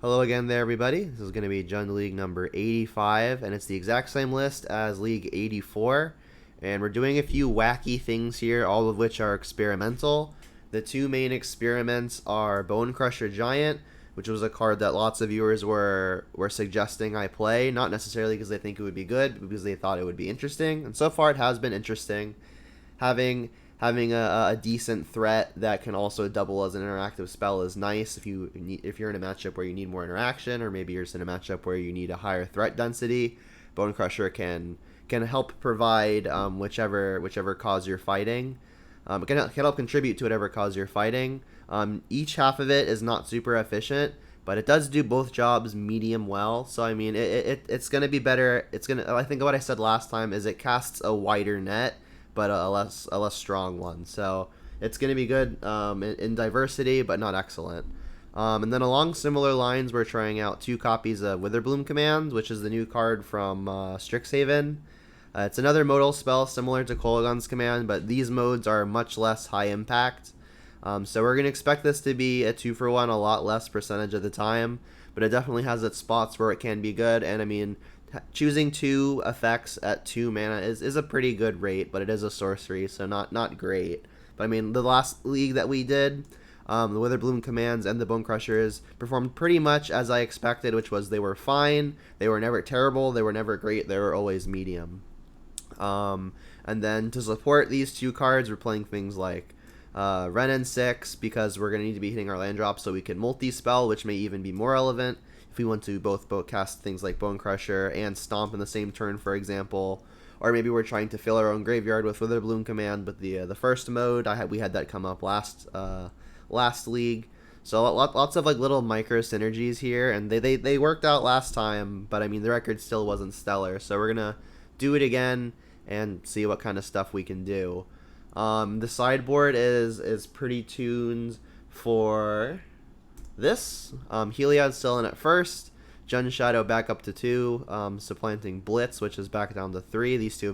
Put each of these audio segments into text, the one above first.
Hello again there, everybody. This is going to be Jund League number 85, and it's the exact same list as League 84. And we're doing a few wacky things here, all of which are experimental. The two main experiments are Bonecrusher Giant, which was a card that lots of viewers were suggesting I play, not necessarily because they think it would be good, but because they thought it would be interesting. And so far it has been interesting. Having a decent threat that can also double as an interactive spell is nice if you're in a matchup where you need more interaction, or maybe you're just in a matchup where you need a higher threat density. Bonecrusher can help provide whichever cause you're fighting. It can help contribute to whatever cause you're fighting. Each half of it is not super efficient, but it does do both jobs medium well. So I mean, it's gonna be better. I think what I said last time is it casts a wider net, but a less strong one. So it's going to be good in diversity, but not excellent. And then along similar lines, we're trying out 2 copies of Witherbloom Command, which is the new card from Strixhaven. It's another modal spell similar to Kolaghan's Command, but these modes are much less high impact. So we're going to expect this to be a 2-for-1 a lot less percentage of the time, but it definitely has its spots where it can be good. And I mean, choosing 2 effects at 2 mana is a pretty good rate, but it is a sorcery, so not great. But I mean, the last league that we did, the Witherbloom Commands and the Bonecrushers performed pretty much as I expected, which was they were fine, they were never terrible, they were never great, they were always medium. And then to support these 2 cards, we're playing things like Renin 6, because we're going to need to be hitting our land drops so we can multi-spell, which may even be more relevant if we want to both cast things like Bonecrusher and Stomp in the same turn, for example. Or maybe we're trying to fill our own graveyard with Witherbloom Command, but the first mode, we had that come up last league. So lots of like little micro synergies here, and they worked out last time, but I mean the record still wasn't stellar. So we're gonna do it again and see what kind of stuff we can do. The sideboard is pretty tuned for this. Heliod's still in at first. Jund Shadow back up to 2, supplanting Blitz, which is back down to 3. These two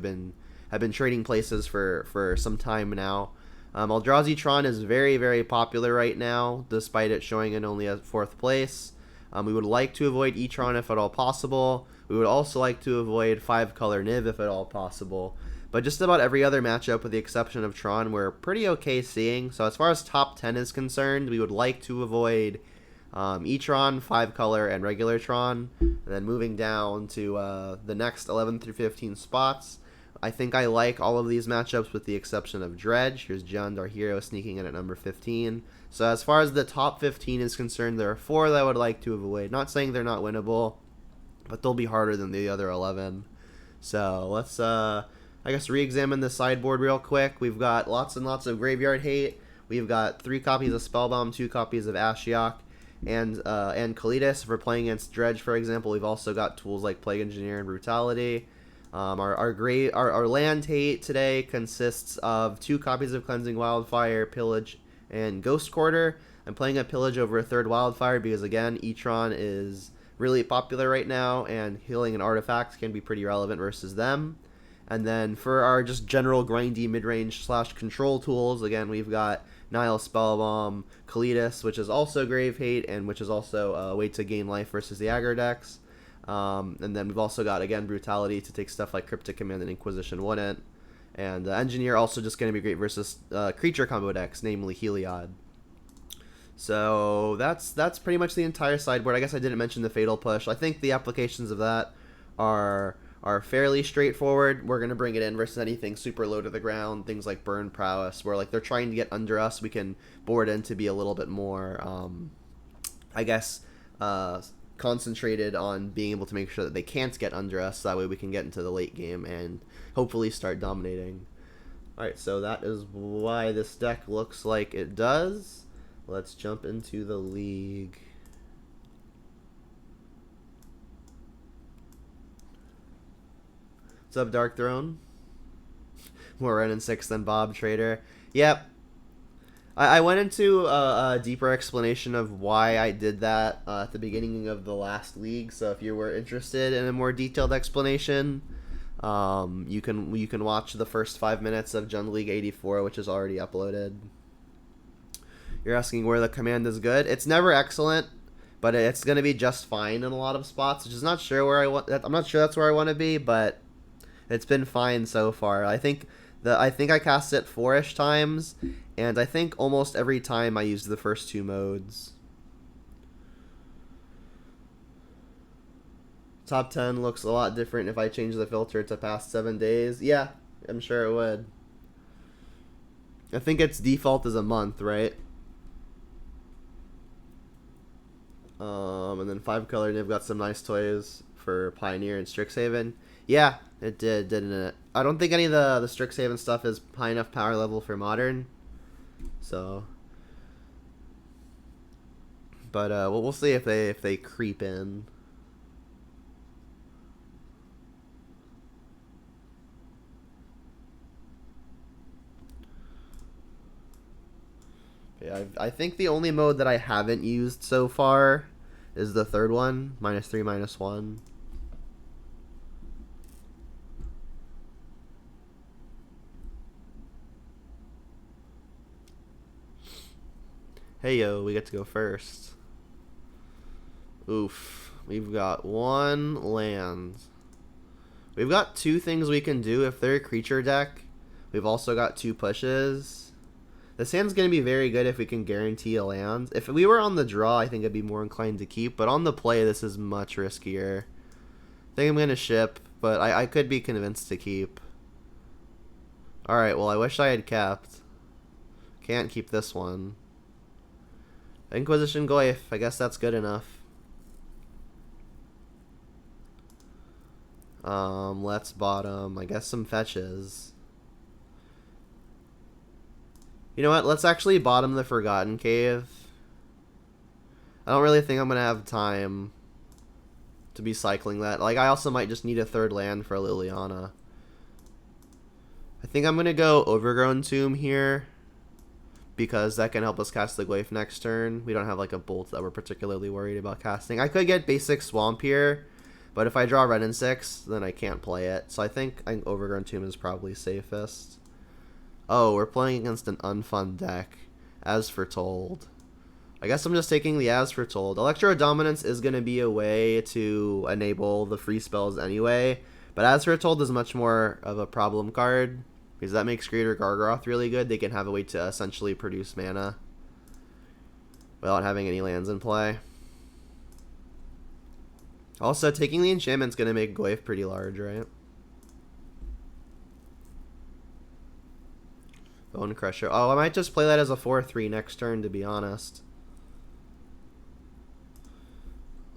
have been trading places for some time now. Eldrazi Tron is very, very popular right now, despite it showing in only at 4th place. We would like to avoid E-Tron if at all possible. We would also like to avoid 5-color Niv if at all possible. But just about every other matchup, with the exception of Tron, we're pretty okay seeing. So as far as top 10 is concerned, we would like to avoid E-Tron, 5-color, and regular Tron. And then moving down to the next 11 through 15 spots, I think I like all of these matchups with the exception of Dredge. Here's Jund, our hero, sneaking in at number 15. So as far as the top 15 is concerned, there are 4 that I would like to avoid. Not saying they're not winnable, but they'll be harder than the other 11. So let's, I guess, re-examine the sideboard real quick. We've got lots and lots of Graveyard Hate. We've got 3 copies of Spellbomb, 2 copies of Ashiok, and Kalidas. If we're playing against Dredge, for example, we've also got tools like Plague Engineer and Brutality. Our land hate today consists of 2 copies of Cleansing Wildfire, Pillage, and Ghost Quarter. I'm playing a Pillage over a 3rd Wildfire because, again, E-Tron is really popular right now, and healing and artifacts can be pretty relevant versus them. And then for our just general grindy mid-range / control tools, again, we've got Nile Spellbomb, Kalidas, which is also Grave Hate, and which is also a way to gain life versus the aggro decks. And then we've also got, again, Brutality to take stuff like Cryptic Command and Inquisition wouldn't. And Engineer also just going to be great versus creature combo decks, namely Heliod. So that's pretty much the entire sideboard. I guess I didn't mention the Fatal Push. I think the applications of that are fairly straightforward. We're going to bring it in versus anything super low to the ground, things like Burn Prowess, where like they're trying to get under us. We can board in to be a little bit more, I guess, concentrated on being able to make sure that they can't get under us. That way we can get into the late game and hopefully start dominating. Alright, so that is why this deck looks like it does. Let's jump into the league. What's up, Dark Throne? More Renin 6 than Bob Trader. Yep. I went into a deeper explanation of why I did that at the beginning of the last league. So if you were interested in a more detailed explanation, you can watch the first 5 minutes of Jund League 84, which is already uploaded. You're asking where the command is good. It's never excellent, but it's gonna be just fine in a lot of spots. Which is not sure where I want. I'm not sure that's where I want to be, but it's been fine so far. I think I cast it 4-ish times, and I think almost every time I used the first 2 modes. Top 10 looks a lot different if I change the filter to past 7 days. Yeah, I'm sure it would. I think its default is a month, right? And then 5-color, they've got some nice toys for Pioneer and Strixhaven. Yeah, it did, didn't it? I don't think any of the Strixhaven stuff is high enough power level for Modern. So, but we'll see if they creep in. Yeah, I think the only mode that I haven't used so far is the 3rd one, -3, -1. Hey yo, we get to go first. Oof, we've got 1 land. We've got 2 things we can do if they're a creature deck. We've also got 2 pushes. This hand's going to be very good if we can guarantee a land. If we were on the draw, I think I'd be more inclined to keep. But on the play, this is much riskier. I think I'm going to ship, but I could be convinced to keep. Alright, well, I wish I had kept. Can't keep this one. Inquisition Goyf, I guess that's good enough. Let's bottom, I guess, some fetches. You know what? Let's actually bottom the Forgotten Cave. I don't really think I'm going to have time to be cycling that. Like, I also might just need a 3rd land for Liliana. I think I'm going to go Overgrown Tomb here, because that can help us cast the Gwaif next turn. We don't have, like, a Bolt that we're particularly worried about casting. I could get basic Swamp here, but if I draw Red and 6, then I can't play it. So I think Overgrown Tomb is probably safest. Oh, we're playing against an unfun deck. As Foretold. I guess I'm just taking the As Foretold. Electro Dominance is going to be a way to enable the free spells anyway. But As Foretold is much more of a problem card, because that makes Greater Gargaroth really good. They can have a way to essentially produce mana without having any lands in play. Also, taking the enchantment's going to make Gwaif pretty large, right? Bonecrusher. Oh, I might just play that as a 4-3 next turn, to be honest.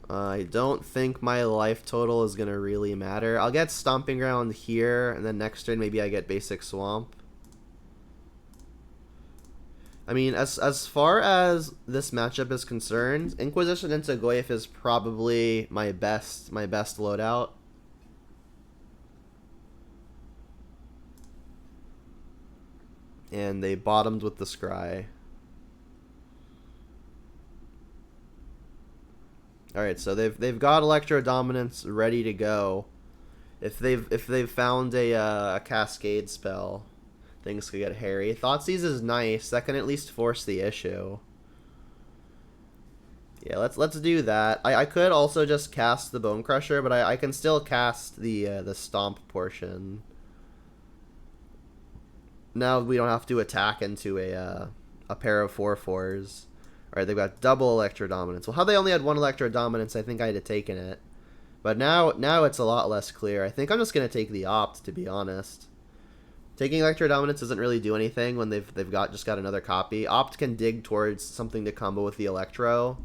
I don't think my life total is going to really matter. I'll get Stomping Ground here, and then next turn maybe I get Basic Swamp. I mean, as far as this matchup is concerned, Inquisition into Goyf is probably my best loadout. And they bottomed with the Scry. Alright, so they've got Electro Dominance ready to go. If they've found a Cascade spell, things could get hairy. Thoughtseize is nice. That can at least force the issue. Yeah, let's do that. I could also just cast the Bonecrusher, but I can still cast the Stomp portion. Now we don't have to attack into a pair of 4/4s. Alright, they've got double Electro Dominance. Well, how they only had 1 Electro Dominance, I think I'd have taken it. But now it's a lot less clear. I think I'm just going to take the Opt, to be honest. Taking Electro Dominance doesn't really do anything when they've just got another copy. Opt can dig towards something to combo with the Electro.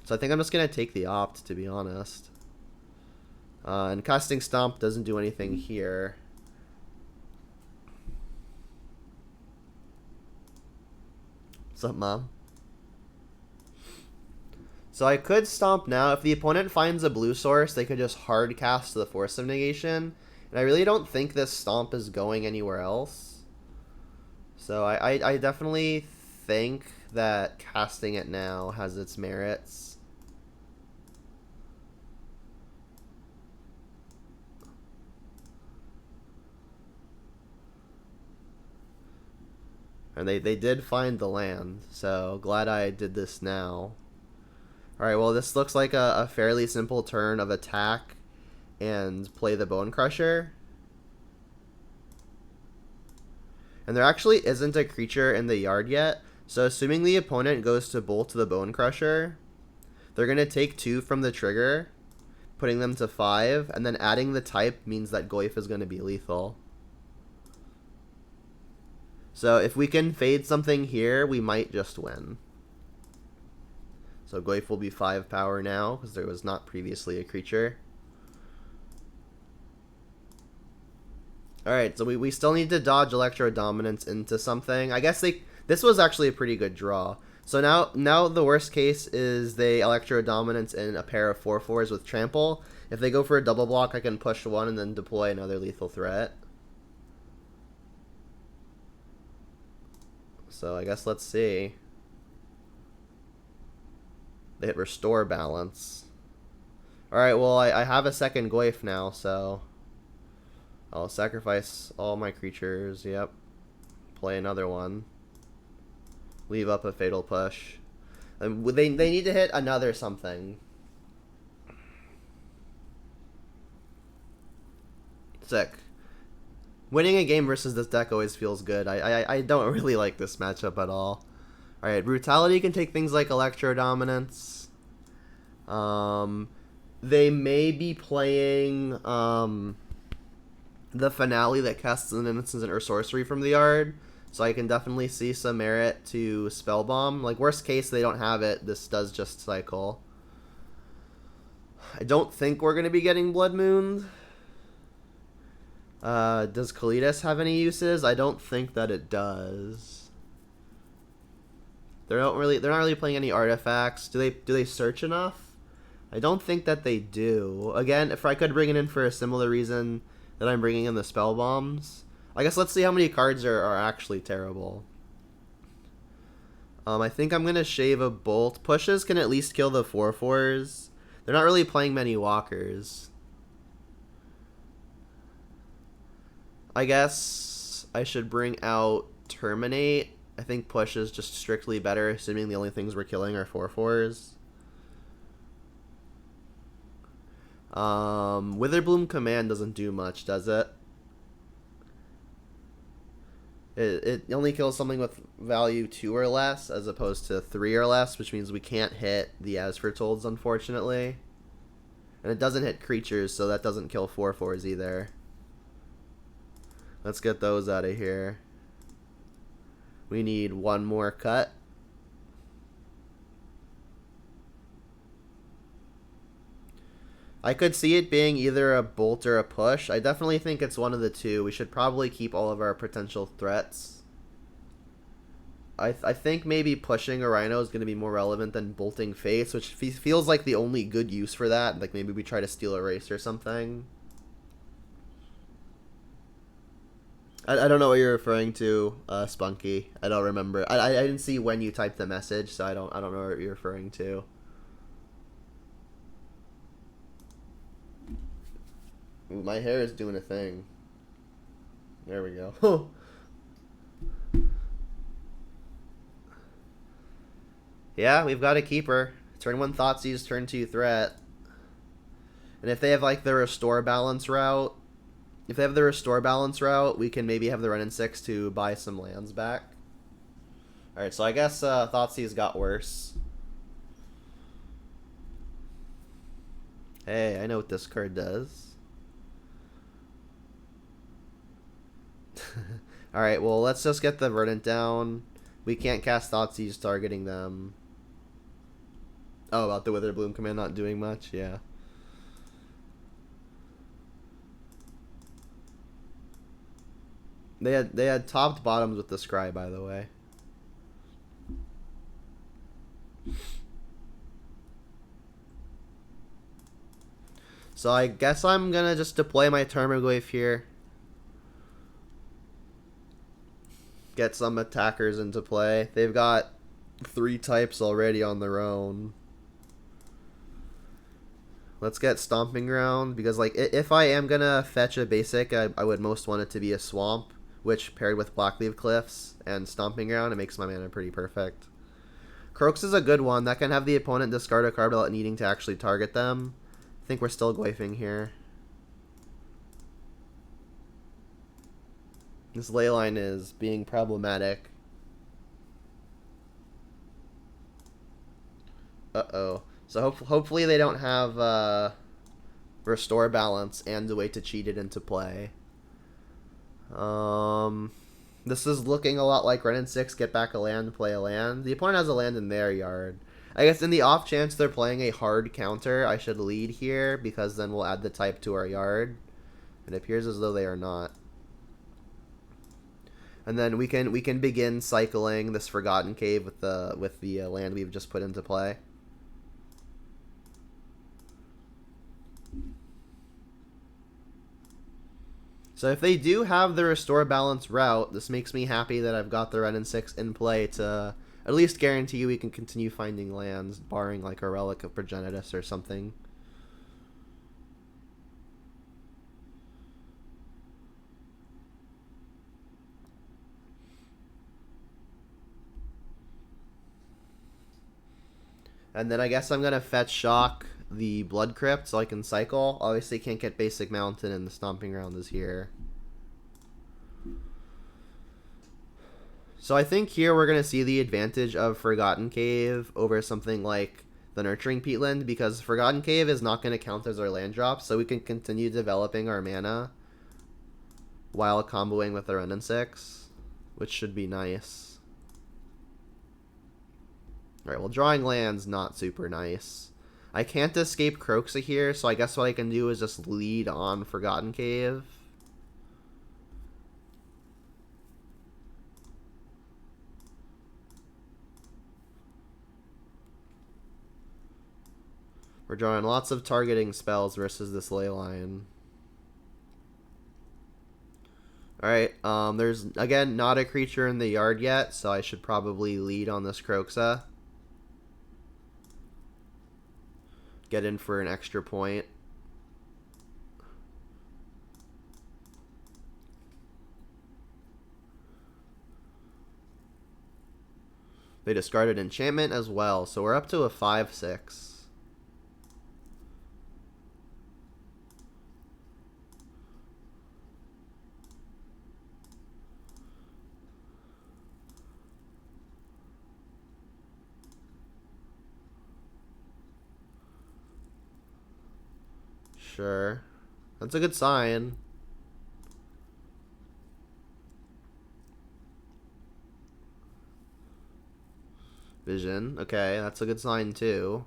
So I think I'm just going to take the Opt, to be honest. And casting Stomp doesn't do anything here. What's up, Mom? So I could Stomp now. If the opponent finds a blue source, they could just hard cast the Force of Negation. And I really don't think this Stomp is going anywhere else. So I definitely think that casting it now has its merits. And they did find the land, so glad I did this now. Alright, well this looks like a fairly simple turn of attack and play the Bonecrusher. And there actually isn't a creature in the yard yet, so assuming the opponent goes to bolt the Bonecrusher, they're going to take 2 from the trigger, putting them to 5, and then adding the type means that Goyf is going to be lethal. So if we can fade something here, we might just win. So Goyf will be 5 power now, because there was not previously a creature. Alright, so we still need to dodge Electro Dominance into something. I guess this was actually a pretty good draw. So now the worst case is they Electro Dominance in a pair of 4/4s with Trample. If they go for a double block, I can push 1 and then deploy another lethal threat. So I guess let's see. They hit Restore Balance. Alright, well I have a second Goyf now, so I'll sacrifice all my creatures, yep. Play another one. Leave up a Fatal Push. And they need to hit another something. Sick. Winning a game versus this deck always feels good. I don't really like this matchup at all. Alright, Brutality can take things like Electro Dominance. They may be playing the Finale that casts an instant or sorcery from the yard. So I can definitely see some merit to Spellbomb. Like, worst case, they don't have it. This does just cycle. I don't think we're going to be getting Blood Moon. Does Kalidas have any uses? I don't think that it does. They're not really playing any artifacts. Do they search enough? I don't think that they do. Again, if I could bring it in for a similar reason that I'm bringing in the Spell Bombs. I guess let's see how many cards are actually terrible. I think I'm going to shave a Bolt. Pushes can at least kill the 4/4s. They're not really playing many walkers. I guess I should bring out Terminate. I think Push is just strictly better, assuming the only things we're killing are 4/4s. Witherbloom Command doesn't do much, does it? It only kills something with value 2 or less, as opposed to 3 or less, which means we can't hit the Foretold, unfortunately. And it doesn't hit creatures, so that doesn't kill 4/4s either. Let's get those out of here. We need one more cut. I could see it being either a Bolt or a Push. I definitely think it's one of the two. We should probably keep all of our potential threats. I think maybe pushing a Rhino is going to be more relevant than bolting Face, which feels like the only good use for that. Like maybe we try to steal a race or something. I don't know what you're referring to, Spunky. I don't remember. I didn't see when you typed the message, so I don't know what you're referring to. Ooh, my hair is doing a thing. There we go. Yeah, we've got a keeper. Turn 1 Thoughtseize, turn 2 threat. And if they have like the Restore Balance route, we can maybe have the run in 6 to buy some lands back. Alright, so I guess Thoughtseize got worse. Hey, I know what this card does. Alright, well, let's just get the Verdant down. We can't cast Thoughtseize targeting them. Oh, about the Witherbloom command not doing much? Yeah. They had topped bottoms with the Scry, by the way. So I guess I'm gonna just deploy my Termaglyph here. Get some attackers into play. They've got 3 types already on their own. Let's get Stomping Ground, because like if I am gonna fetch a basic, I would most want it to be a Swamp, which paired with Blackleaf Cliffs and Stomping Ground, it makes my mana pretty perfect. Croaks is a good one. That can have the opponent discard a card without needing to actually target them. I think we're still goifing here. This leyline is being problematic. Uh-oh. So hopefully they don't have restore balance and a way to cheat it into play. This is looking a lot like Ren 6, get back a land, play a land. The opponent has a land in their yard. I guess in the off chance they're playing a hard counter, I should lead here, because then we'll add the type to our yard. It appears as though they are not. And then we can begin cycling this Forgotten Cave with the land we've just put into play. So if they do have the restore balance route, this makes me happy that I've got the Ren 6 in play to at least guarantee we can continue finding lands, barring like a Relic of Progenitus or something. And then I guess I'm going to fetch Shock the Blood Crypt so I can cycle. Obviously can't get Basic Mountain and the Stomping Ground is here. So I think here we're going to see the advantage of Forgotten Cave over something like the Nurturing Peatland, because Forgotten Cave is not going to count as our land drop, so we can continue developing our mana while comboing with the Ren 6, which should be nice. Alright, well, drawing land's not super nice. I can't escape Croxa here, so I guess what I can do is just lead on Forgotten Cave. We're drawing lots of targeting spells versus this Leyline. Alright, there's, again, not a creature in the yard yet, so I should probably lead on this Croxa. Get in for an extra point. They discarded enchantment as well, so we're up to a 5/6. Sure. That's a good sign. Vision. Okay, that's a good sign too.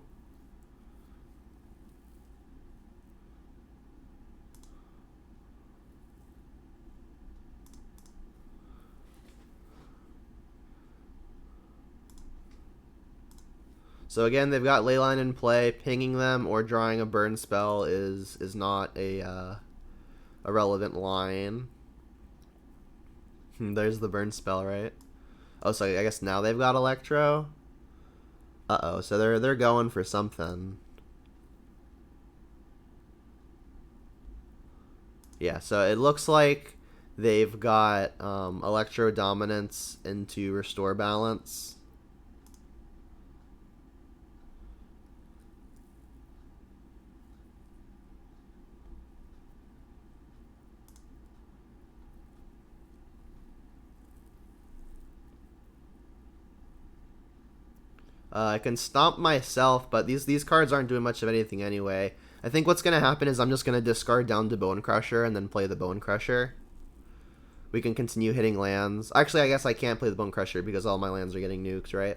So again, they've got Leyline in play. Pinging them or drawing a burn spell is not a relevant line. There's the burn spell, right? Oh, so I guess now they've got Electro. Uh-oh, so they're going for something. Yeah, so it looks like they've got Electro Dominance into Restore Balance. I can stomp myself, but these cards aren't doing much of anything anyway. I think what's going to happen is I'm just going to discard down to Bonecrusher and then play the Bonecrusher. We can continue hitting lands. Actually, I guess I can't play the Bonecrusher because all my lands are getting nuked, right?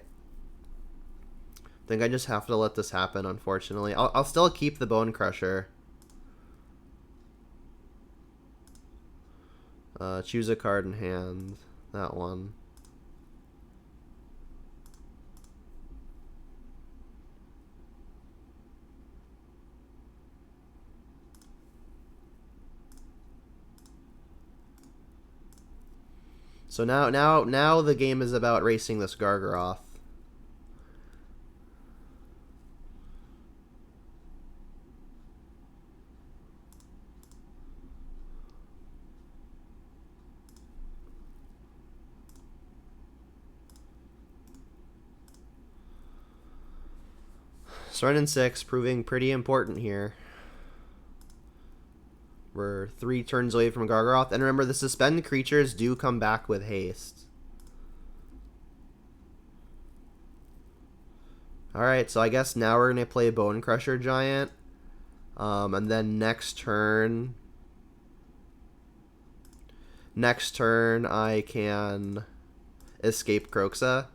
I think I just have to let this happen, unfortunately. I'll still keep the Bonecrusher. Choose a card in hand. That one. So now the game is about racing this Gargaroth. So Renin 6 proving pretty important here. We're 3 turns away from Gargaroth. And remember, the suspend creatures do come back with haste. Alright, so I guess now we're going to play Bonecrusher Giant. And then next turn I can escape Kroxa.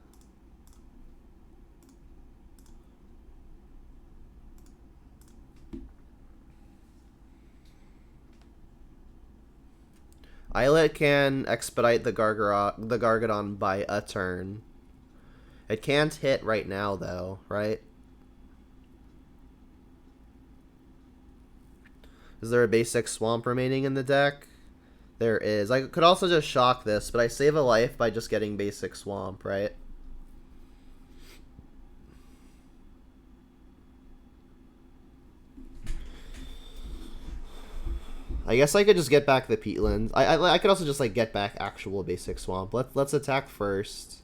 Islet can expedite the Gargadon by a turn. It can't hit right now, though, right? Is there a basic swamp remaining in the deck? There is. I could also just shock this, but I save a life by just getting basic swamp, right? I guess I could just get back the peatland. I could also just like get back actual basic swamp. Let's attack first.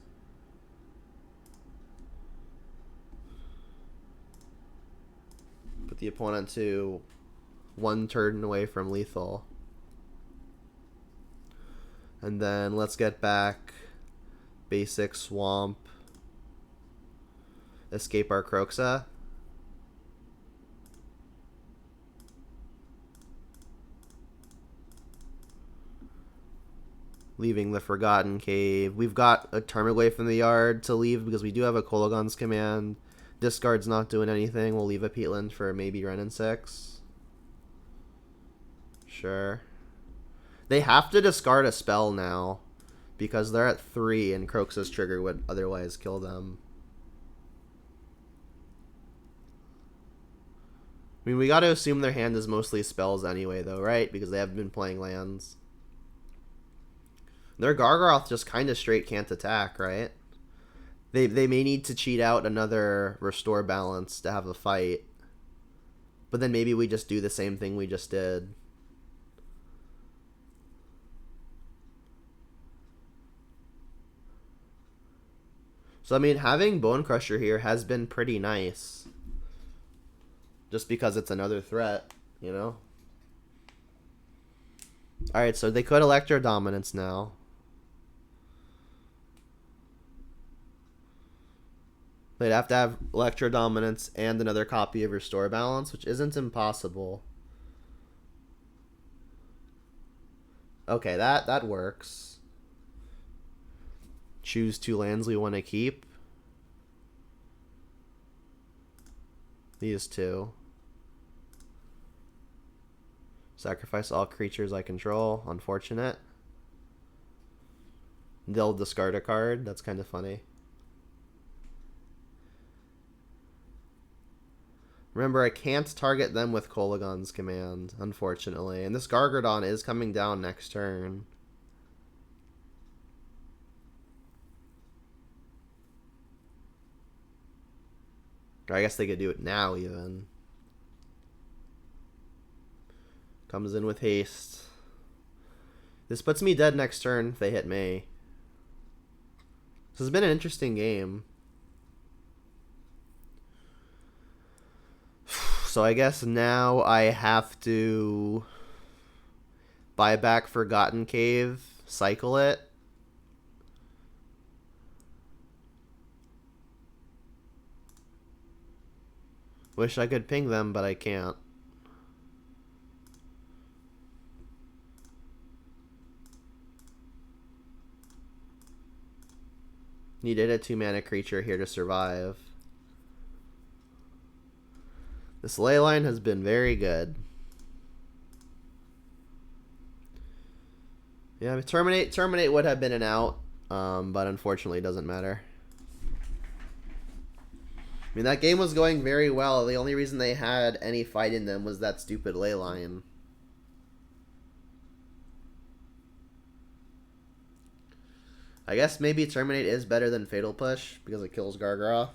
Put the opponent to 1 turn away from lethal. And then let's get back basic swamp. Escape our Kroxa. Leaving the Forgotten Cave. We've got a Tarmogoyf from the yard to leave because we do have a Kolaghan's Command. Discard's not doing anything. We'll leave a peatland for maybe Renin 6. Sure. They have to discard a spell now because they're at 3 and Kroxa's trigger would otherwise kill them. I mean, we gotta assume their hand is mostly spells anyway, though, right? Because they haven't been playing lands. Their Gargaroth just kind of straight can't attack, right? They may need to cheat out another Restore Balance to have a fight. But then maybe we just do the same thing we just did. So, I mean, having Bonecrusher here has been pretty nice. Just because it's another threat, you know? Alright, so they could Electro Dominance now. They'd have to have Electro Dominance and another copy of Restore Balance, which isn't impossible. Okay, that works. Choose 2 lands we want to keep. These 2. Sacrifice all creatures I control. Unfortunate. They'll discard a card. That's kind of funny. Remember, I can't target them with Kolaghan's Command, unfortunately. And this Gargadon is coming down next turn. Or I guess they could do it now, even. Comes in with haste. This puts me dead next turn if they hit me. This has been an interesting game. So I guess now I have to buy back Forgotten Cave, cycle it. Wish I could ping them, but I can't. Needed a 2-mana creature here to survive. This Leyline has been very good. Yeah, Terminate would have been an out, but unfortunately it doesn't matter. I mean, that game was going very well. The only reason they had any fight in them was that stupid Leyline. I guess maybe Terminate is better than Fatal Push because it kills Gargaroth.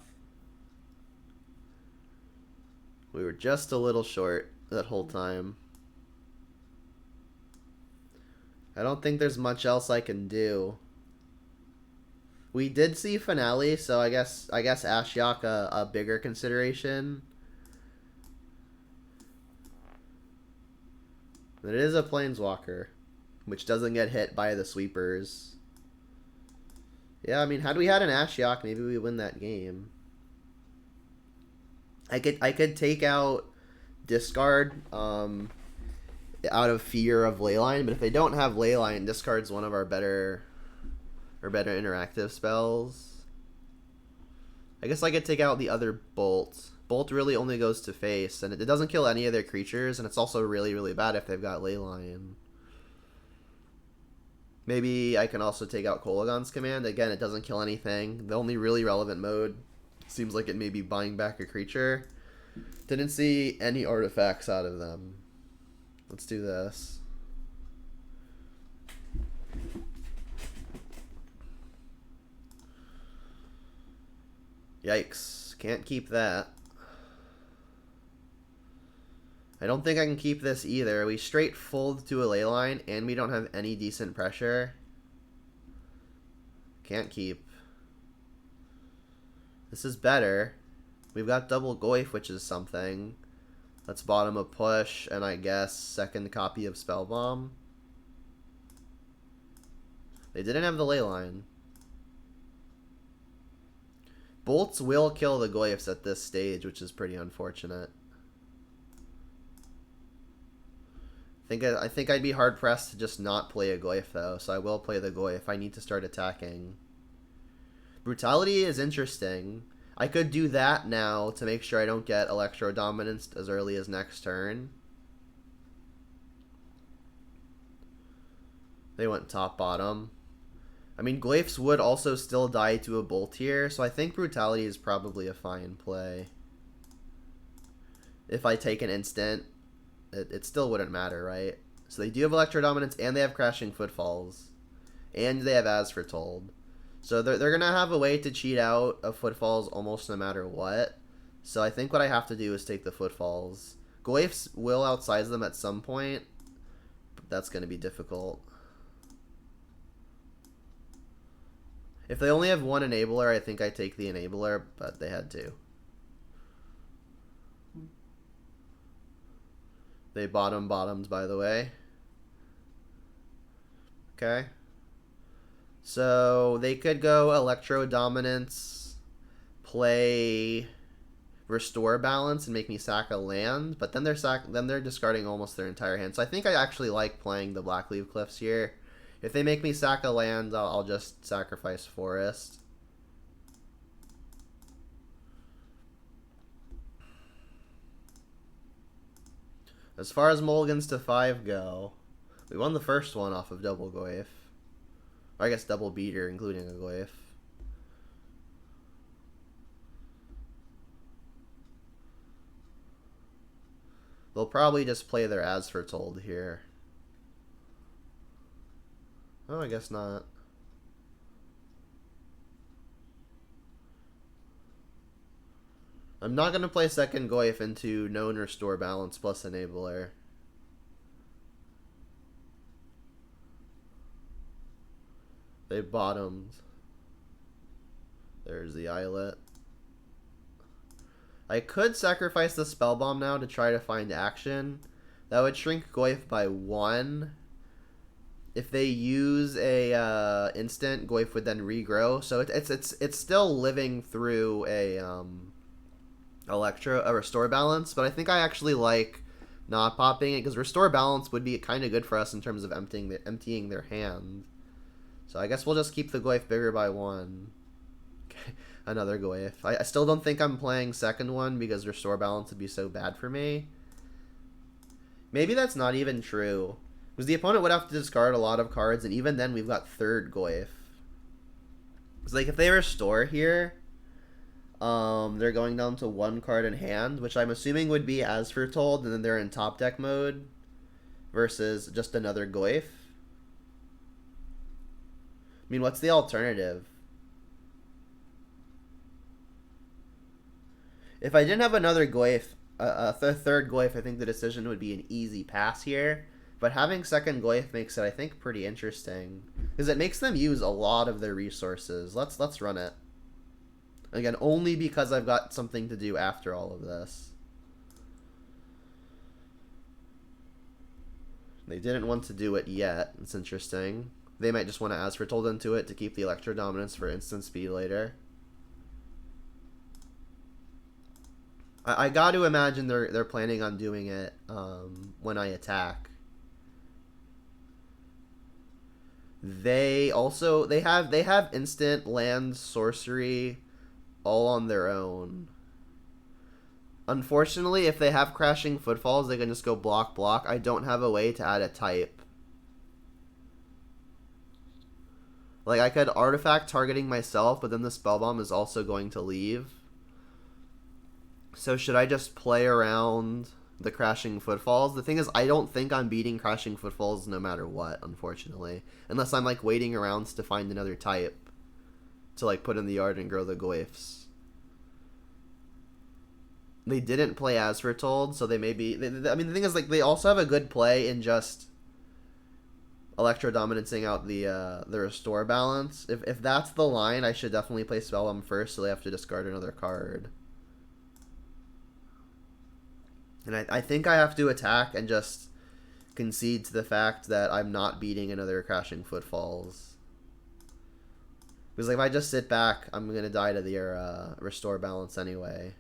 We were just a little short that whole time. I don't think there's much else I can do. We did see Finale, so I guess Ashiok a bigger consideration. It is a Planeswalker, which doesn't get hit by the sweepers. Yeah, I mean, had we had an Ashiok, maybe we win that game. I could take out discard out of fear of Leyline, but if they don't have Leyline, discard's one of our better interactive spells. I guess I could take out the other Bolt. Bolt really only goes to face, and it doesn't kill any of their creatures, and it's also really, really bad if they've got Leyline. Maybe I can also take out Kolagon's command. Again, it doesn't kill anything. The only really relevant mode seems like it may be buying back a creature. Didn't see any artifacts out of them. Let's do this. Yikes. Can't keep that. I don't think I can keep this either. We straight fold to a Leyline, and we don't have any decent pressure. Can't keep. This is better. We've got double Goyf, which is something. Let's bottom a push, and I guess second copy of Spellbomb. They didn't have the Leyline. Bolts will kill the Goyfs at this stage, which is pretty unfortunate. I think I'd be hard pressed to just not play a Goyf though, so I will play the Goyf. I need to start attacking. Brutality is interesting. I could do that now to make sure I don't get Electro Dominance as early as next turn. They went top bottom. I mean, Goyfs would also still die to a Bolt here, so I think Brutality is probably a fine play. If I take an instant, it still wouldn't matter, right? So they do have Electro Dominance, and they have Crashing Footfalls. And they have As Foretold. So they're going to have a way to cheat out of Footfalls almost no matter what. So I think what I have to do is take the Footfalls. Goyfs will outsize them at some point, but that's going to be difficult. If they only have one Enabler, I think I take the Enabler, but they had two. They bottomed, by the way. Okay. So they could go Electro Dominance, play Restore Balance, and make me sack a land, but then they're discarding almost their entire hand. So I think I actually like playing the Blackleaf Cliffs here. If they make me sack a land, I'll just sacrifice Forest. As far as mulligans to 5 go, we won the first one off of double Goyf. Or I guess double beater, including a Goyf. They'll probably just play their As Foretold here. Oh, I guess not. I'm not going to play second Goyf into known Restore Balance plus Enabler. They bottomed. There's the Islet. I could sacrifice the Spellbomb now to try to find action. That would shrink Goyf by 1. If they use a instant, Goyf would then regrow. So it's still living through a Restore Balance, but I think I actually like not popping it because Restore Balance would be kind of good for us in terms of emptying their hand. So I guess we'll just keep the Goyf bigger by 1. Okay. Another Goyf. I still don't think I'm playing second one because Restore Balance would be so bad for me. Maybe that's not even true. Because the opponent would have to discard a lot of cards, and even then we've got third Goyf. It's like if they restore here, they're going down to 1 card in hand, which I'm assuming would be As Foretold, and then they're in top deck mode versus just another Goyf. I mean, what's the alternative? If I didn't have another Goyf, a third Goyf, I think the decision would be an easy pass here. But having second Goyf makes it, I think, pretty interesting. Because it makes them use a lot of their resources. Let's run it. Again, only because I've got something to do after all of this. They didn't want to do it yet. It's interesting. They might just want to ask Foretold into it to keep the Electro Dominance for instant speed later. I got to imagine they're planning on doing it when I attack. They have instant land sorcery all on their own. Unfortunately, if they have crashing footfalls, they can just go block block. I don't have a way to add a type. Like, I could artifact targeting myself, but then the spell bomb is also going to leave. So should I just play around the crashing footfalls? The thing is, I don't think I'm beating crashing footfalls no matter what, unfortunately. Unless I'm, like, waiting around to find another type to, like, put in the yard and grow the goyfs. They didn't play as Foretold, so they may be... I mean, the thing is, like, they also have a good play in just Electro-Dominancing out the Restore balance. If that's the line, I should definitely play Spellbomb first, so they have to discard another card. And I think I have to attack and just concede to the fact that I'm not beating another Crashing Footfalls. Because like, if I just sit back, I'm going to die to the Restore balance anyway.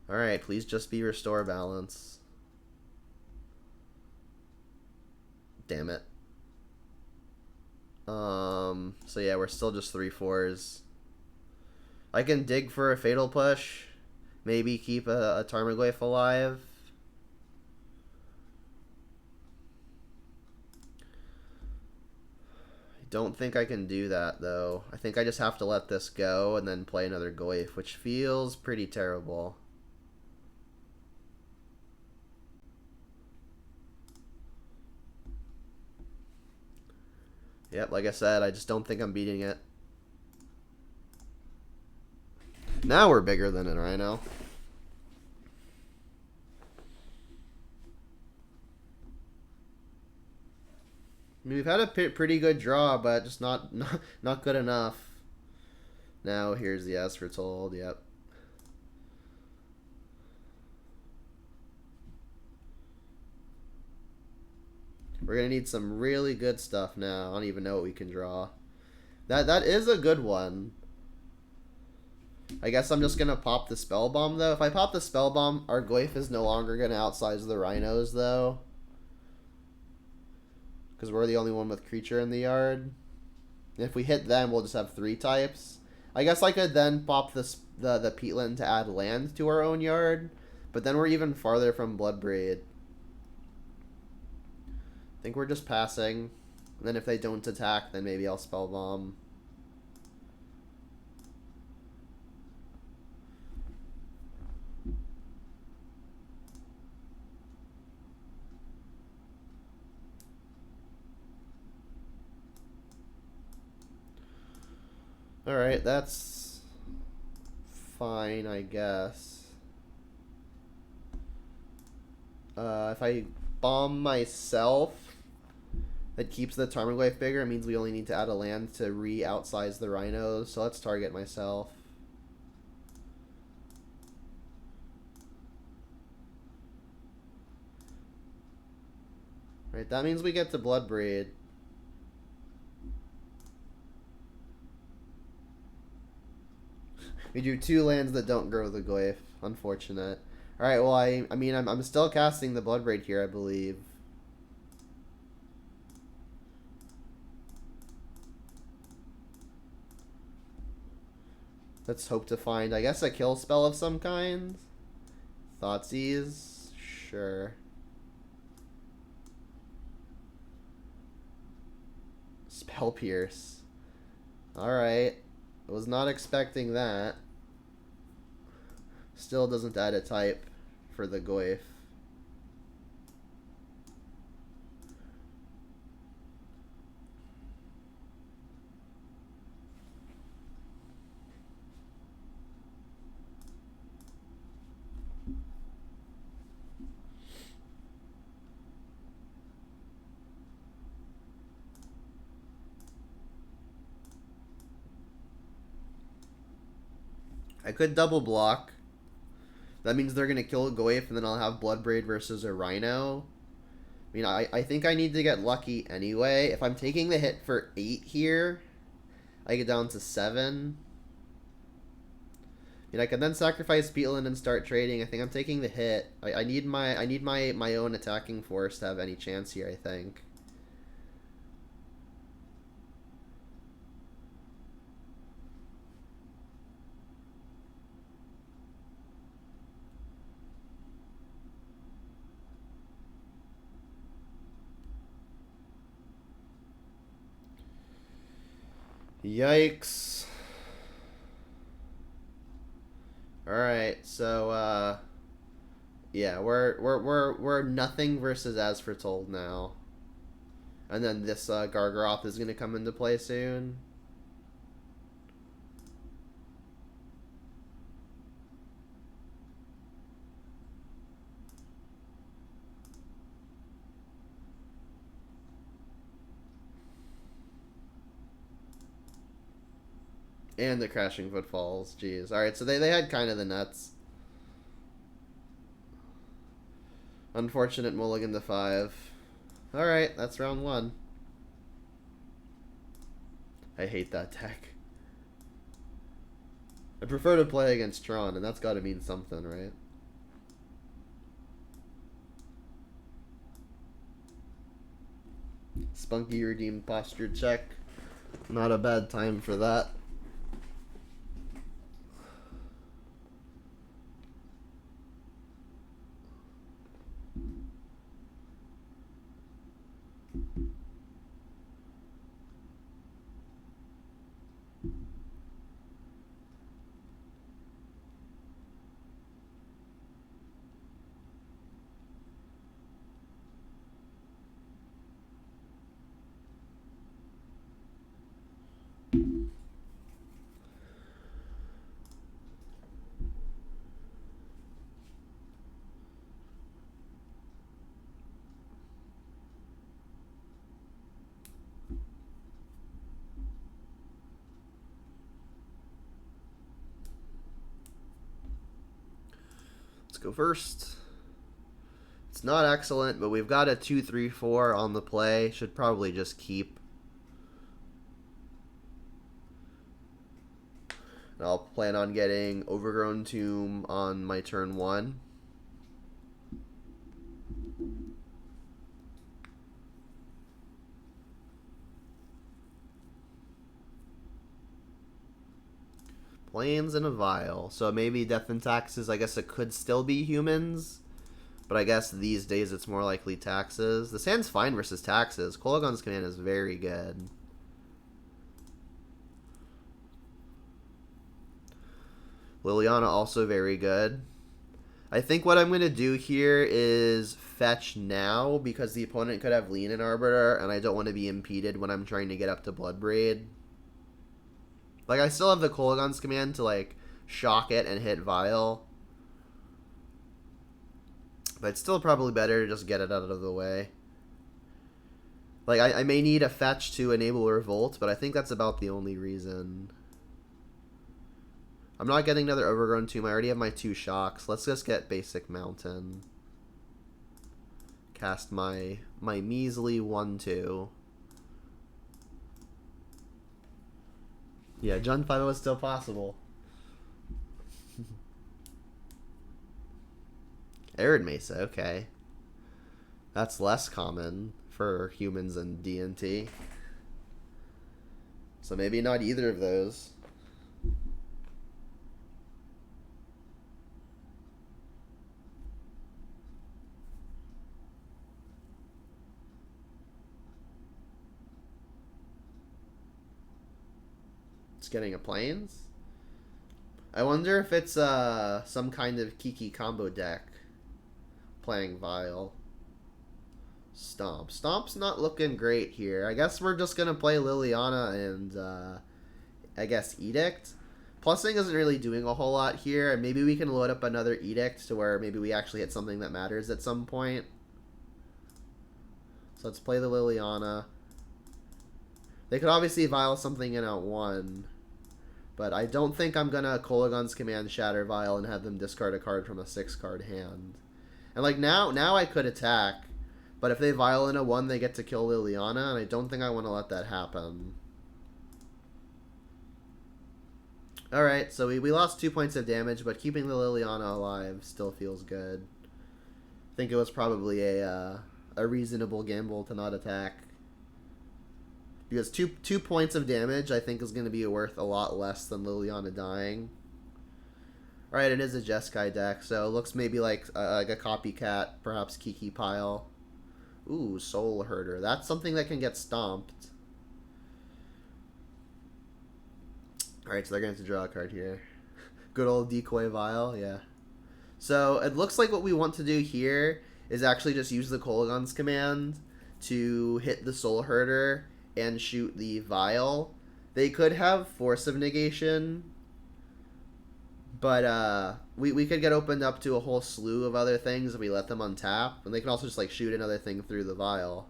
Alright, please just be Restore balance. Damn it. So yeah, we're still just 3/4s. I can dig for a Fatal Push. Maybe keep a Tarmogoyf alive. I don't think I can do that, though. I think I just have to let this go and then play another Goyf, which feels pretty terrible. Yep, like I said, I just don't think I'm beating it. Now we're bigger than it, Rhino. I mean, we've had a pretty good draw, but just not good enough. Now here's the as Foretold. Yep. We're gonna need some really good stuff now. I don't even know what we can draw. That is a good one. I guess I'm just gonna pop the Spell Bomb though. If I pop the Spell Bomb, our Goyf is no longer gonna outsize the Rhinos though, because we're the only one with creature in the yard. And if we hit them, we'll just have 3 types. I guess I could then pop the Peatland to add land to our own yard, but then we're even farther from Bloodbraid. I think we're just passing. And then if they don't attack, then maybe I'll Spell Bomb. Alright, that's fine, I guess. If I bomb myself, that keeps the Tarmogoyf bigger. It means we only need to add a land to re-outsize the Rhinos. So let's target myself. Right, that means we get to Bloodbraid. We do 2 lands that don't grow the Goyf. Unfortunate. Alright, well, I mean, I'm still casting the Bloodbraid here, I believe. Let's hope to find, I guess, a kill spell of some kind. Thoughtseize? Sure. Spell Pierce. Alright. I was not expecting that. Still doesn't add a type for the Goyf. I could double block. That means they're going to kill a Goyf and then I'll have Bloodbraid versus a Rhino. mean, I think I need to get lucky anyway. If I'm taking the hit for 8 here, I get down to 7. I mean, I can then sacrifice Beetland and start trading. I think I'm taking the hit. I need my own attacking force to have any chance here, I think. Yikes. Alright, so yeah, we're nothing versus as Foretold now. And then this Gargaroth is gonna come into play soon. And the Crashing Footfalls, jeez. Alright, so they had kind of the nuts. Unfortunate mulligan to 5. Alright, that's round 1. I hate that deck. I prefer to play against Tron, and that's gotta mean something, right? Spunky redeemed posture check. Not a bad time for that. Let's go first. It's not excellent, but we've got a 2-3-4 on the play. Should probably just keep. And I'll plan on getting Overgrown Tomb on my turn 1. Plains and a Vial. So maybe Death and Taxes, I guess it could still be humans. But I guess these days it's more likely Taxes. This hand's fine versus Taxes. Kolaghan's Command is very good. Liliana also very good. I think what I'm going to do here is fetch now because the opponent could have Lean and Arbiter and I don't want to be impeded when I'm trying to get up to Bloodbraid. Like, I still have the Kolaghan's Command to, like, shock it and hit Vial. But it's still probably better to just get it out of the way. Like, I may need a fetch to enable Revolt, but I think that's about the only reason. I'm not getting another Overgrown Tomb. I already have my 2 shocks. Let's just get basic Mountain. Cast my measly 1-2. Yeah, Jund 5 is still possible. Arid Mesa, okay. That's less common for humans in D&T. So maybe not either of those. Getting a Plains. I wonder if it's some kind of Kiki combo deck playing Vial. Stomp. Stomp's not looking great here. I guess we're just gonna play Liliana and I guess Edict. Plussing isn't really doing a whole lot here, and maybe we can load up another Edict to where maybe we actually hit something that matters at some point. So let's play the Liliana. They could obviously Vial something in at 1. But I don't think I'm gonna Kolaghan's Command Shatter Vial and have them discard a card from a 6-card hand. And like now I could attack, But if they vial in a 1, they get to kill Liliana, and I don't think I want to let that happen. Alright, so we lost 2 points of damage, but keeping the Liliana alive still feels good. I think it was probably a reasonable gamble to not attack. Because two points of damage, I think, is going to be worth a lot less than Liliana dying. Alright, it is a Jeskai deck, so it looks maybe like a copycat, perhaps Kiki Pile. Ooh, Soulherder. That's something that can get stomped. Alright, so they're going to have to draw a card here. Good old Decoy Vial, yeah. So it looks like what we want to do here is actually just use the Kolaghan's command to hit the Soulherder and shoot the Vial. They could have Force of Negation, but we could get opened up to a whole slew of other things if we let them untap. And they can also just like shoot another thing through the Vial.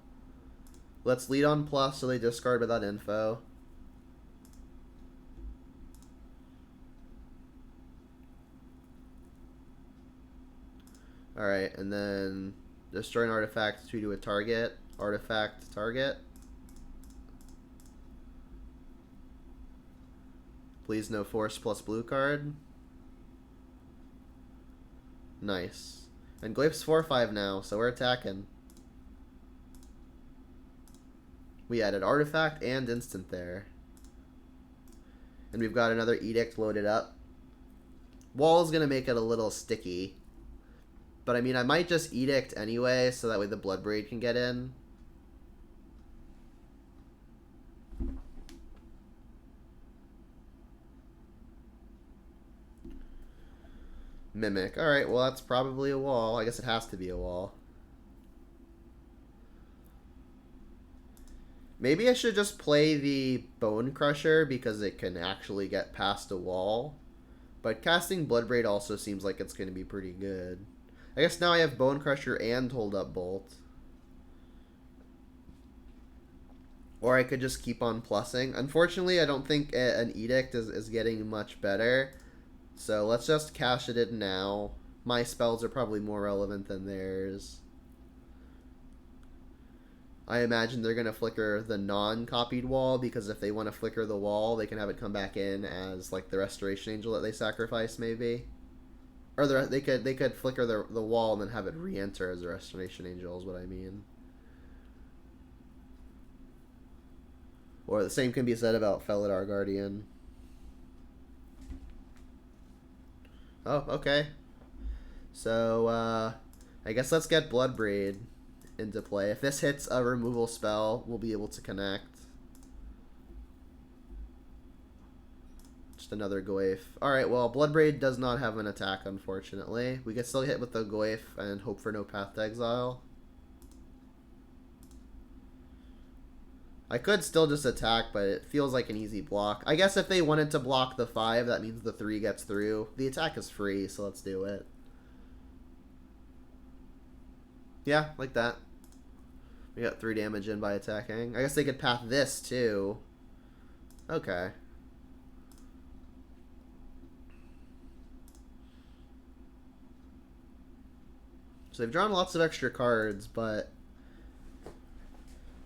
Let's lead on plus so they discard without info. Alright, and then destroy an artifact to a target. Artifact target. Please no force plus blue card. Nice. And Glyph's 4/5 now, so we're attacking. We added artifact and instant there. And we've got another edict loaded up. Wall is going to make it a little sticky. But I mean, I might just edict anyway, so that way the Bloodbraid can get in. Mimic. Alright, well that's probably a wall. I guess it has to be a wall. Maybe I should just play the Bonecrusher because it can actually get past a wall. But casting Bloodbraid also seems like it's going to be pretty good. I guess now I have Bonecrusher and Hold Up Bolt. Or I could just keep on plussing. Unfortunately, I don't think an Edict is getting much better. So let's just cash it in now. My spells are probably more relevant than theirs. I imagine they're going to flicker the non-copied wall, because if they want to flicker the wall, they can have it come back in as like the Restoration Angel that they sacrifice, maybe. Or they could flicker the wall and then have it re-enter as a Restoration Angel is what I mean. Or the same can be said about Felidar Guardian. Oh, okay. So, I guess let's get Bloodbraid into play. If this hits a removal spell, we'll be able to connect. Just another Goyf. Alright, well, Bloodbraid does not have an attack, unfortunately. We can still hit with the Goyf and hope for no Path to Exile. I could still just attack, but it feels like an easy block. I guess if they wanted to block the 5, that means the 3 gets through. The attack is free, so let's do it. Yeah, like that. We got 3 damage in by attacking. I guess they could path this, too. Okay. So they've drawn lots of extra cards, but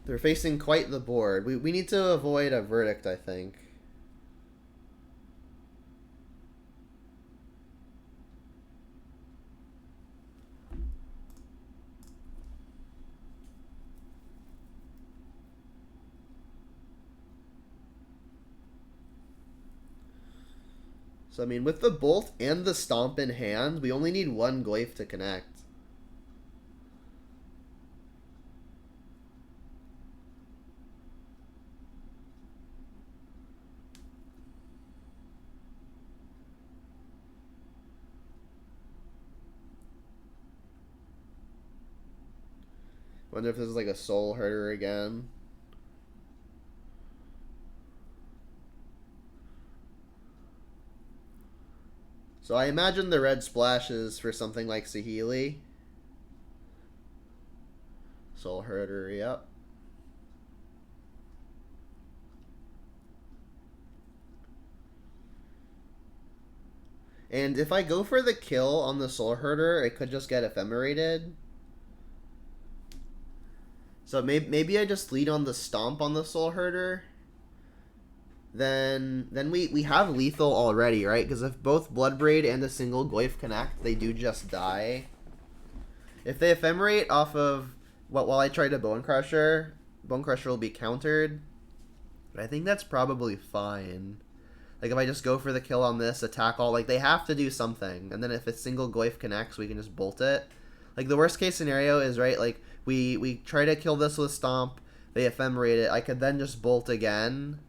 they're facing quite the board. We need to avoid a verdict, I think. So, I mean, with the Bolt and the Stomp in hand, we only need 1 Goyf to connect. Wonder if this is like a Soulherder again. So I imagine the red splashes for something like Saheeli. Soulherder, yep. And if I go for the kill on the Soulherder, it could just get ephemerated. So maybe I just lead on the Stomp on the Soulherder. Then we have lethal already, right? Because if both Bloodbraid and a single Goyf connect, they do just die. If they ephemerate off of while I try to Bonecrusher, Bonecrusher will be countered. But I think that's probably fine. Like if I just go for the kill on this, attack all, like they have to do something. And then if a single Goyf connects, we can just bolt it. Like the worst case scenario is, right, like we try to kill this with Stomp, they ephemerate it. I could then just bolt again.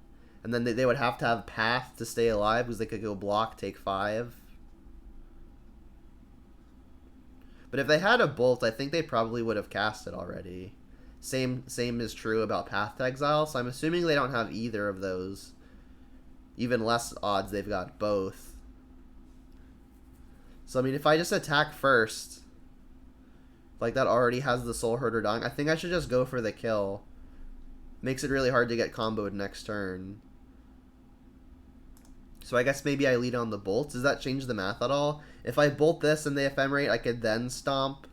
And then they would have to have Path to stay alive because they could go block, take 5. But if they had a bolt, I think they probably would have cast it already. Same is true about Path to Exile, so I'm assuming they don't have either of those. Even less odds they've got both. So I mean, if I just attack first, like that already has the Soulherder dying, I think I should just go for the kill. Makes it really hard to get comboed next turn. So I guess maybe I lead on the bolts. Does that change the math at all? If I bolt this and they ephemerate, I could then Stomp.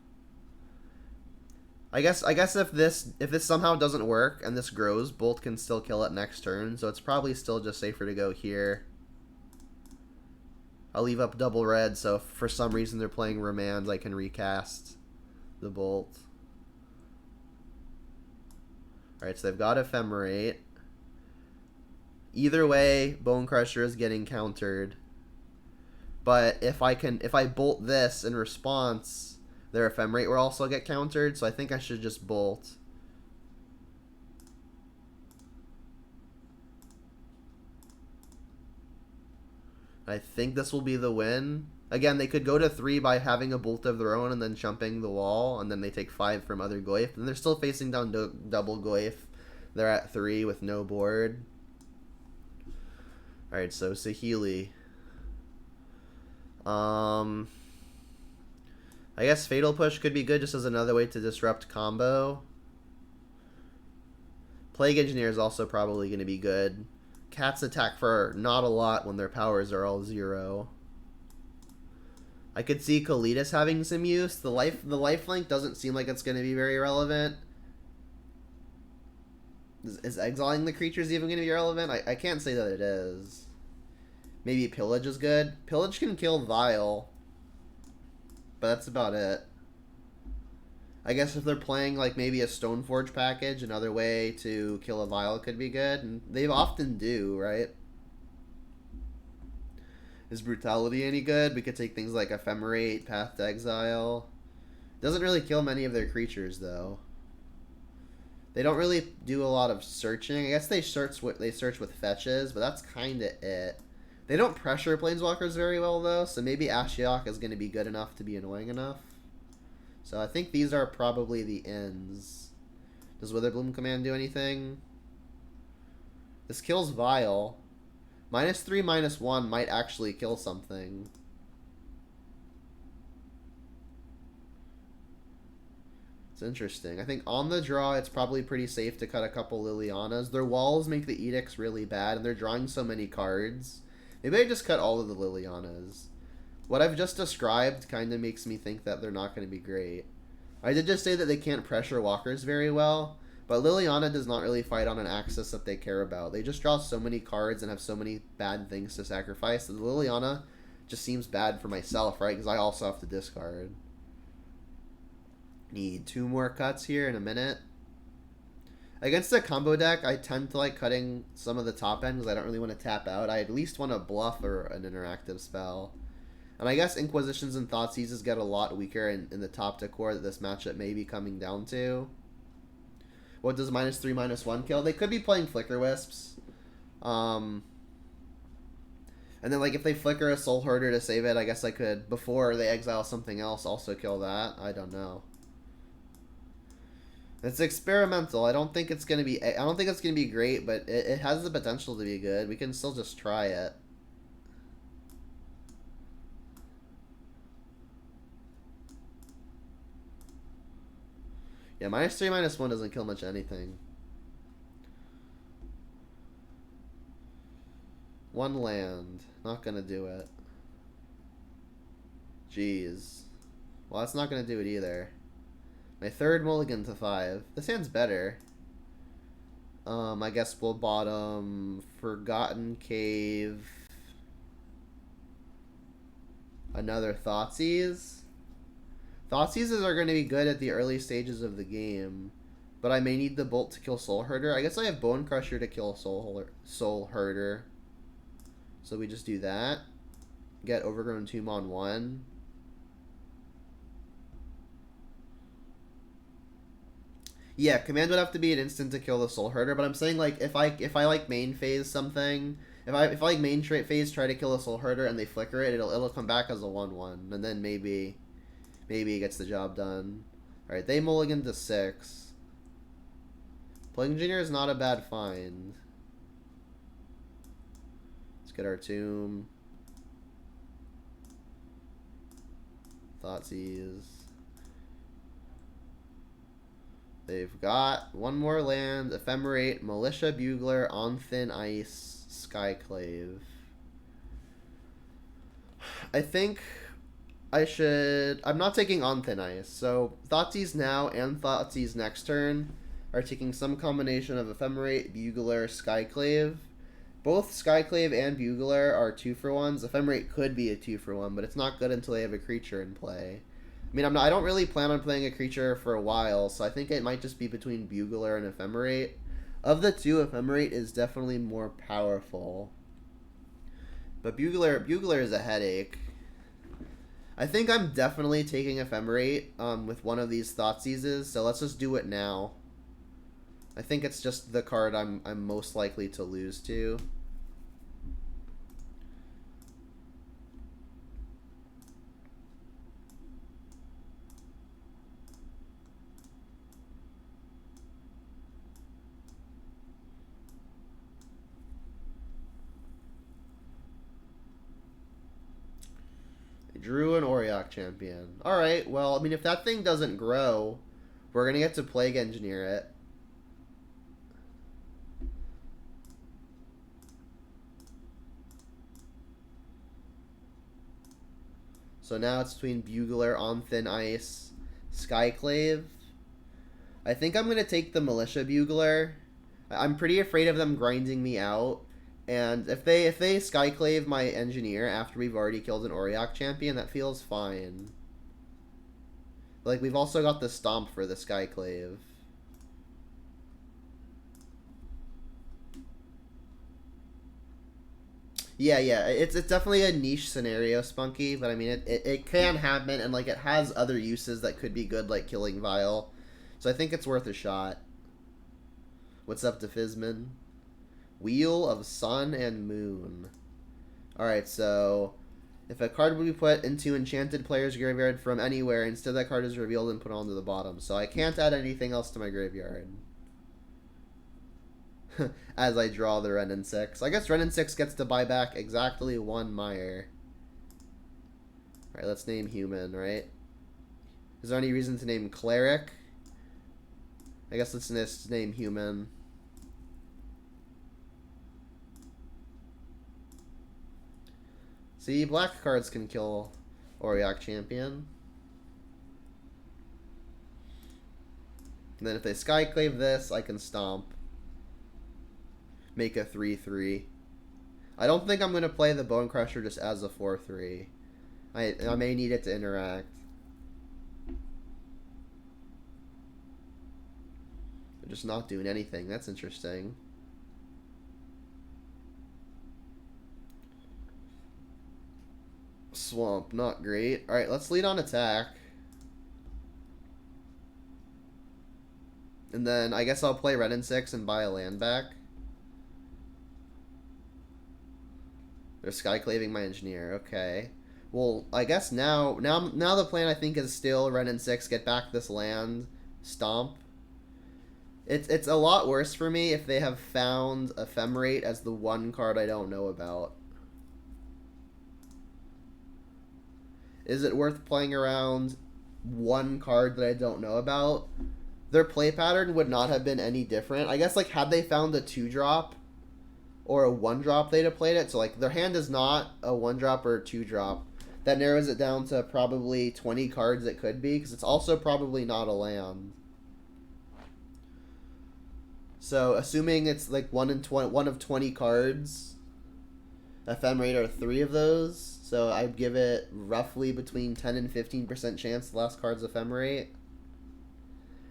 I guess if this somehow doesn't work and this grows, bolt can still kill it next turn. So it's probably still just safer to go here. I'll leave up double red, so if for some reason they're playing Remand, I can recast the bolt. Alright, so they've got Ephemerate. Either way, Bonecrusher is getting countered. But if I bolt this in response, their Ephemerate will also get countered, so I think I should just bolt. I think this will be the win. Again, they could go to 3 by having a bolt of their own and then jumping the wall, and then they take 5 from other Goyf. And they're still facing down double Goyf. They're at 3 with no board. Alright, so Saheeli. I guess Fatal Push could be good just as another way to disrupt combo. Plague Engineer is also probably going to be good. Cats attack for not a lot when their powers are all 0. I could see Kalitas having some use. The lifelink doesn't seem like it's going to be very relevant. Is exiling the creatures even going to be relevant? I can't say that it is. Maybe Pillage is good. Pillage can kill Vile. But that's about it. I guess if they're playing like maybe a Stoneforge package, another way to kill a Vile could be good. And they often do, right? Is Brutality any good? We could take things like Ephemerate, Path to Exile. Doesn't really kill many of their creatures, though. They don't really do a lot of searching. I guess they search with fetches, but that's kind of it. They don't pressure Planeswalkers very well, though, so maybe Ashiok is going to be good enough to be annoying enough. So I think these are probably the ends. Does Witherbloom Command do anything? This kills Vile. -3, -1 might actually kill something. It's interesting. I think on the draw, it's probably pretty safe to cut a couple Lilianas. Their walls make the Edicts really bad, and they're drawing so many cards. Maybe I just cut all of the Lilianas. What I've just described kind of makes me think that they're not going to be great. I did just say that they can't pressure walkers very well, but Liliana does not really fight on an axis that they care about. They just draw so many cards and have so many bad things to sacrifice that Liliana just seems bad for myself, right? Because I also have to discard. Need 2 more cuts here in a minute. Against a combo deck, I tend to like cutting some of the top end because I don't really want to tap out. I at least want to bluff or an interactive spell. And I guess Inquisitions and Thoughtseizes get a lot weaker in the top decor that this matchup may be coming down to. What does -3, -1 kill? They could be playing Flicker Wisps. And then like if they flicker a Soulherder to save it, I guess I could, before they exile something else, also kill that. I don't know. It's experimental. I don't think it's gonna be great, but it has the potential to be good. We can still just try it. Yeah, -3, -1 doesn't kill much anything. 1 land. Not gonna do it. Jeez. Well, that's not gonna do it either. My third mulligan to 5. This hand's better. I guess we'll bottom Forgotten Cave. Another Thoughtseize. Thoughtseizes are going to be good at the early stages of the game, but I may need the Bolt to kill Soulherder. I guess I have Bonecrusher to kill Soulherder. So we just do that. Get Overgrown Tomb on 1. Yeah, command would have to be an instant to kill the Soulherder, but I'm saying like if I like main phase something, if I like main phase try to kill a Soulherder and they flicker it, it'll come back as a 1/1, and then maybe it gets the job done. All right, they mulligan to 6. Plague Engineer is not a bad find. Let's get our tomb. Thoughtseize. They've got one more land, Ephemerate, Militia Bugler, On Thin Ice, Skyclave. I think I should... I'm not taking On Thin Ice, so Thoughtseize now and Thoughtseize next turn are taking some combination of Ephemerate, Bugler, Skyclave. Both Skyclave and Bugler are 2-for-1s. Ephemerate could be a 2-for-1, but it's not good until they have a creature in play. I mean, I don't really plan on playing a creature for a while, so I think it might just be between Bugler and Ephemerate. Of the two, Ephemerate is definitely more powerful. But Bugler is a headache. I think I'm definitely taking Ephemerate with one of these Thoughtseizes, so let's just do it now. I think it's just the card I'm most likely to lose to. Drew an Auriok champion. Alright, well, I mean, if that thing doesn't grow, we're going to get to Plague Engineer it. So now it's between Bugler, On Thin Ice, Skyclave. I think I'm going to take the Militia Bugler. I'm pretty afraid of them grinding me out. And if they Skyclave my Engineer after we've already killed an Auriok champion, that feels fine. Like, we've also got the Stomp for the Skyclave. Yeah, it's definitely a niche scenario, Spunky, but I mean, it can happen, and like, it has other uses that could be good, like killing Vile. So I think it's worth a shot. What's up, Defizman? Wheel of Sun and Moon. Alright, so if a card would be put into Enchanted Player's graveyard from anywhere, instead that card is revealed and put onto the bottom. So I can't add anything else to my graveyard. As I draw the Renin 6. I guess Renin 6 gets to buy back exactly 1 Mire. Alright, let's name Human, right? Is there any reason to name Cleric? I guess let's just name Human. See, black cards can kill Auriok champion. And then if they Skyclave this, I can Stomp. Make a 3/3. I don't think I'm going to play the Bonecrusher just as a 4/3. I may need it to interact. They're just not doing anything. That's interesting. Swamp, not great. Alright, let's lead on attack. And then I guess I'll play Renin 6 and buy a land back. They're Skyclaving my Engineer. Okay. Well, I guess now the plan I think is still Renin 6, get back this land, Stomp. It's a lot worse for me if they have found Ephemerate as the one card I don't know about. Is it worth playing around one card that I don't know about? Their play pattern would not have been any different. I guess, like, had they found a 2-drop or a 1-drop, they'd have played it. So, like, their hand is not a 1-drop or a 2-drop. that narrows it down to probably 20 cards it could be, because it's also probably not a land. So assuming it's like 1 of 20 cards, ephemerate are 3 of those. So I'd give it roughly between 10 and 15% chance the last card's ephemerate.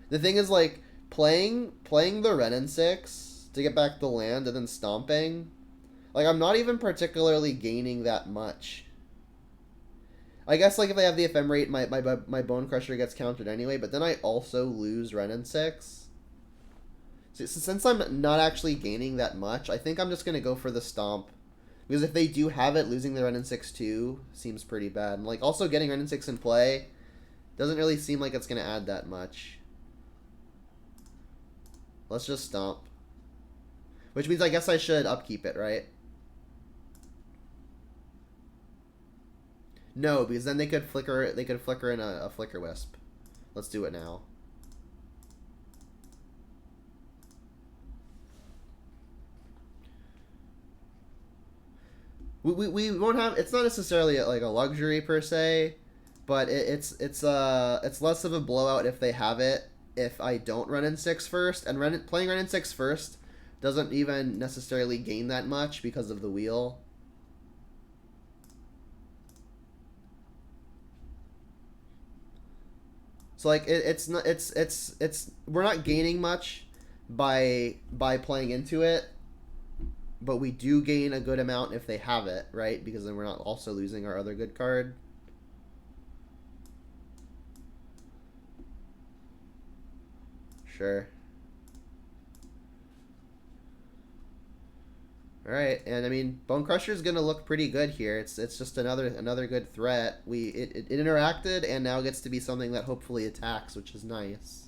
The thing is, like, playing the Ren and 6 to get back the land and then stomping, like, I'm not even particularly gaining that much. I guess, like, if I have the ephemerate, my Bonecrusher gets countered anyway, but then I also lose Ren and 6. So since I'm not actually gaining that much, I think I'm just going to go for the stomp. Because if they do have it, losing the Ren and 6 too seems pretty bad. And, like, also getting Ren and 6 in play doesn't really seem like it's going to add that much. Let's just stomp. Which means I guess I should upkeep it, right? No, because then they could flicker in a Flicker Wisp. Let's do it now. We won't have, it's not necessarily like a luxury per se, but it's less of a blowout if they have it if I don't run in 6 first, and playing run in 6 first doesn't even necessarily gain that much because of the wheel. So like it's we're not gaining much by playing into it, but we do gain a good amount if they have it, right? Because then we're not also losing our other good card. Sure. All right, and I mean, Bonecrusher is gonna look pretty good here. It's just another good threat. It interacted and now gets to be something that hopefully attacks, which is nice.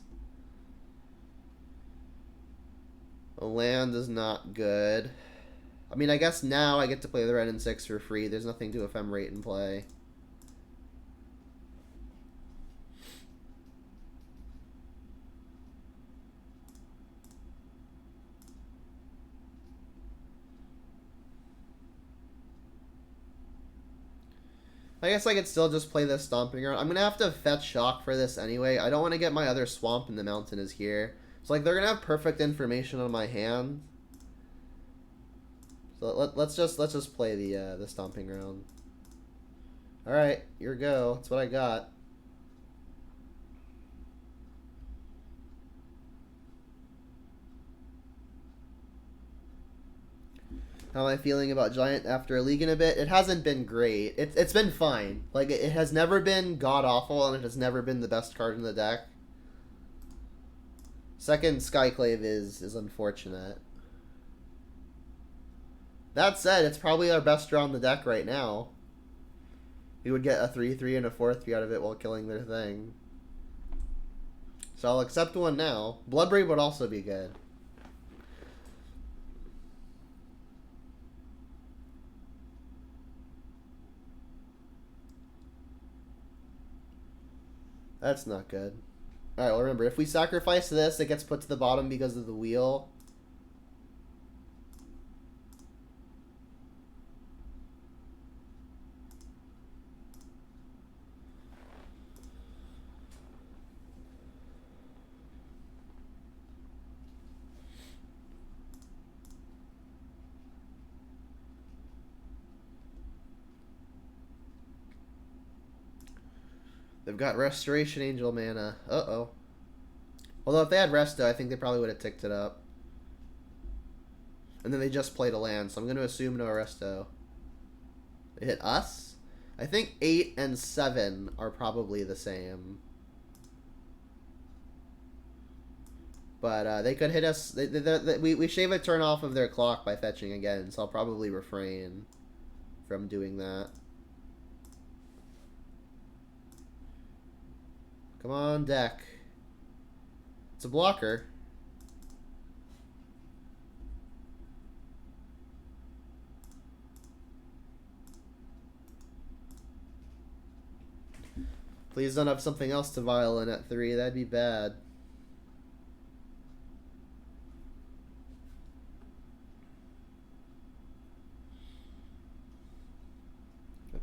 A land is not good. I mean, I guess now I get to play the Ren and 6 for free. There's nothing to ephemerate and play. I guess I could still just play this Stomping Ground. I'm going to have to fetch Shock for this anyway. I don't want to get my other Swamp in the Mountain is here. So, like, they're going to have perfect information on my hand. So let's just play the Stomping Ground. Alright, here we go. That's what I got. How am I feeling about Giant after a league in a bit? It hasn't been great. It's been fine. Like, it has never been god-awful, and it has never been the best card in the deck. Second Skyclave is unfortunate. That said, it's probably our best draw in the deck right now. We would get a 3/3 and a 4/3 out of it while killing their thing. So I'll accept one now. Bloodbraid would also be good. That's not good. Alright, well remember, if we sacrifice this, it gets put to the bottom because of the wheel. They've got Restoration Angel mana. Uh-oh. Although if they had Resto, I think they probably would have ticked it up. And then they just played a land, so I'm going to assume no Resto. They hit us? I think 8 and 7 are probably the same. But they could hit us. We shave a turn off of their clock by fetching again, so I'll probably refrain from doing that. Come on, deck. It's a blocker. Please don't have something else to violin at 3. That'd be bad.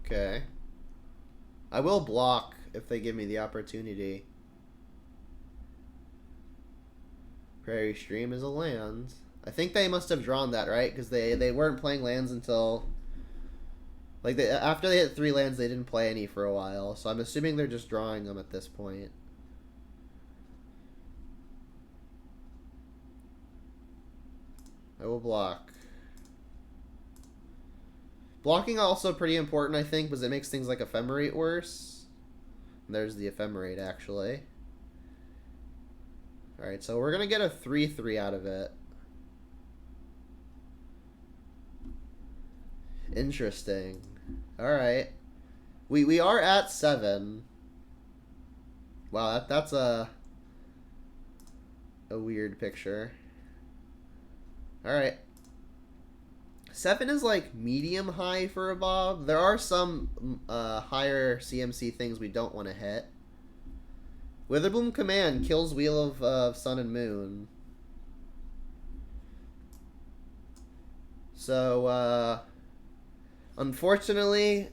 Okay. I will block if they give me the opportunity. Prairie Stream is a land. I think they must have drawn that, right? Because they weren't playing lands until... Like, after they hit 3 lands, they didn't play any for a while. So I'm assuming they're just drawing them at this point. I will block. Blocking also pretty important, I think, because it makes things like Ephemerate worse. And there's the Ephemerate, actually. Alright, so we're going to get a 3/3 out of it. Interesting. Alright. We are at 7. Wow, that's a weird picture. Alright. 7 is like medium high for a Bob. There are some higher CMC things we don't want to hit. Witherbloom Command kills Wheel of Sun and Moon. So, unfortunately,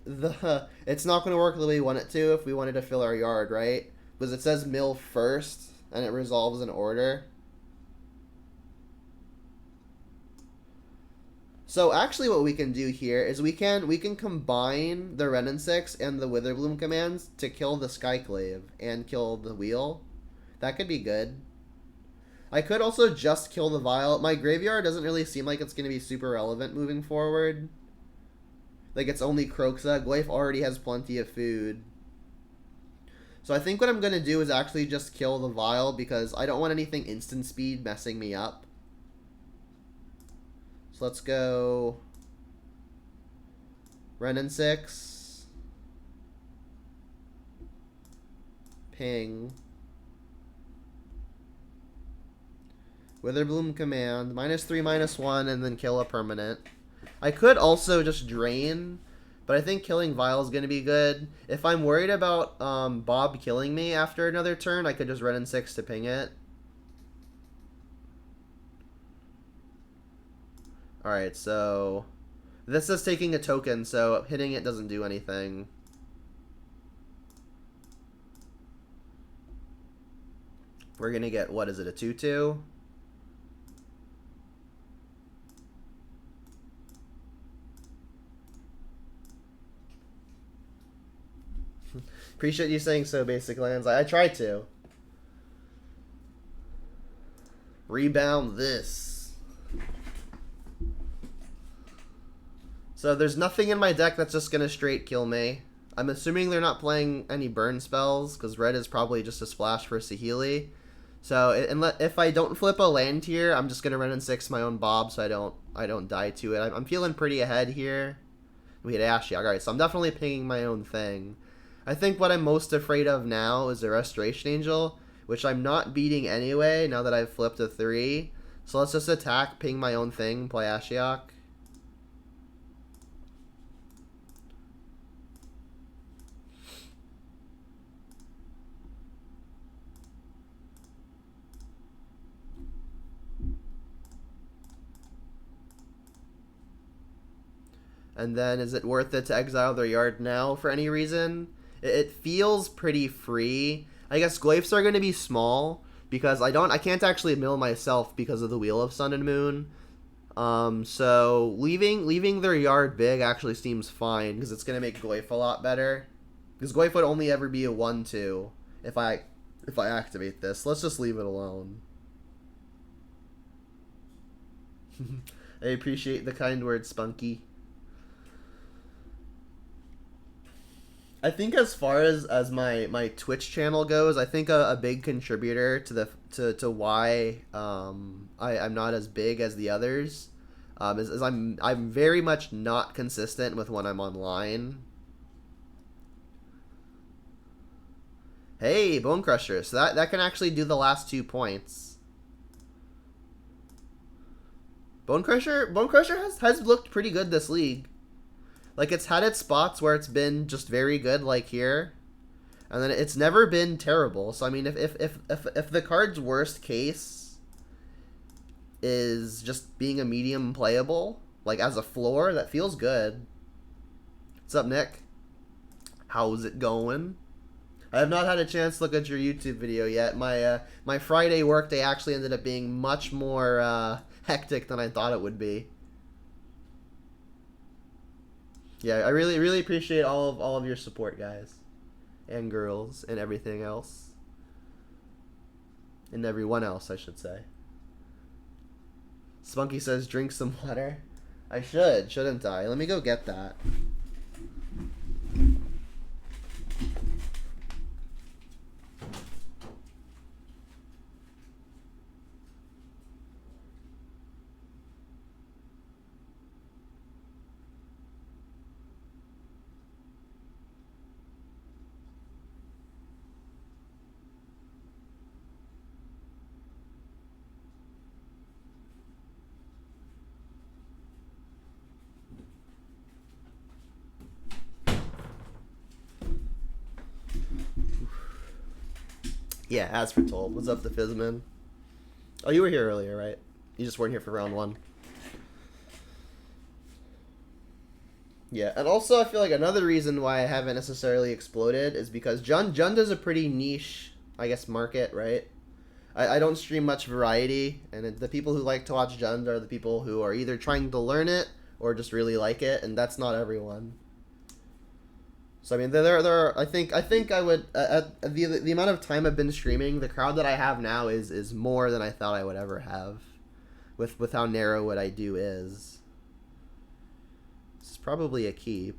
it's not going to work the way we want it to if we wanted to fill our yard, right? Because it says mill first, and it resolves in order. So actually what we can do here is we can combine the Wrenn and 6 and the Witherbloom commands to kill the Skyclave and kill the wheel. That could be good. I could also just kill the Vial. My graveyard doesn't really seem like it's going to be super relevant moving forward. Like, it's only Kroxa. Glyph already has plenty of food. So I think what I'm going to do is actually just kill the Vial because I don't want anything instant speed messing me up. So let's go Wrenn and 6. Ping. Witherbloom Command. -3, -1, and then kill a permanent. I could also just drain, but I think killing Vial is going to be good. If I'm worried about Bob killing me after another turn, I could just Wrenn and 6 to ping it. Alright, so this is taking a token, so hitting it doesn't do anything. We're going to get, what is it, a 2/2? Appreciate you saying so, Basic Lands. I tried to. Rebound this. So there's nothing in my deck that's just going to straight kill me. I'm assuming they're not playing any burn spells, because red is probably just a splash for Saheeli. So if I don't flip a land here, I'm just going to Wrenn and 6 my own Bob so I don't die to it. I'm feeling pretty ahead here. We hit Ashiok. Alright, so I'm definitely pinging my own thing. I think what I'm most afraid of now is the Restoration Angel, which I'm not beating anyway now that I've flipped a 3. So let's just attack, ping my own thing, play Ashiok. And then, is it worth it to exile their yard now for any reason? It feels pretty free. I guess glyphs are going to be small because I can't actually mill myself because of the Wheel of Sun and Moon. So leaving their yard big actually seems fine because it's going to make glyph a lot better. Because glyph would only ever be a 1/2 if I activate this. Let's just leave it alone. I appreciate the kind words, Spunky. I think as far as my Twitch channel goes, I think a big contributor to why I'm not as big as the others is I'm very much not consistent with when I'm online. Hey, Bonecrusher, so that can actually do the last 2 points. Bonecrusher has looked pretty good this league. Like, it's had its spots where it's been just very good, like here, and then it's never been terrible. So I mean, if the card's worst case is just being a medium playable, like as a floor, that feels good. What's up, Nick? How's it going? I have not had a chance to look at your YouTube video yet. My Friday workday actually ended up being much more hectic than I thought it would be. Yeah, I really appreciate all of your support, guys, and girls, and everything else, and everyone else, I should say. Spunky says, drink some water. I should, shouldn't I? Let me go get that. Yeah, as foretold. What's up, the Fizzman? Oh, you were here earlier, right? You just weren't here for round 1. Yeah, and also I feel like another reason why I haven't necessarily exploded is because Junda's a pretty niche, I guess, market, right? I don't stream much variety, and the people who like to watch Jund are the people who are either trying to learn it or just really like it, and that's not everyone. So I mean, there are. I think I would the amount of time I've been streaming, the crowd that I have now is more than I thought I would ever have, with how narrow what I do is. This is probably a keep.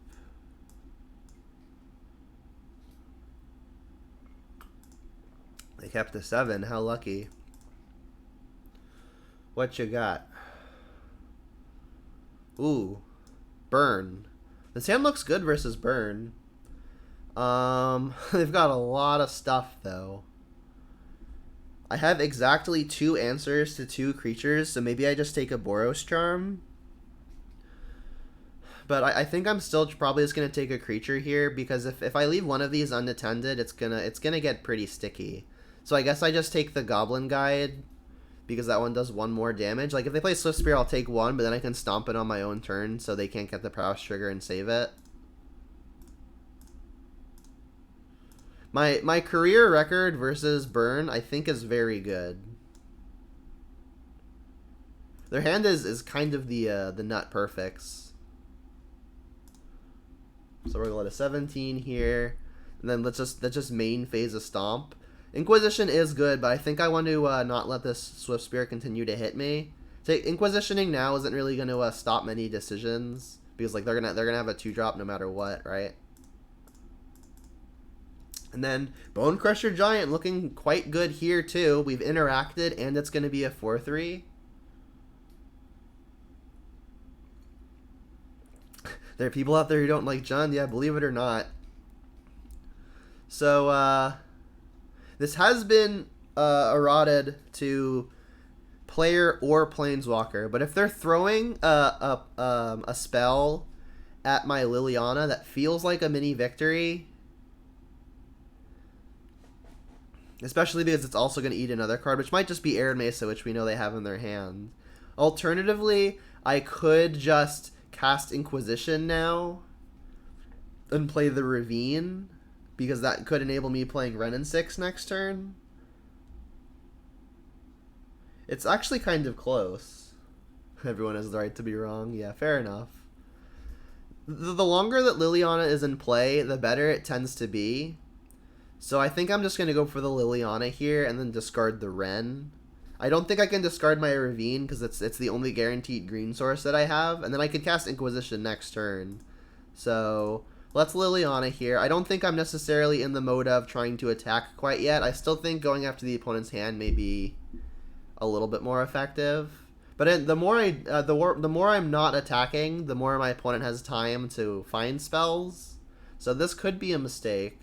They kept a 7. How lucky. What you got? Ooh, burn. This hand looks good versus burn. They've got a lot of stuff, though. I have exactly 2 answers to 2 creatures, so maybe I just take a Boros Charm. But I think I'm still probably just going to take a creature here, because if I leave one of these unattended, it's gonna get pretty sticky. So I guess I just take the Goblin Guide, because that one does 1 more damage. Like, if they play Swift Spear, I'll take 1, but then I can stomp it on my own turn, so they can't get the Prowess trigger and save it. My career record versus burn, I think, is very good. Their hand is kind of the nut perfects. So we're gonna let a 17 here, and then let's just main phase a stomp. Inquisition is good, but I think I want to not let this Swift Spear continue to hit me. Inquisitioning now isn't really going to stop many decisions, because like they're gonna have a 2-drop no matter what, right? And then Bonecrusher Giant looking quite good here too. We've interacted, and it's going to be a 4/3. There are people out there who don't like Jund, yeah, believe it or not. So this has been eroded to player or planeswalker, but if they're throwing a spell at my Liliana that feels like a mini victory, especially because it's also going to eat another card, which might just be Arid Mesa, which we know they have in their hand. Alternatively, I could just cast Inquisition now and play the Ravine, because that could enable me playing Ren and 6 next turn. It's actually kind of close. Everyone has the right to be wrong. Yeah, fair enough. The longer that Liliana is in play, the better it tends to be. So I think I'm just going to go for the Liliana here and then discard the Ren. I don't think I can discard my Ravine because it's the only guaranteed green source that I have. And then I could cast Inquisition next turn. So let's Liliana here. I don't think I'm necessarily in the mode of trying to attack quite yet. I still think going after the opponent's hand may be a little bit more effective. But the more I'm not attacking, the more my opponent has time to find spells. So this could be a mistake.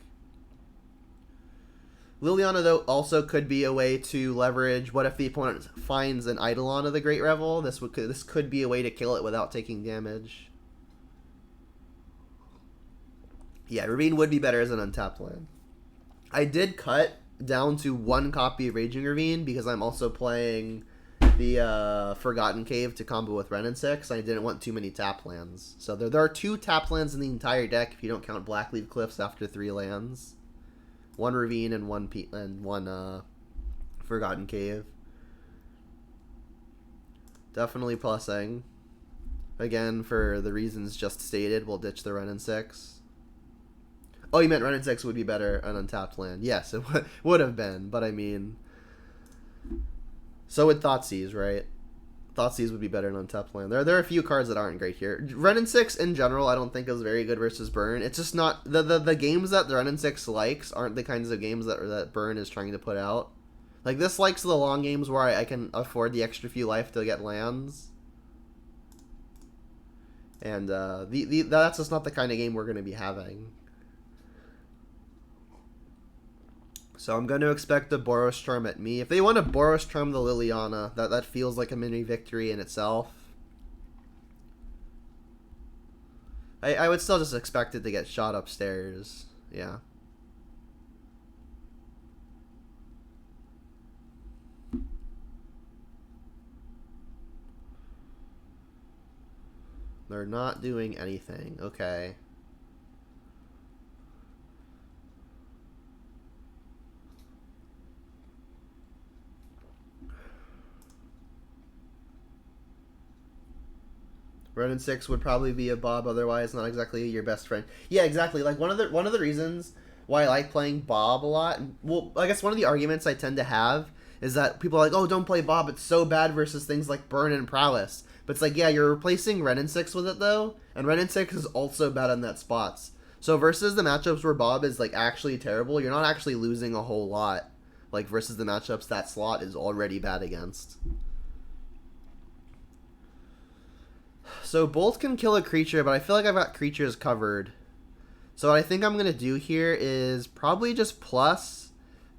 Liliana, though, also could be a way to leverage. What if the opponent finds an Eidolon of the Great Revel? This could be a way to kill it without taking damage. Yeah, Ravine would be better as an untapped land. I did cut down to 1 copy of Raging Ravine because I'm also playing the Forgotten Cave to combo with Ren and 6. I didn't want too many tap lands. So there are 2 tap lands in the entire deck if you don't count Blackleaf Cliffs after 3 lands. 1 Ravine and one Forgotten Cave. Definitely plussing. Again, for the reasons just stated, we'll ditch the Ren and 6. Oh, you meant Ren and 6 would be better an untapped land. Yes, it would have been, but I mean... So would Thoughtseize, right? Thoughtseize would be better than untapped land. There are a few cards that aren't great here. Ren and 6 in general, I don't think is very good versus Burn. It's just not the games that the Ren and 6 likes aren't the kinds of games that Burn is trying to put out. Like this likes the long games where I can afford the extra few life to get lands. And that's just not the kind of game we're going to be having. So I'm going to expect a Boros Charm at me. If they want to Boros Charm the Liliana, that feels like a mini victory in itself. I would still just expect it to get shot upstairs. Yeah. They're not doing anything. Okay. Ren and 6 would probably be a Bob, otherwise not exactly your best friend. Yeah, exactly. Like one of the reasons why I like playing Bob a lot, well, I guess one of the arguments I tend to have is that people are like, oh, don't play Bob, it's so bad versus things like Burn and Prowess. But it's like, yeah, you're replacing Ren and 6 with it though, and Ren and 6 is also bad on that spots. So versus the matchups where Bob is like actually terrible, you're not actually losing a whole lot. Like versus the matchups that slot is already bad against. So Bolt can kill a creature, but I feel like I've got creatures covered. So what I think I'm going to do here is probably just plus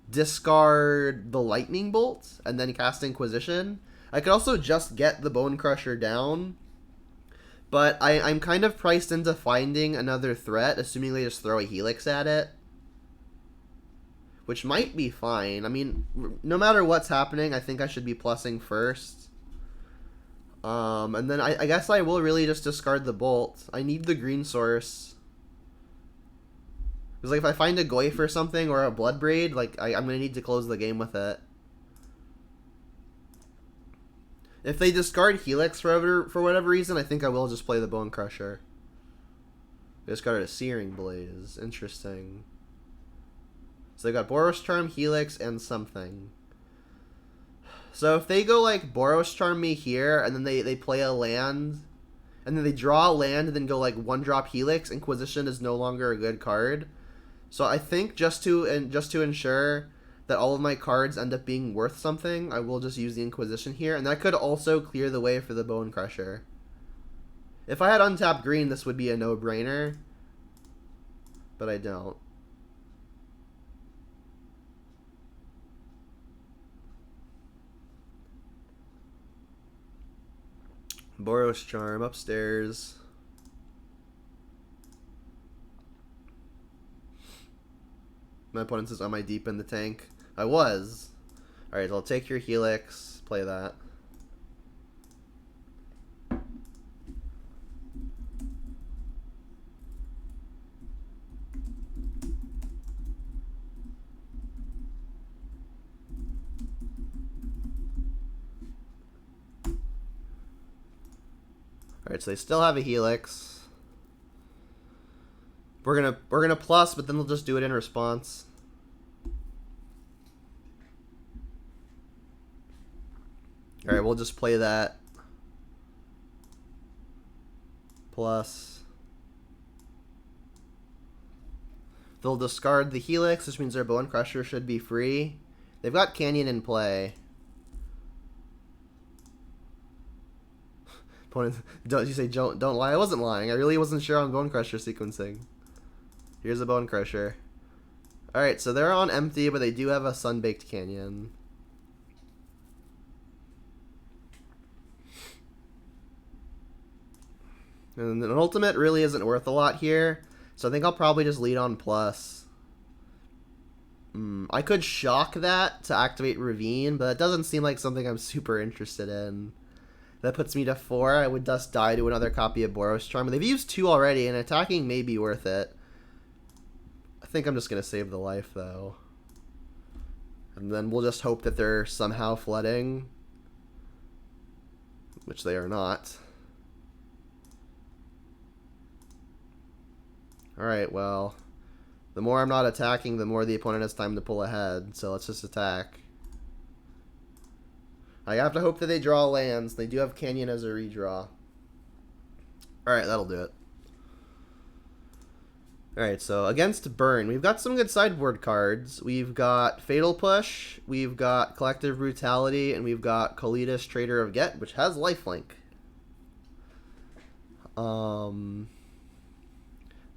discard the Lightning Bolt and then cast Inquisition. I could also just get the Bonecrusher down, but I'm kind of priced into finding another threat, assuming they just throw a Helix at it. Which might be fine. I mean, no matter what's happening, I think I should be plussing first. And then I guess I will really just discard the Bolt. I need the green source. Because like if I find a Goyf or something or a Bloodbraid, like I'm going to need to close the game with it. If they discard Helix for whatever reason, I think I will just play the Bonecrusher. They discarded a Searing Blaze. Interesting. So they got Boros Charm, Helix, and something. So if they go like Boros Charm me here, and then they play a land, and then they draw a land, and then go like 1-drop Helix, Inquisition is no longer a good card. So I think just to ensure that all of my cards end up being worth something, I will just use the Inquisition here, and that could also clear the way for the Bonecrusher. If I had untapped green, this would be a no-brainer, but I don't. Boros Charm upstairs. My opponent says, am I deep in the tank? I was. Alright, I'll take your Helix. Play that. Alright, so they still have a Helix. We're gonna plus, but then they'll just do it in response. Alright, we'll just play that. Plus. They'll discard the Helix, which means their Bonecrusher should be free. They've got Canyon in play. Don't you say don't lie? I wasn't lying. I really wasn't sure on Bonecrusher sequencing. Here's a Bonecrusher. Alright, so they're on empty, but they do have a Sunbaked Canyon. And an ultimate really isn't worth a lot here, so I think I'll probably just lead on plus. I could shock that to activate Ravine, but it doesn't seem like something I'm super interested in. That puts me to 4. I would thus die to another copy of Boros Charm. They've used 2 already, and attacking may be worth it. I think I'm just going to save the life, though. And then we'll just hope that they're somehow flooding. Which they are not. Alright, well. The more I'm not attacking, the more the opponent has time to pull ahead. So let's just attack. I have to hope that they draw lands. They do have Canyon as a redraw. Alright, that'll do it. Alright, so against Burn, we've got some good sideboard cards. We've got Fatal Push, we've got Collective Brutality, and we've got Kalidas, Trader of Get, which has lifelink.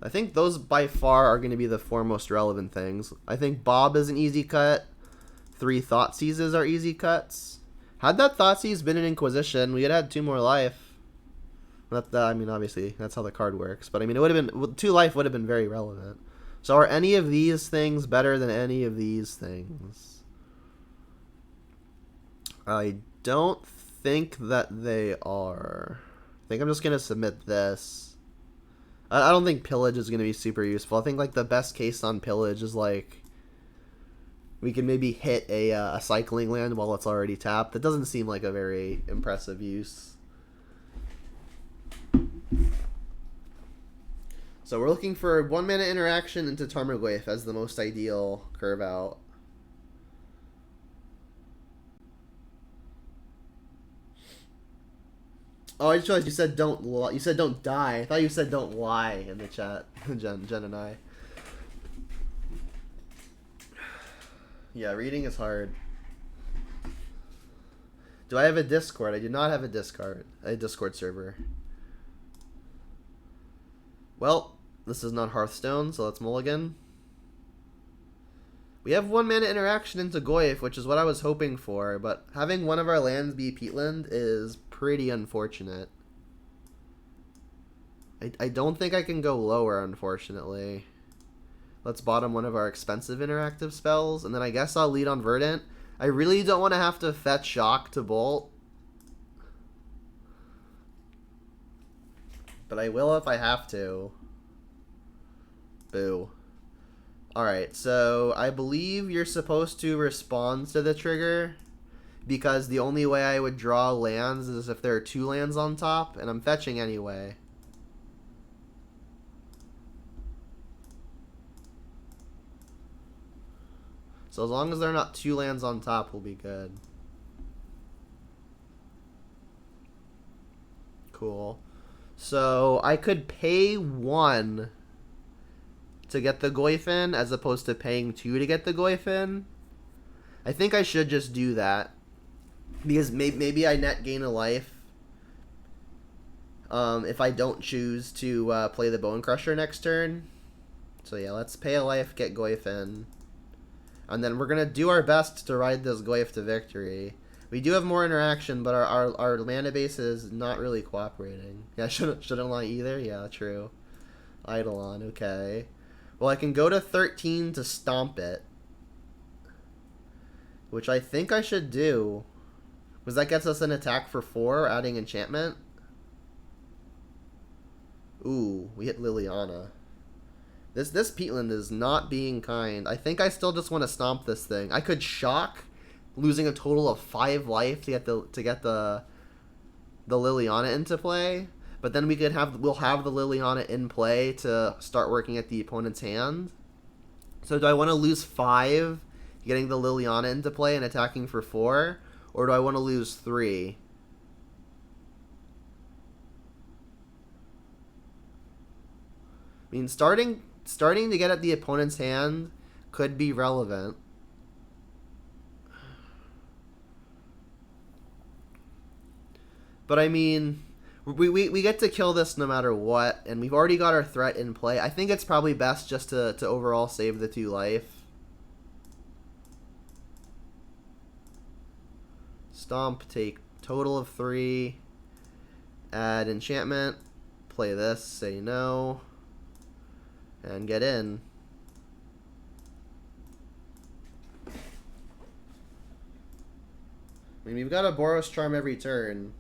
I think those by far are going to be the 4 most relevant things. I think Bob is an easy cut. 3 Thoughtseizes are easy cuts. Had that Thoughtseize been an Inquisition, we had had 2 more life. Not that, I mean, obviously, that's how the card works. But, I mean, it would have been, 2 life would have been very relevant. So are any of these things better than any of these things? I don't think that they are. I think I'm just going to submit this. I don't think Pillage is going to be super useful. I think, like, the best case on Pillage is, like, we can maybe hit a cycling land while it's already tapped. That doesn't seem like a very impressive use. So we're looking for 1-mana interaction into Tarmogoyf as the most ideal curve out. Oh, I just realized you said don't die. I thought you said don't lie in the chat, Jen and I. Yeah, reading is hard. Do I have a Discord? I do not have a Discord server. Well, this is not Hearthstone, so let's mulligan. We have 1-mana interaction into Goyf, which is what I was hoping for, but having one of our lands be Peatland is pretty unfortunate. I don't think I can go lower, unfortunately. Let's bottom one of our expensive interactive spells, and then I guess I'll lead on Verdant. I really don't want to have to fetch Shock to Bolt. But I will if I have to. Boo. Alright, so I believe you're supposed to respond to the trigger, because the only way I would draw lands is if there are 2 lands on top, and I'm fetching anyway. So as long as there are not 2 lands on top, we'll be good. Cool. So I could pay 1 to get the Goyf as opposed to paying 2 to get the Goyf. I think I should just do that, because maybe I net gain a life if I don't choose to play the Bonecrusher next turn. So yeah, let's pay a life, get Goyf, and then we're gonna do our best to ride this Goyf to victory. We do have more interaction, but our mana base is not really cooperating. Yeah, shouldn't lie either. Yeah, true. Eidolon, okay. Well, I can go to 13 to stomp it, which I think I should do, because that gets us an attack for 4, adding enchantment. Ooh, we hit Liliana. This Peatland is not being kind. I think I still just want to stomp this thing. I could shock, losing a total of 5 life to get the Liliana into play. But then we'll have the Liliana in play to start working at the opponent's hand. So do I want to lose 5, getting the Liliana into play and attacking for 4, or do I want to lose 3? I mean, starting to get at the opponent's hand could be relevant. But I mean, we get to kill this no matter what, and we've already got our threat in play. I think it's probably best just to overall save the 2 life. Stomp, take total of 3. Add enchantment. Play this, say no. And get in. I mean, we've got a Boros Charm every turn.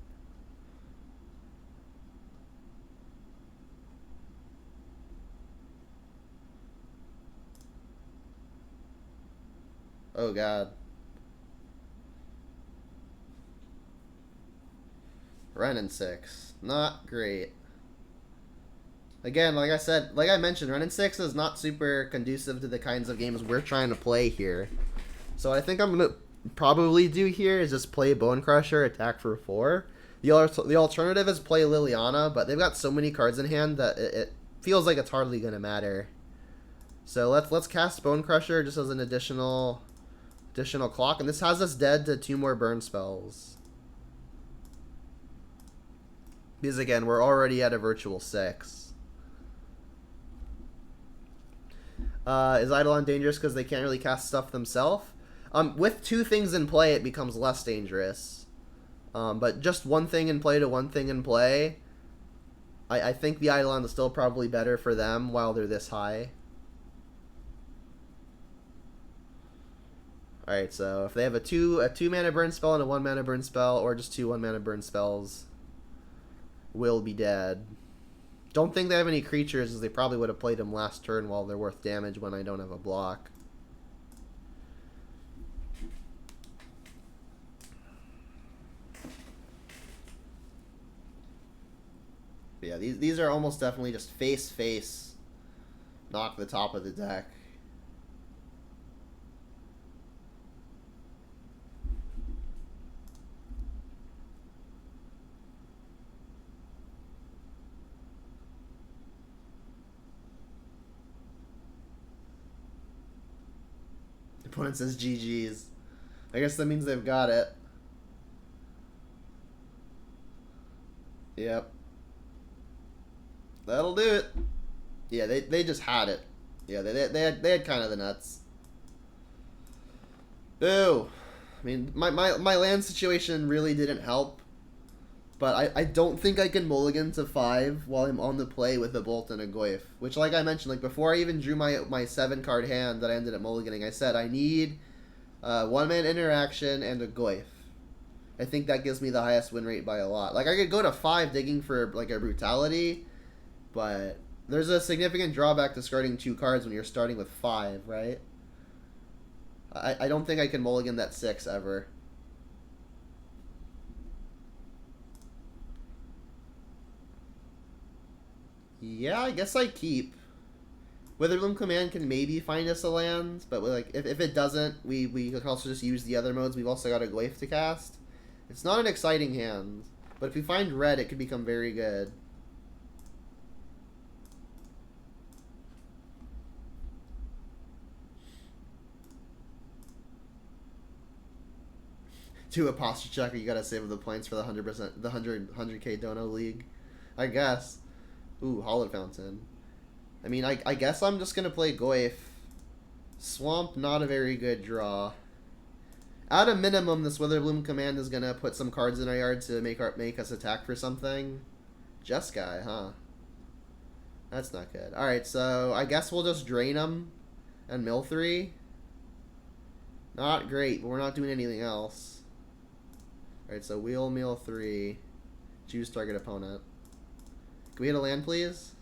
Oh god. Renin 6. Not great. Again, like I said, like I mentioned, Renin 6 is not super conducive to the kinds of games we're trying to play here. So what I think I'm going to probably do here is just play Bonecrusher, attack for 4. The alternative is play Liliana, but they've got so many cards in hand that it feels like it's hardly going to matter. So let's cast Bonecrusher just as an additional clock, and this has us dead to 2 more burn spells. Because again, we're already at a virtual 6. Is Eidolon dangerous because they can't really cast stuff themselves? With 2 things in play, it becomes less dangerous. But just 1 thing in play to 1 thing in play, I think the Eidolon is still probably better for them while they're this high. Alright, so if they have a 2 mana burn spell and a 1 mana burn spell, or just 2 1 mana burn spells, will be dead. Don't think they have any creatures, as they probably would have played them last turn while they're worth damage when I don't have a block. But yeah, these are almost definitely just face knock the top of the deck. Opponent says GG's. I guess that means they've got it. Yep. That'll do it. Yeah, they just had it. Yeah, they had kind of the nuts. Boo. I mean, my land situation really didn't help. But I don't think I can mulligan to 5 while I'm on the play with a Bolt and a Goyf. Which, like I mentioned, like before I even drew my 7-card hand that I ended up mulliganing, I said I need 1-man interaction and a Goyf. I think that gives me the highest win rate by a lot. Like, I could go to 5 digging for, like, a Brutality, but there's a significant drawback to discarding 2 cards when you're starting with 5, right? I don't think I can mulligan that 6 ever. Yeah, I guess I keep. Witherbloom Command can maybe find us a land, but like if it doesn't, we can also just use the other modes. We've also got a Gwaif to cast. It's not an exciting hand, but if we find red, it could become very good. Do a posture check, or you gotta save the points for the 100%, the 100k Dono League, I guess. Ooh, Hollowed Fountain. I mean, I guess I'm just going to play Goyf. Swamp, not a very good draw. At a minimum, this Witherbloom Command is going to put some cards in our yard to make us attack for something. Jeskai, huh? That's not good. Alright, so I guess we'll just drain them and mill 3. Not great, but we're not doing anything else. Alright, so we'll mill 3. Choose target opponent. Can we hit a land, please?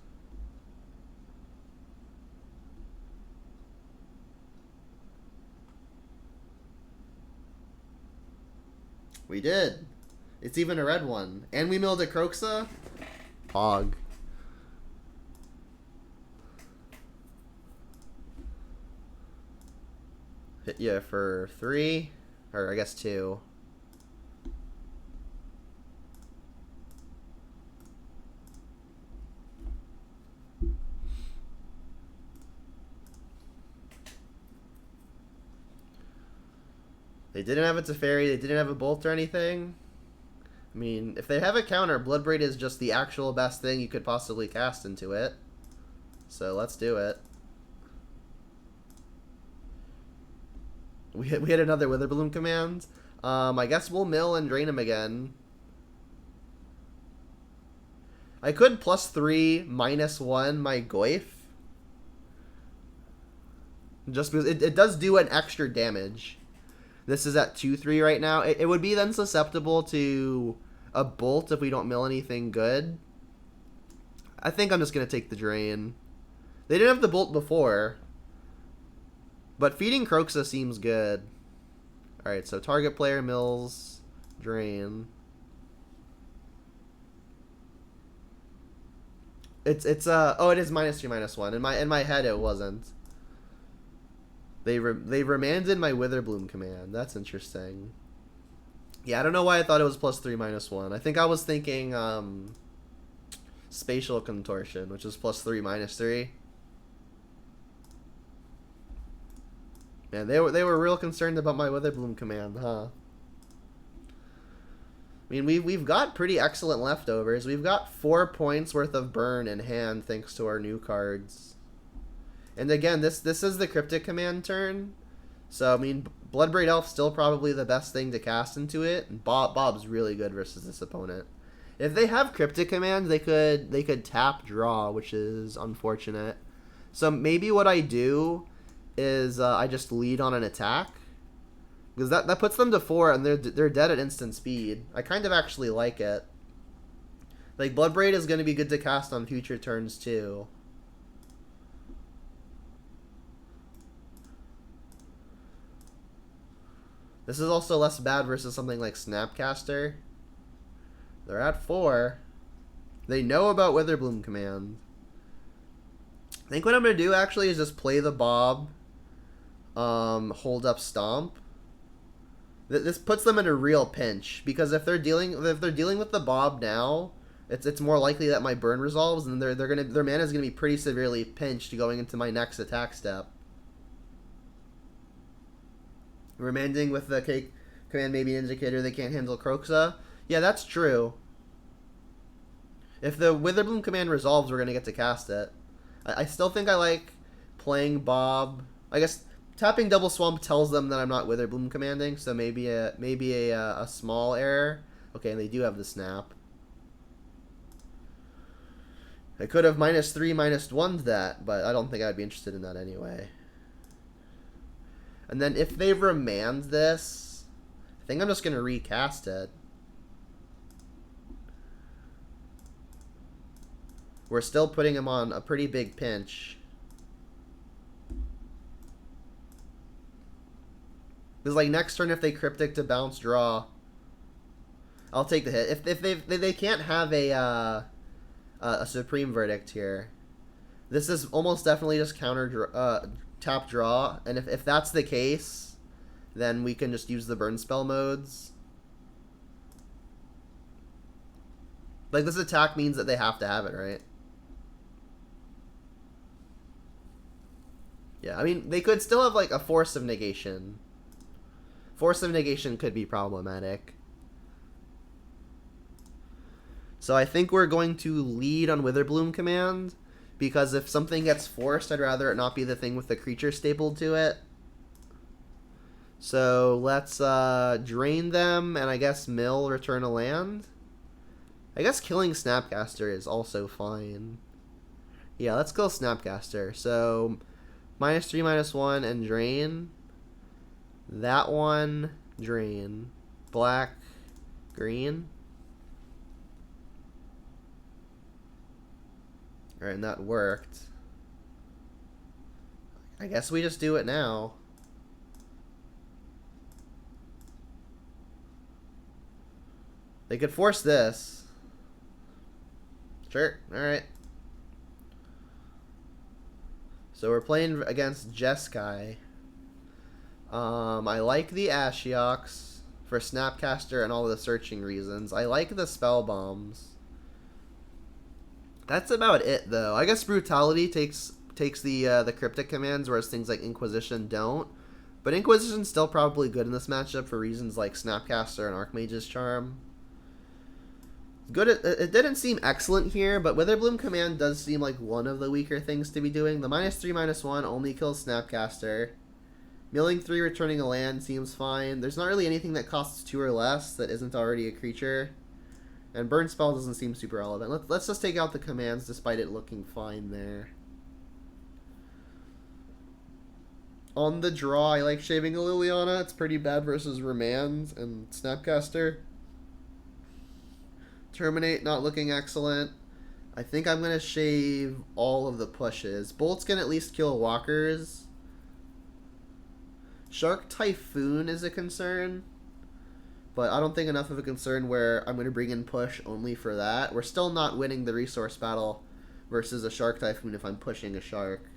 We did. It's even a red one. And we milled a Croxa? Pog. Hit you for 3. Or I guess 2. They didn't have a Teferi, they didn't have a Bolt or anything. I mean, if they have a counter, Bloodbraid is just the actual best thing you could possibly cast into it. So let's do it. We hit another Witherbloom Command. I guess we'll mill and drain him again. I could +3, -1 my Goyf. Just because it does do an extra damage. This is at 2-3 right now. It would be then susceptible to a bolt if we don't mill anything good. I think I'm just going to take the drain. They didn't have the bolt before. But feeding Croxa seems good. Alright, so target player mills, drain. Oh, it is -3/-1. In my head it wasn't. They remanded my Witherbloom command. That's interesting. Yeah, I don't know why I thought it was +3/-1. I think I was thinking Spatial Contortion, which is +3/-3. Man, they were real concerned about my Witherbloom command, huh? I mean, we've got pretty excellent leftovers. We've got 4 points worth of burn in hand thanks to our new cards. And again, this is the Cryptic command turn. So, I mean, Bloodbraid Elf's still probably the best thing to cast into it. And Bob's really good versus this opponent. If they have Cryptic commands, they could tap draw, which is unfortunate. So maybe what I do is I just lead on an attack. Because that puts them to 4, and they're dead at instant speed. I kind of actually like it. Like, Bloodbraid is going to be good to cast on future turns, too. This is also less bad versus something like Snapcaster. They're at 4. They know about Witherbloom command. I think what I'm going to do, actually, is just play the Bob. Hold up Stomp. This puts them in a real pinch, because if they're dealing with the Bob now, it's more likely that my burn resolves, and their mana is gonna be pretty severely pinched going into my next attack step. Remanding with the cake command maybe an indicator they can't handle Croxa. Yeah, that's true. If the Witherbloom command resolves, we're gonna get to cast it. I still think I like playing Bob. I guess tapping Double Swamp tells them that I'm not Witherbloom commanding, so maybe a small error. Okay, and they do have the snap. I could have -3/-1'd that, but I don't think I'd be interested in that anyway. And then if they remand this, I think I'm just going to recast it. We're still putting him on a pretty big pinch. Because, like, next turn, if they Cryptic to bounce draw, I'll take the hit. If they can't have a Supreme Verdict here, this is almost definitely just tap draw. And if that's the case, then we can just use the burn spell modes. Like, this attack means that they have to have it, right? Yeah, I mean, they could still have, like, a Force of Negation. Force of Negation could be problematic. So I think we're going to lead on Witherbloom command, because if something gets forced, I'd rather it not be the thing with the creature stapled to it. So let's drain them, and I guess mill, return a land. I guess killing Snapcaster is also fine. Yeah, let's kill Snapcaster. So -3/-1 and drain. That one, drain. Black, green. Alright, and that worked. I guess we just do it now. They could force this. Sure, alright. So we're playing against Jeskai. I like the Ashioks for Snapcaster and all the searching reasons. I like the Spell Bombs. That's about it, though. I guess Brutality takes the Cryptic commands, whereas things like Inquisition don't. But Inquisition's still probably good in this matchup for reasons like Snapcaster and Archmage's Charm. Good. It didn't seem excellent here, but Witherbloom command does seem like one of the weaker things to be doing. The -3/-1 only kills Snapcaster. Milling 3, returning a land seems fine. There's not really anything that costs 2 or less that isn't already a creature. And Burn Spell doesn't seem super relevant. Let's just take out the commands despite it looking fine there. On the draw, I like shaving a Liliana. It's pretty bad versus Remand and Snapcaster. Terminate not looking excellent. I think I'm going to shave all of the pushes. Bolts can at least kill walkers. Shark Typhoon is a concern, but I don't think enough of a concern where I'm going to bring in push only for that. We're still not winning the resource battle versus a Shark Typhoon if I'm pushing a shark.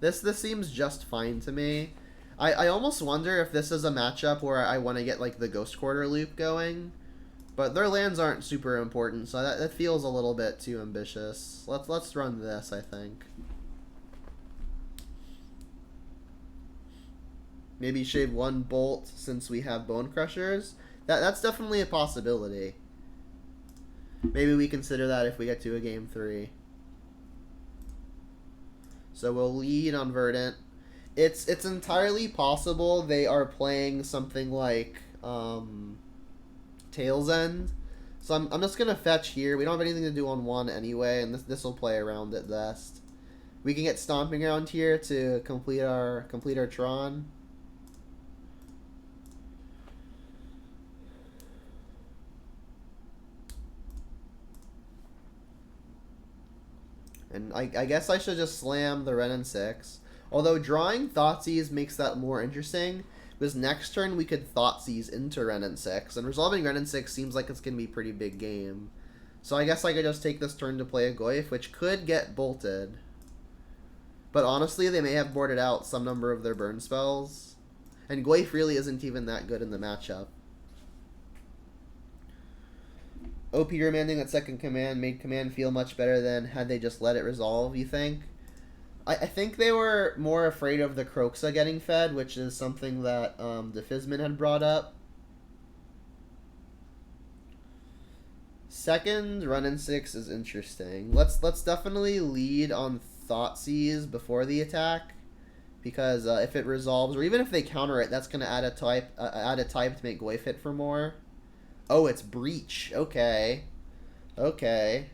This seems just fine to me. I almost wonder if this is a matchup where I want to get like the Ghost Quarter loop going. But their lands aren't super important, so that feels a little bit too ambitious. Let's run this, I think. Maybe shave one bolt since we have Bonecrushers. That's definitely a possibility. Maybe we consider that if we get to a game 3. So we'll lead on Verdant. It's entirely possible they are playing something like Tail's End. So I'm just going to fetch here. We don't have anything to do on 1 anyway, and this will play around at best. We can get Stomping Ground here to complete our Tron. And I guess I should just slam the Ren and 6. Although drawing Thoughtseize makes that more interesting, because next turn we could Thoughtseize into Ren and 6, and resolving Ren and 6 seems like it's going to be a pretty big game. So I guess I could just take this turn to play a Goyf, which could get bolted. But honestly, they may have boarded out some number of their burn spells. And Goyf really isn't even that good in the matchup. OP remanding that second command made command feel much better than had they just let it resolve, you think? I think they were more afraid of the Kroxa getting fed, which is something that the Fizman had brought up. Second Run and 6 is interesting. Let's definitely lead on Thoughtseize before the attack, because if it resolves, or even if they counter it, that's going to add a type to make Goyf hit for more. Oh, it's Breach. Okay. Okay.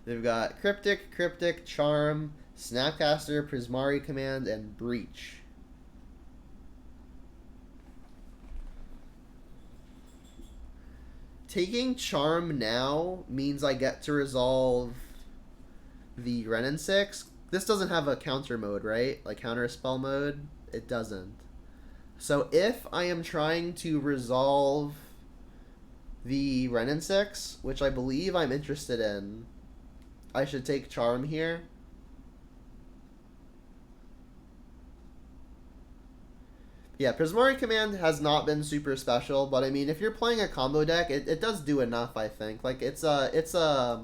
They've got Cryptic, Charm, Snapcaster, Prismari Command, and Breach. Taking Charm now means I get to resolve the Ren and 6. This doesn't have a counter mode, right? Like counter spell mode? It doesn't. So if I am trying to resolve the Ren and 6, which I believe I'm interested in, I should take Charm here. Yeah, Prismari Command has not been super special, but I mean, if you're playing a combo deck, it does do enough, I think. Like, it's draw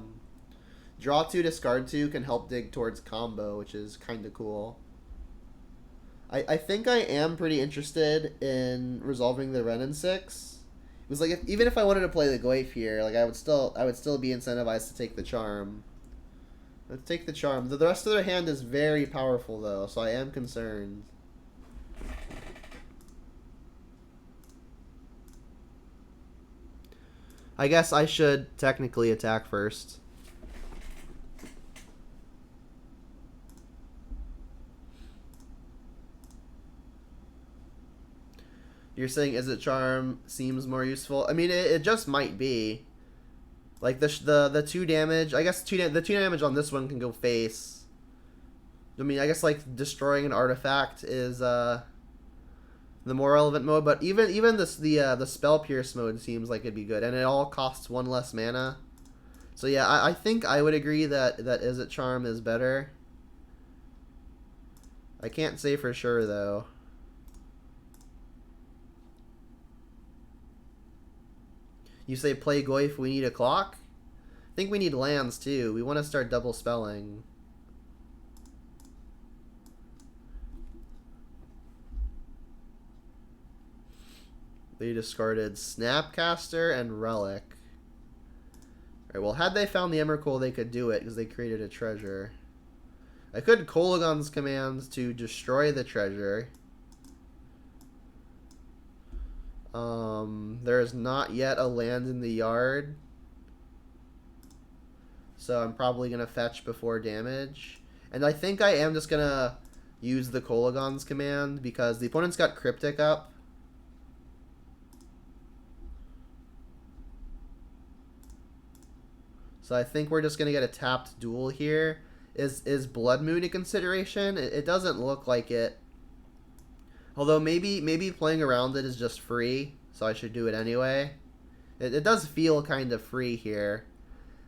2, discard 2 can help dig towards combo, which is kind of cool. I think I am pretty interested in resolving the Ren and 6. It was like, even if I wanted to play the Goyf here, like I would still be incentivized to take the Charm. Let's take the Charm. The rest of their hand is very powerful, though, so I am concerned. I guess I should technically attack first. You're saying Izzet Charm seems more useful? I mean, it just might be. Like the 2 damage, I guess the 2 damage on this one can go face. I mean, I guess like destroying an artifact is the more relevant mode, but even the Spell Pierce mode seems like it'd be good, and it all costs 1 less mana. So yeah, I think I would agree that Izzet Charm is better. I can't say for sure though. You say play Goyf, we need a clock? I think we need lands too. We want to start double spelling. They discarded Snapcaster and Relic. Alright, well, had they found the Emrakul, they could do it because they created a treasure. I could Kolaghan's commands to destroy the treasure. There's not yet a land in the yard, so I'm probably going to fetch before damage. And I think I am just gonna use the Kolaghan's command because the opponent's got Cryptic up. So I think we're just gonna get a tapped duel here. Is Blood Moon a consideration? It doesn't look like it. Although maybe playing around it is just free, so I should do it anyway. It does feel kind of free here.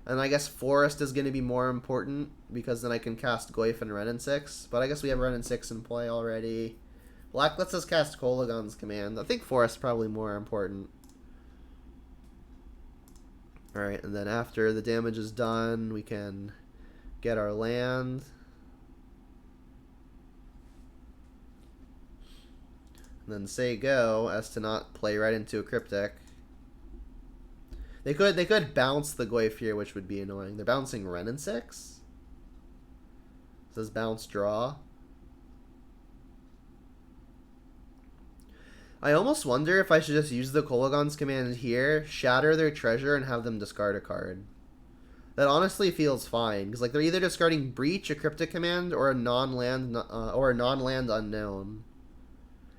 And I guess Forest is going to be more important because then I can cast Goyf and Renin 6. But I guess we have Renin 6 in play already. Black lets us cast Kolaghan's command. I think Forest is probably more important. Alright, and then after the damage is done, we can get our land. And then say go as to not play right into a Cryptic. They could bounce the Goyf here, which would be annoying. They're bouncing Renin 6. It says bounce draw. I almost wonder if I should just use the Kolaghan's command here, shatter their treasure, and have them discard a card. That honestly feels fine because like they're either discarding Breach, a Cryptic command, or a non-land unknown.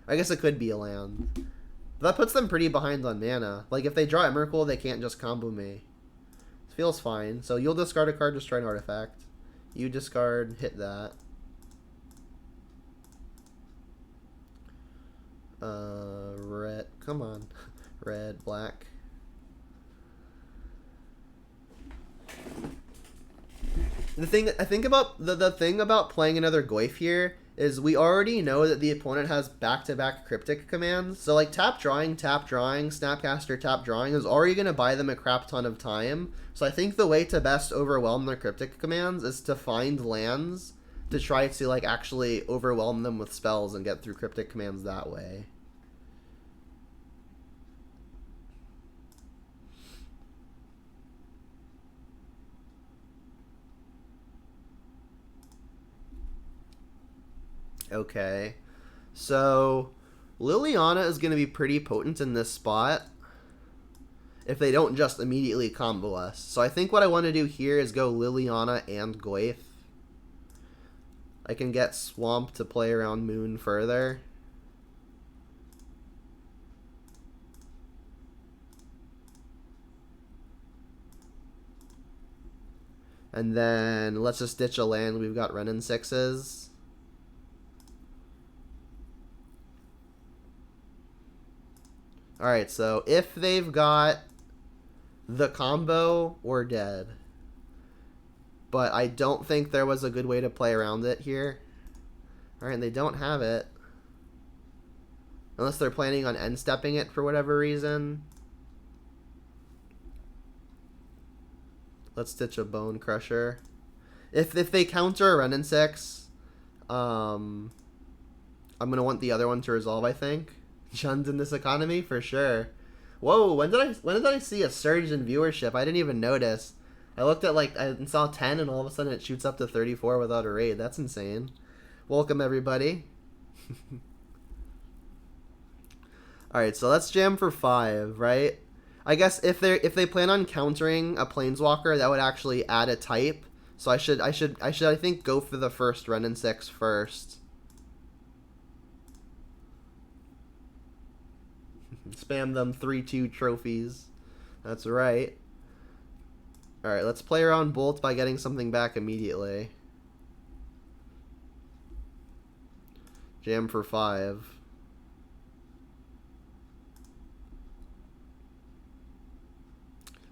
I guess it could be a land. That puts them pretty behind on mana. Like, if they draw Emrakul, they can't just combo me. It feels fine. So you'll discard a card, destroy an artifact. You discard, hit that. Red. Come on. Red, black. The thing I think about the thing about playing another Goyf here is we already know that the opponent has back-to-back Cryptic commands. So like tap drawing, Snapcaster, tap drawing is already going to buy them a crap ton of time. So I think the way to best overwhelm their Cryptic commands is to find lands to try to like actually overwhelm them with spells and get through Cryptic commands that way. Okay, so Liliana is going to be pretty potent in this spot if they don't just immediately combo us. So I think what I want to do here is go Liliana and Goyf. I can get Swamp to play around Moon further. And then let's just ditch a land. We've got Renin 6s. Alright, so if they've got the combo, we're dead. But I don't think there was a good way to play around it here. Alright, they don't have it. Unless they're planning on end-stepping it for whatever reason. Let's ditch a Bonecrusher. If they counter a Renin 6, I'm going to want the other one to resolve, I think. Chun's in this economy for sure. Whoa, when did I see a surge in viewership? I didn't even notice. I looked at like I saw 10 and all of a sudden it shoots up to 34 without a raid. That's insane. Welcome everybody. All right, so let's jam for 5, right? I guess if they plan on countering a planeswalker, that would actually add a type. So I should I think go for the first Renin 6 first. Spam them 3/2 trophies. That's right. Alright, let's play around Bolt by getting something back immediately. Jam for 5.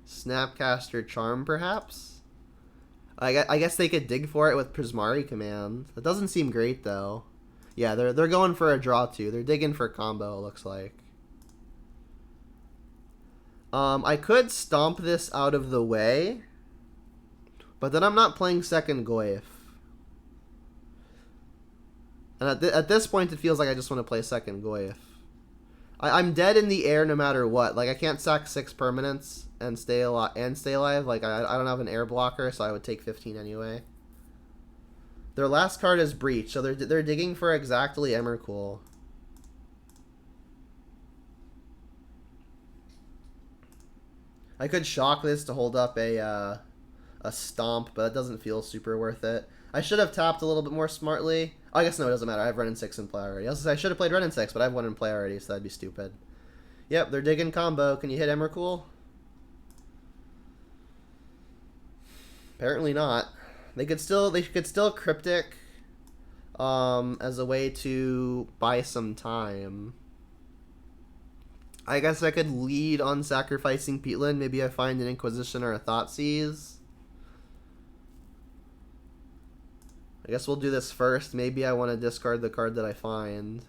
Snapcaster Charm, perhaps? I guess they could dig for it with Prismari command. That doesn't seem great, though. Yeah, they're going for a draw, too. They're digging for combo, it looks like. I could stomp this out of the way, but then I'm not playing second Goyf. And at this point, it feels like I just want to play second Goyf. I'm dead in the air no matter what. Like, I can't sack 6 permanents and stay alive. Like, I don't have an air blocker, so I would take 15 anyway. Their last card is Breach, so they're digging for exactly Emrakul. I could shock this to hold up a stomp, but it doesn't feel super worth it. I should have tapped a little bit more smartly. Oh, I guess no, it doesn't matter. I have Ren and 6 in play already. I should have played Ren and 6, but I have 1 in play already, so that'd be stupid. Yep, they're digging combo. Can you hit Emrakul? Apparently not. They could still Cryptic as a way to buy some time. I guess I could lead on sacrificing Peatland. Maybe I find an Inquisition or a Thoughtseize. I guess we'll do this first. Maybe I want to discard the card that I find.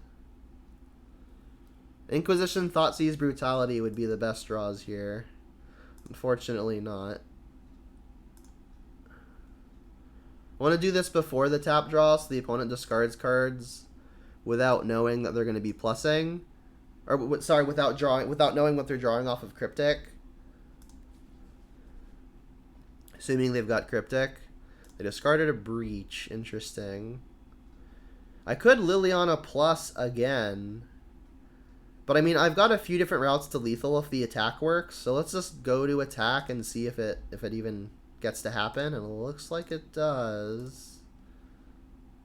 Inquisition, Thoughtseize, Brutality would be the best draws here. Unfortunately not. I want to do this before the tap draw so the opponent discards cards without knowing that they're going to be plussing. Or, sorry, without knowing what they're drawing off of Cryptic. Assuming they've got Cryptic. They discarded a Breach. Interesting. I could Liliana plus again. But I mean, I've got a few different routes to lethal if the attack works. So let's just go to attack and see if it even gets to happen. And it looks like it does.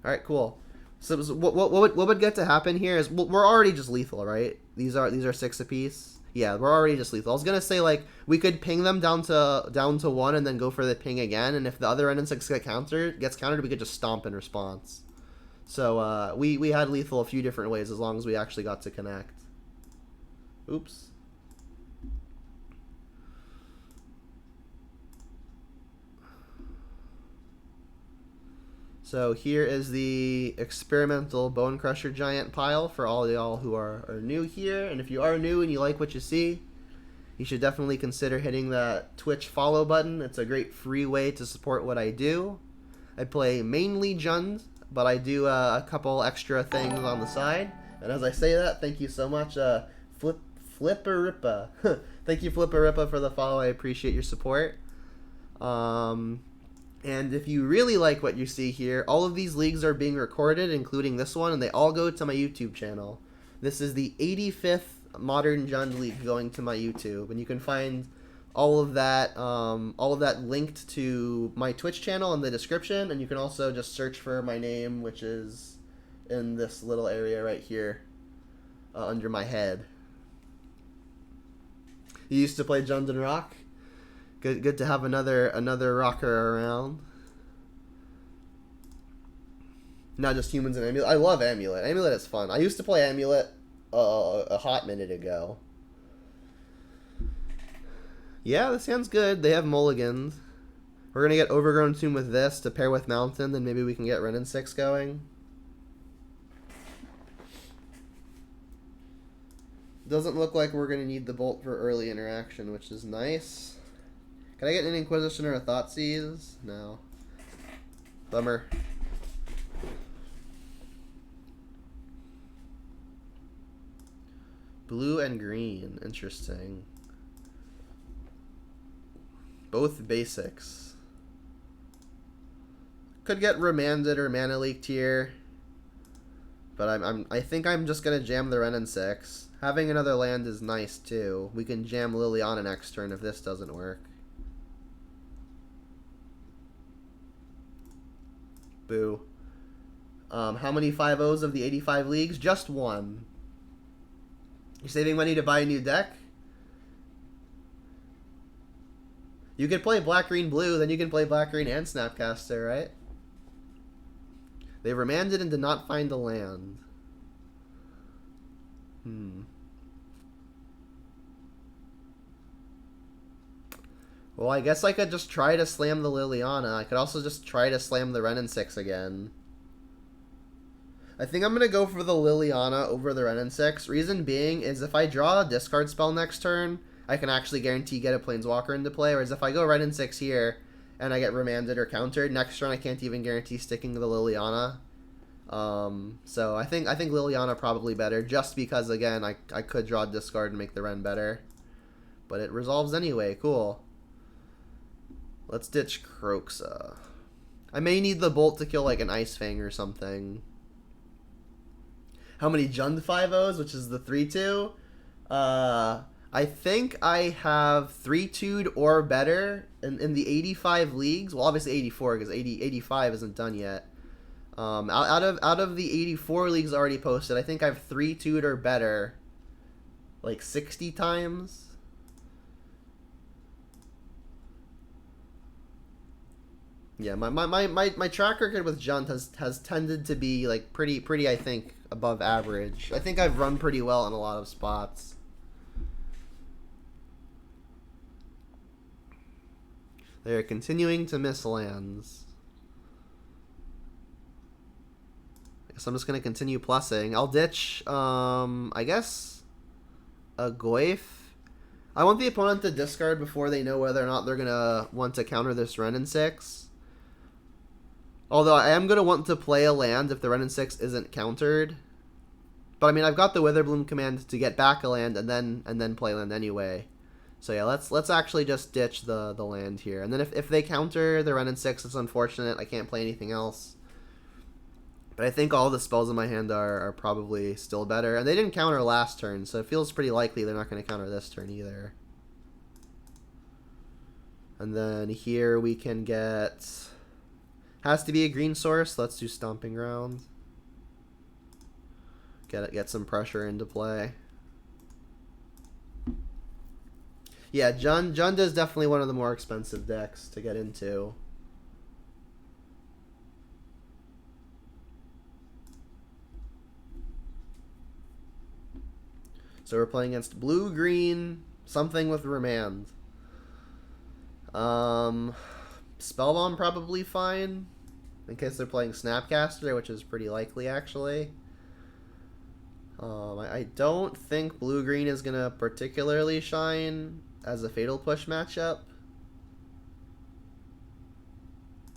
Alright, cool. So what would get to happen here is we're already just lethal, right? These are 6 apiece. Yeah, we're already just lethal. I was gonna say like we could ping them down to 1 and then go for the ping again, and if the other Ren and 6 gets countered, we could just stomp in response. So we had lethal a few different ways as long as we actually got to connect. Oops. So here is the experimental Bonecrusher giant pile for all y'all who are new here. And if you are new and you like what you see, you should definitely consider hitting that Twitch follow button. It's a great free way to support what I do. I play mainly Jund, but I do a couple extra things on the side. And as I say that, thank you so much, Flipperippa. Thank you, Flipperippa, for the follow. I appreciate your support. And if you really like what you see here, all of these leagues are being recorded, including this one, and they all go to my YouTube channel. This is the 85th Modern Jund League going to my YouTube, and you can find all of that linked to my Twitch channel in the description, and you can also just search for my name, which is in this little area right here under my head. You used to play Jund and Rock? Good to have another rocker around. Not just humans and Amulet. I love Amulet. Amulet is fun. I used to play Amulet a hot minute ago. Yeah, this hand's good. They have mulligans. We're gonna get Overgrown Tomb with this to pair with Mountain, then maybe we can get Ren and 6 going. Doesn't look like we're gonna need the Bolt for early interaction, which is nice. Can I get an Inquisition or a Thoughtseize? No. Bummer. Blue and green. Interesting. Both basics. Could get Remanded or Mana Leaked here. But I think I'm just gonna jam the Ren and 6. Having another land is nice too. We can jam Liliana next turn if this doesn't work. Boo. How many 5-0s of the 85 leagues? Just one. You're saving money to buy a new deck? You could play black, green, blue, then you can play black, green, and Snapcaster, right? They remanded and did not find a land. Well, I guess I could just try to slam the Liliana. I could also just try to slam the Ren and 6 again. I think I'm going to go for the Liliana over the Ren and 6. Reason being is if I draw a discard spell next turn, I can actually guarantee get a Planeswalker into play. Whereas if I go Ren and 6 here and I get remanded or countered, next turn I can't even guarantee sticking to the Liliana. So I think Liliana probably better, just because, again, I could draw a discard and make the Ren better. But it resolves anyway. Cool. Let's ditch Kroxa. I may need the Bolt to kill like an Ice Fang or something. How many Jund 5-0s, which is the 3-2? I think I have 3-2'd or better in the 85 leagues, well, obviously 84 because 85 isn't done yet. Out of the 84 leagues already posted, I think I've 3-2'd or better like 60 times. Yeah, my track record with Junt has tended to be like pretty I think above average. I think I've run pretty well in a lot of spots. They are continuing to miss lands. So I'm just gonna continue plussing. I'll ditch I guess a Goyf. I want the opponent to discard before they know whether or not they're gonna want to counter this Renin 6. Although I am going to want to play a land if the Renin 6 isn't countered. But I mean, I've got the Witherbloom command to get back a land and then play land anyway. So yeah, let's actually just ditch the land here. And then if they counter the Renin 6, it's unfortunate. I can't play anything else. But I think all the spells in my hand are probably still better. And they didn't counter last turn, so it feels pretty likely they're not going to counter this turn either. And then here we can get... Has to be a green source. Let's do Stomping Ground. Get some pressure into play. Yeah, Jund is definitely one of the more expensive decks to get into. So we're playing against blue-green, something with Remand. Spellbomb probably fine. In case they're playing Snapcaster, which is pretty likely, actually. I don't think blue-green is going to particularly shine as a Fatal Push matchup.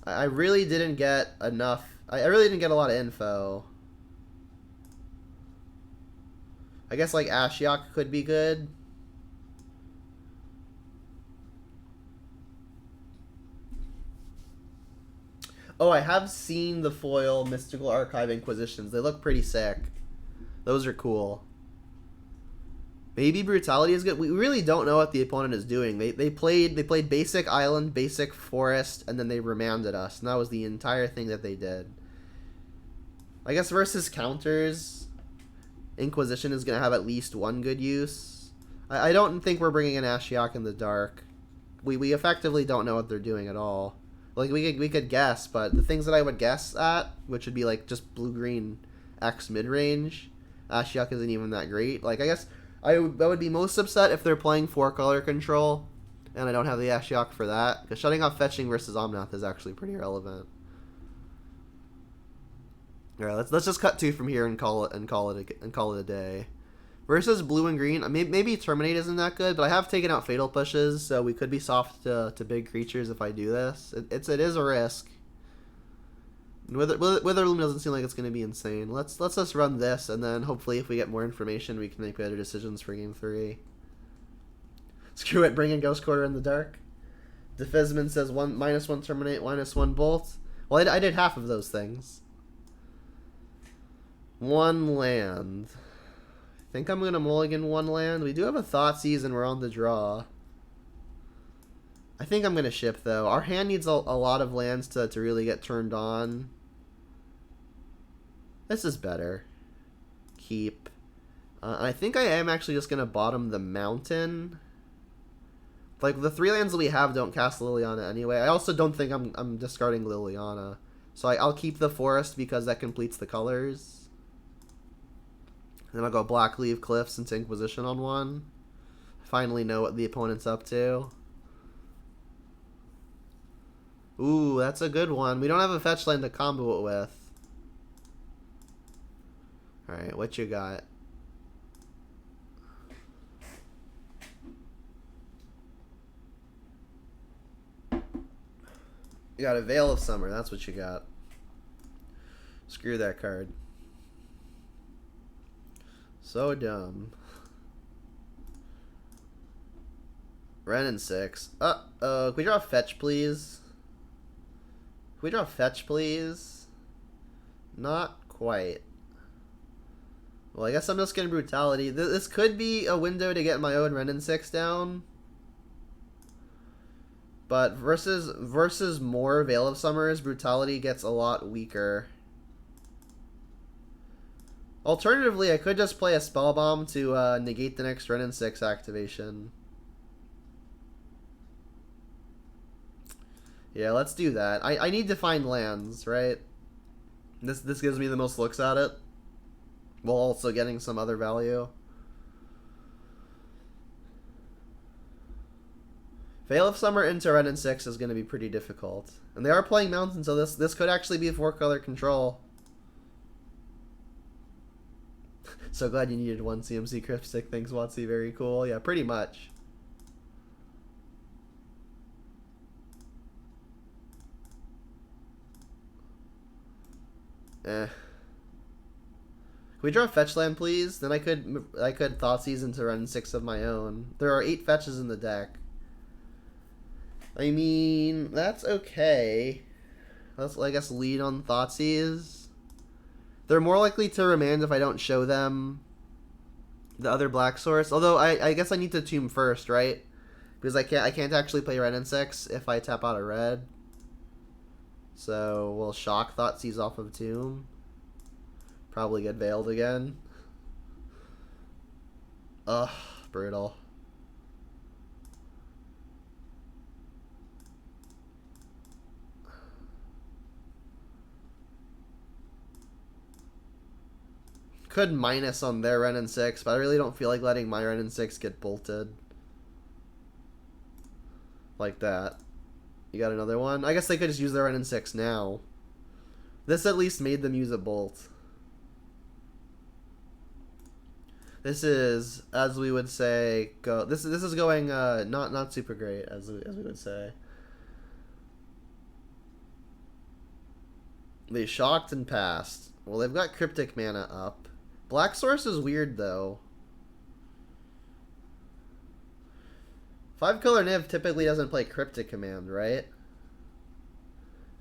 I really didn't get enough. I really didn't get a lot of info. I guess, like, Ashiok could be good. Oh, I have seen the foil Mystical Archive Inquisitions. They look pretty sick. Those are cool. Maybe Brutality is good. We really don't know what the opponent is doing. They played basic island, basic forest, and then they remanded us. And that was the entire thing that they did. I guess versus counters, Inquisition is going to have at least one good use. I don't think we're bringing in Ashiok in the dark. We effectively don't know what they're doing at all. Like, we could guess, but the things that I would guess at, which would be, like, just blue-green X mid-range, Ashiok isn't even that great. Like, I guess I would be most upset if they're playing 4-color control, and I don't have the Ashiok for that, because shutting off fetching versus Omnath is actually pretty relevant. Alright, let's just cut 2 from here and call it a day. Versus blue and green, maybe Terminate isn't that good, but I have taken out Fatal Pushes, so we could be soft to big creatures if I do this. It is a risk. Witherbloom doesn't seem like it's going to be insane. Let's just run this, and then hopefully if we get more information, we can make better decisions for Game 3. Screw it, bring in Ghost Quarter in the dark. Defizman says -1 Terminate, -1 Bolt. Well, I did half of those things. 1 land. I think I'm going to mulligan 1 land. We do have a Thoughtseize and we're on the draw. I think I'm going to ship, though. Our hand needs a lot of lands to really get turned on. This is better. Keep. I think I am actually just going to bottom the mountain. Like, the 3 lands that we have don't cast Liliana anyway. I also don't think I'm discarding Liliana. So I'll keep the forest because that completes the colors. Then I'll go Black Leaf Cliffs into Inquisition on 1. Finally know what the opponent's up to. Ooh, that's a good one. We don't have a fetch land to combo it with. Alright, what you got? You got a Veil of Summer, that's what you got. Screw that card. So dumb. Renin 6. Can we draw a fetch, please? Can we draw a fetch, please? Not quite. Well, I guess I'm just getting Brutality. This could be a window to get my own Renin 6 down. But versus more Veil of Summers, Brutality gets a lot weaker. Alternatively, I could just play a Spell Bomb to negate the next Renin 6 activation. Yeah, let's do that. I need to find lands, right? This gives me the most looks at it, while also getting some other value. Veil of Summer into Renin 6 is going to be pretty difficult. And they are playing Mountain, so this could actually be 4-color control. So glad you needed one CMC Cryptic. Thanks, Watsy. Very cool. Yeah, pretty much. Can we draw a fetch land, please? Then I could Thoughtseize into Renin 6 of my own. There are 8 fetches in the deck. I mean, that's okay. Let's, I guess, lead on Thoughtseize. They're more likely to remand if I don't show them the other black source. Although I guess I need to tomb first, right? Because I can't actually play red and 6 if I tap out a red. So we'll shock Thoughtseize off of tomb. Probably get veiled again. Ugh, brutal. Could minus on their Renin 6, but I really don't feel like letting my Renin 6 get bolted. Like that. You got another one? I guess they could just use their Renin 6 now. This at least made them use a bolt. This is, as we would say, go. This is going not super great, as we would say. They shocked and passed. Well, they've got Cryptic mana up. Black Source is weird, though. 5-color Niv typically doesn't play Cryptic Command, right?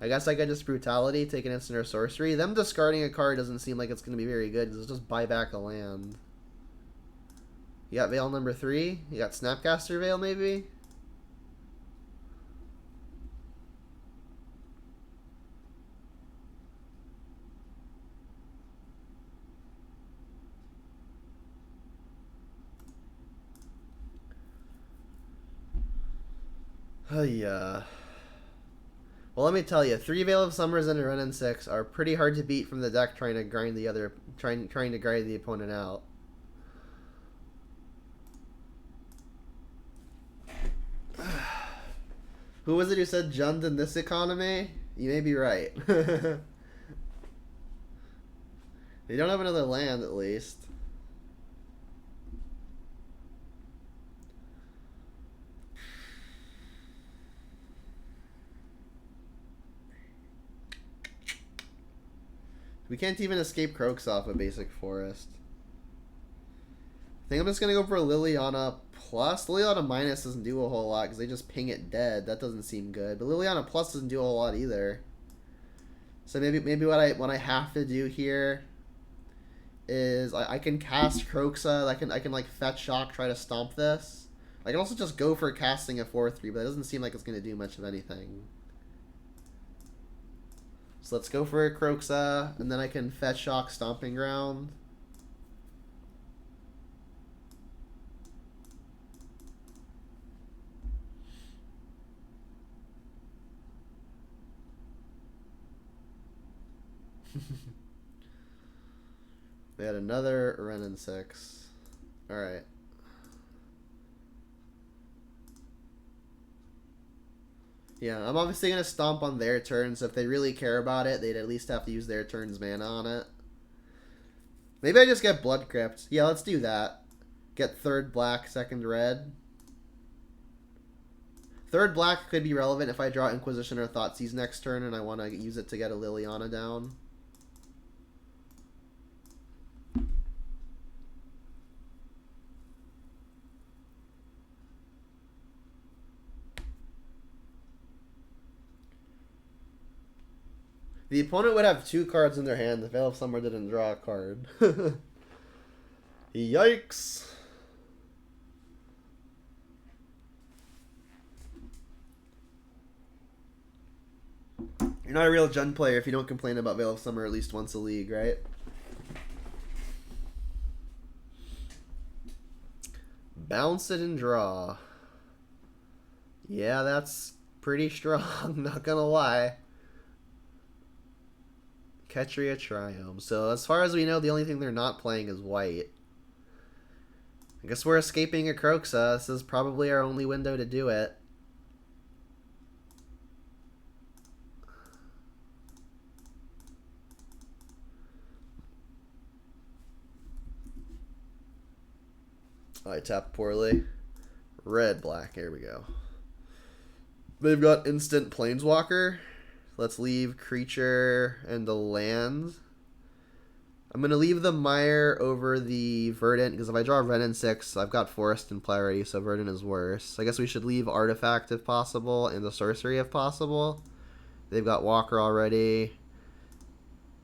I guess I could just Brutality, take an instant or sorcery. Them discarding a card doesn't seem like it's going to be very good. It's just buy back a land. You got Veil number 3? You got Snapcaster Veil, maybe? Yeah. Well, let me tell you, 3 Veil of Summers and a Renin 6 are pretty hard to beat from the deck trying to grind the other, trying to grind the opponent out. Who was it who said Jund in this economy? You may be right. They don't have another land, at least. We can't even escape Croaks off a basic forest. I think I'm just going to go for a Liliana Plus. Liliana Minus doesn't do a whole lot because they just ping it dead. That doesn't seem good. But Liliana Plus doesn't do a whole lot either. So maybe what I have to do here is I can cast Croxa. I can like fetch shock, try to stomp this. I can also just go for casting a 4/3, but it doesn't seem like it's going to do much of anything. So let's go for a Croxa, and then I can fetch shock Stomping Ground. We had another Renin 6. Alright. Yeah, I'm obviously going to stomp on their turn, so if they really care about it, they'd at least have to use their turn's mana on it. Maybe I just get Blood Crypt. Yeah, let's do that. Get 3rd black, 2nd red. 3rd black could be relevant if I draw Inquisition or Thoughtseize next turn and I want to use it to get a Liliana down. The opponent would have 2 cards in their hand. The Veil of Summer didn't draw a card. Yikes. You're not a real Jund player if you don't complain about Veil of Summer at least once a league, right? Bounce it and draw. Yeah, that's pretty strong, not gonna lie. Ketria Triome. So as far as we know, the only thing they're not playing is white. I guess we're escaping a Kroxa. This is probably our only window to do it. I tapped poorly. Red, black. Here we go. They've got instant Planeswalker. Let's leave creature and the land. I'm going to leave the Mire over the Verdant, because if I draw Ren and 6, I've got Forest and Play already, so Verdant is worse. I guess we should leave Artifact if possible, and the Sorcery if possible. They've got Walker already.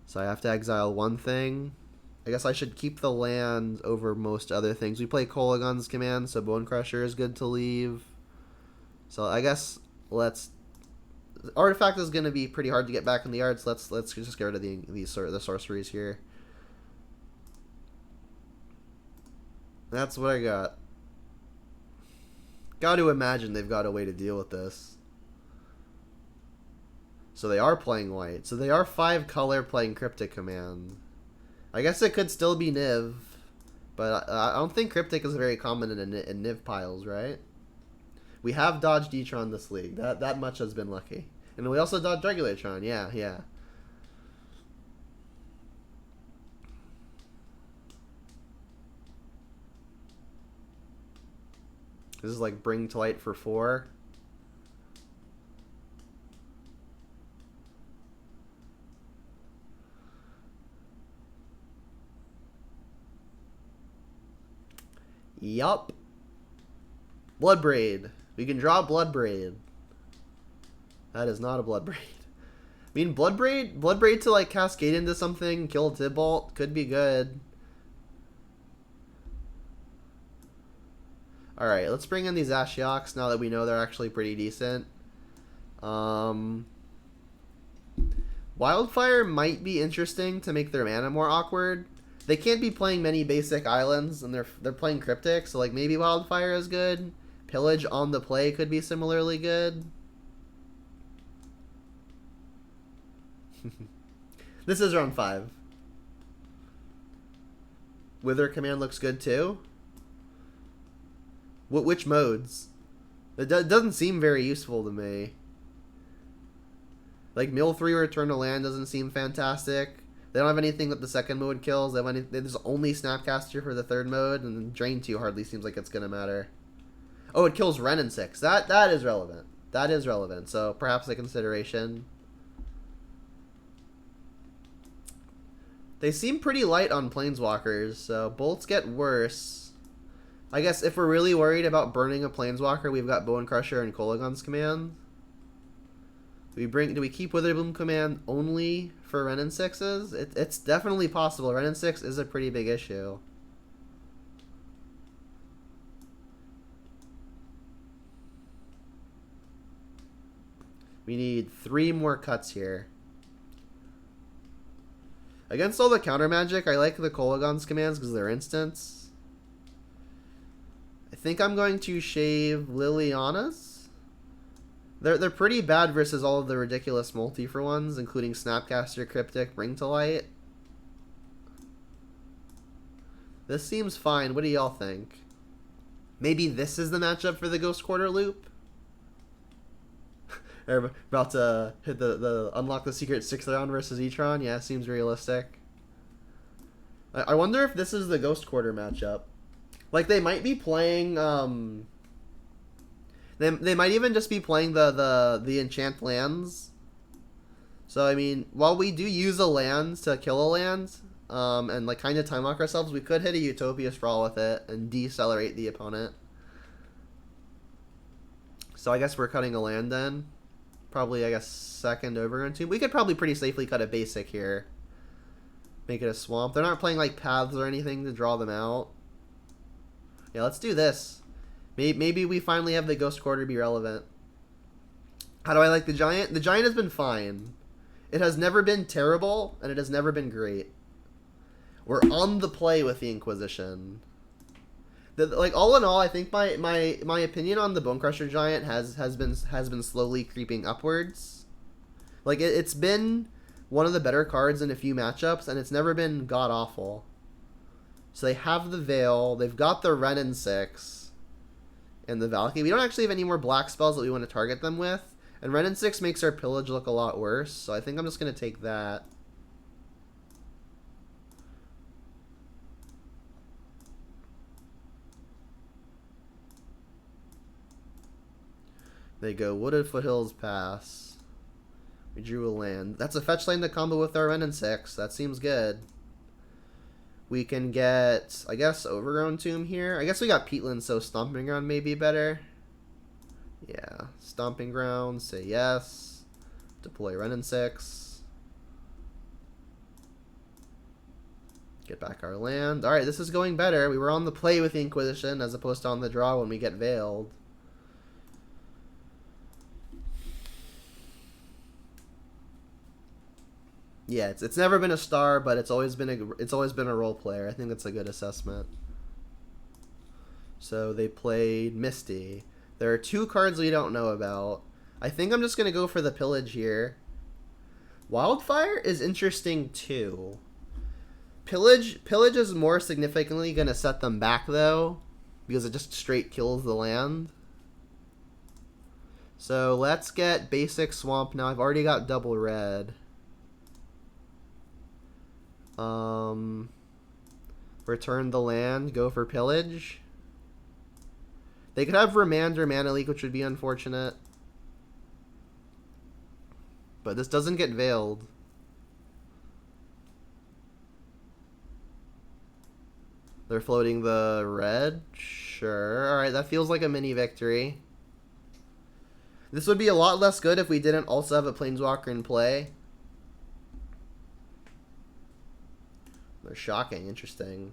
So I have to exile one thing. I guess I should keep the land over most other things. We play Kolagon's command, so Bonecrusher is good to leave. So I guess let's... Artifact is going to be pretty hard to get back in the yard, so let's just get rid of the sorceries here. That's what I got. Got to imagine they've got a way to deal with this. So they are playing white. So they are 5 color playing Cryptic Command. I guess it could still be Niv, but I don't think Cryptic is very common in Niv piles, right? We have dodged Etron this league. That much has been lucky. And we also dodged Regulatron. Yeah. This is like Bring to Light for 4. Yup. Bloodbraid. We can draw Bloodbraid. That is not a Bloodbraid. I mean, Bloodbraid to like cascade into something, kill Tibalt, could be good. Alright, let's bring in these Ashioks now that we know they're actually pretty decent. Wildfire might be interesting to make their mana more awkward. They can't be playing many basic islands, and they're playing Cryptic, so like maybe Wildfire is good. Pillage on the play could be similarly good. This is round 5. Wither command looks good too. Which modes? It doesn't seem very useful to me. Like Mill 3 Return to Land doesn't seem fantastic. They don't have anything that the second mode kills. There's only Snapcaster for the third mode, and Drain 2 hardly seems like it's gonna matter. Oh, it kills Ren and 6. That is relevant. That is relevant. So perhaps a consideration. They seem pretty light on Planeswalkers, so bolts get worse. I guess if we're really worried about burning a Planeswalker, we've got Bonecrusher and Kolagon's command. Do we keep Witherbloom command only for Ren and 6s? It's definitely possible. Ren and 6 is a pretty big issue. We need 3 more cuts here. Against all the counter magic, I like the Kolagon's commands because they're instants. I think I'm going to shave Liliana's. They're pretty bad versus all of the ridiculous multi for ones, including Snapcaster, Cryptic, Bring to Light. This seems fine. What do y'all think? Maybe this is the matchup for the Ghost Quarter loop? They're about to hit the unlock the secret 6th round versus Etron. Yeah, seems realistic. I wonder if this is the Ghost Quarter matchup. Like, they might be playing... They might even just be playing the enchant lands. So, I mean, while we do use a land to kill a land, and like kind of time lock ourselves, we could hit a Utopia Sprawl with it and decelerate the opponent. So I guess we're cutting a land then. Probably, I guess, second Overgrown Tomb. We could probably pretty safely cut a basic here. Make it a swamp. They're not playing like paths or anything to draw them out. Yeah, let's do this. Maybe we finally have the Ghost Quarter be relevant. How do I like the Giant? The Giant has been fine. It has never been terrible, and it has never been great. We're on the play with the Inquisition. Like, all in all, I think my opinion on the Bonecrusher Giant has been slowly creeping upwards. Like, it's been one of the better cards in a few matchups, and it's never been god-awful. So they have the Veil, they've got the Ren and 6, and the Valkyrie. We don't actually have any more black spells that we want to target them with, and Ren and 6 makes our pillage look a lot worse, so I think I'm just going to take that. They go Wooded Foothills Pass. We drew a land. That's a fetch lane to combo with our Ren and 6. That seems good. We can get, I guess, Overgrown Tomb here. I guess we got Peatland, so Stomping Ground may be better. Yeah, Stomping Ground, say yes. Deploy Ren and 6. Get back our land. Alright, this is going better. We were on the play with the Inquisition as opposed to on the draw when we get Veiled. Yeah, it's never been a star, but it's always been a role player. I think that's a good assessment. So they played Misty. There are 2 cards we don't know about. I think I'm just gonna go for the Pillage here. Wildfire is interesting too. Pillage is more significantly gonna set them back though, because it just straight kills the land. So let's get basic Swamp now. I've already got double red. Return the land, go for Pillage. They could have Remand or Mana Leak, which would be unfortunate. But this doesn't get Veiled. They're floating the red? Sure. Alright, that feels like a mini victory. This would be a lot less good if we didn't also have a Planeswalker in play. They're shocking. Interesting.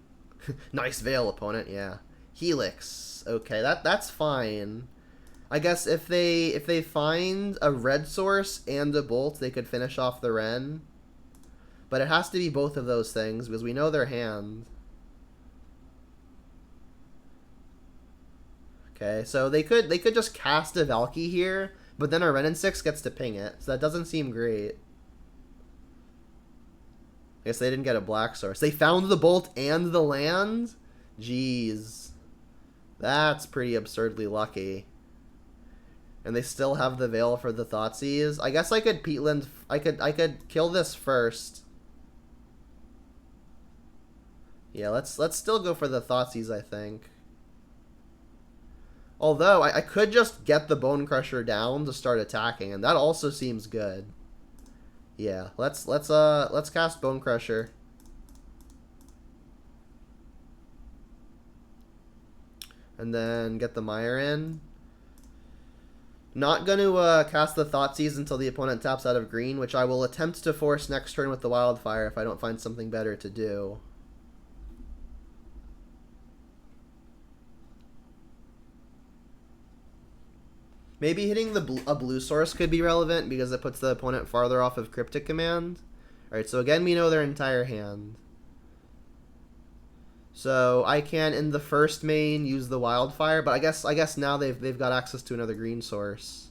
Nice Veil, opponent. Yeah. Helix. Okay, that's fine. I guess if they find a red source and a bolt, they could finish off the Ren. But it has to be both of those things because we know their hand. Okay, so they could just cast a Valky here, but then our Ren and 6 gets to ping it, so that doesn't seem great. I guess they didn't get a black source. They found the bolt and the land? Jeez. That's pretty absurdly lucky. And they still have the Veil for the Thoughtseize. I guess I could Peatland. I could kill this first. Yeah, let's still go for the Thoughtseize, I think. Although I could just get the Bonecrusher down to start attacking, and that also seems good. Yeah, let's cast Bonecrusher. And then get the Mire in. Not going to cast the Thoughtseize until the opponent taps out of green, which I will attempt to force next turn with the Wildfire if I don't find something better to do. Maybe hitting a blue source could be relevant because it puts the opponent farther off of Cryptic Command. Alright, so again we know their entire hand. So I can, in the first main, use the Wildfire, but I guess now they've got access to another green source.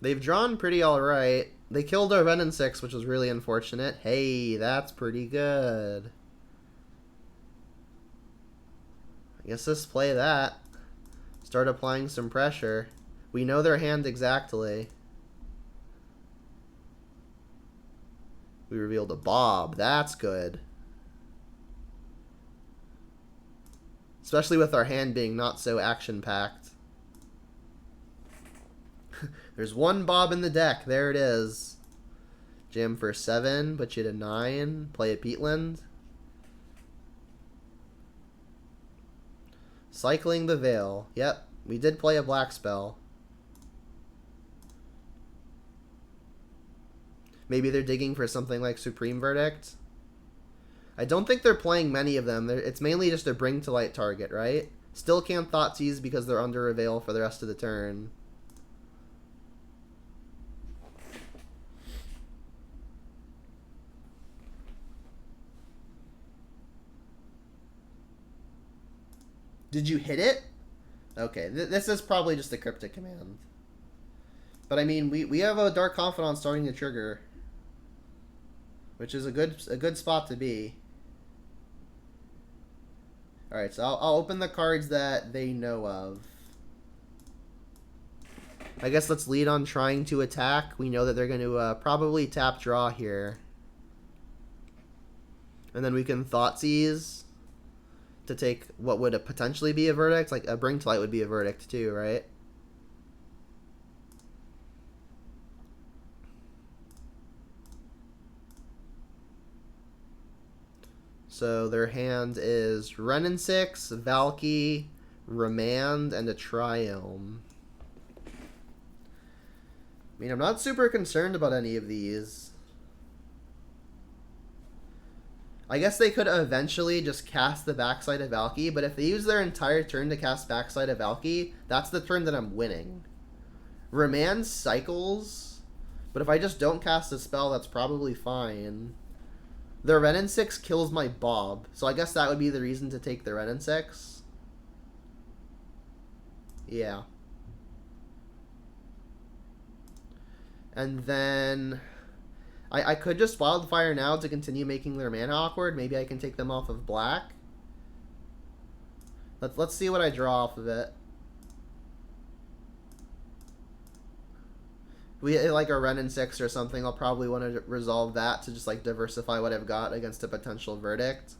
They've drawn pretty alright. They killed a Ren and 6, which was really unfortunate. Hey, that's pretty good. I guess let's play that. Start applying some pressure. We know their hand exactly. We revealed a Bob. That's good. Especially with our hand being not so action-packed. There's one Bob in the deck. There it is. Jam for 7, put you to 9. Play a Peatland. Cycling the Veil. Yep, we did play a black spell. Maybe they're digging for something like Supreme Verdict. I don't think they're playing many of them. It's mainly just a Bring to Light target, right? Still can't Thoughtseize because they're under a veil for the rest of the turn. Did you hit it? Okay, this is probably just a cryptic command. But I mean, we have a Dark Confidant starting to trigger, which is a good spot to be. All right, so I'll open the cards that they know of. I guess let's lead on trying to attack. We know that they're going to probably tap draw here, and then we can Thoughtseize to take what would potentially be a verdict. Like a Bring to Light would be a verdict too, right? So their hand is Wrenn and 6, Valky, Remand, and a Triome. I mean, I'm not super concerned about any of these. I guess they could eventually just cast the Backside of Valky, but if they use their entire turn to cast Backside of Valky, that's the turn that I'm winning. Remand cycles, but if I just don't cast a spell, that's probably fine. The Wrenn and 6 kills my Bob, so I guess that would be the reason to take the Wrenn and 6. Yeah. And then I could just Wildfire now to continue making their mana awkward. Maybe I can take them off of black. Let's see what I draw off of it. If we hit like a Wrenn and 6 or something, I'll probably want to resolve that to just like diversify what I've got against a potential verdict.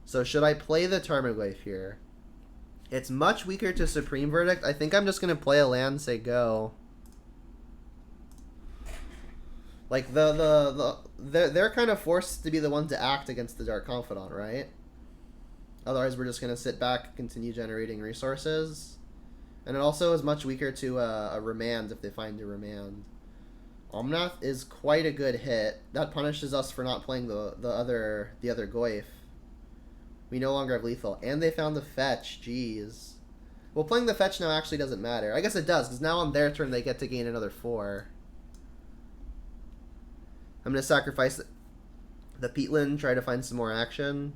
So should I play the Tarmogoyf here? It's much weaker to Supreme Verdict. I think I'm just going to play a land, say go. Like they're kind of forced to be the one to act against the Dark Confidant, right? Otherwise we're just going to sit back and continue generating resources. And it also is much weaker to a Remand if they find a Remand. Omnath is quite a good hit. That punishes us for not playing the other Goyf. We no longer have lethal. And they found the fetch. Jeez. Well, playing the fetch now actually doesn't matter. I guess it does, because now on their turn they get to gain another 4. I'm going to sacrifice the Peatland, try to find some more action.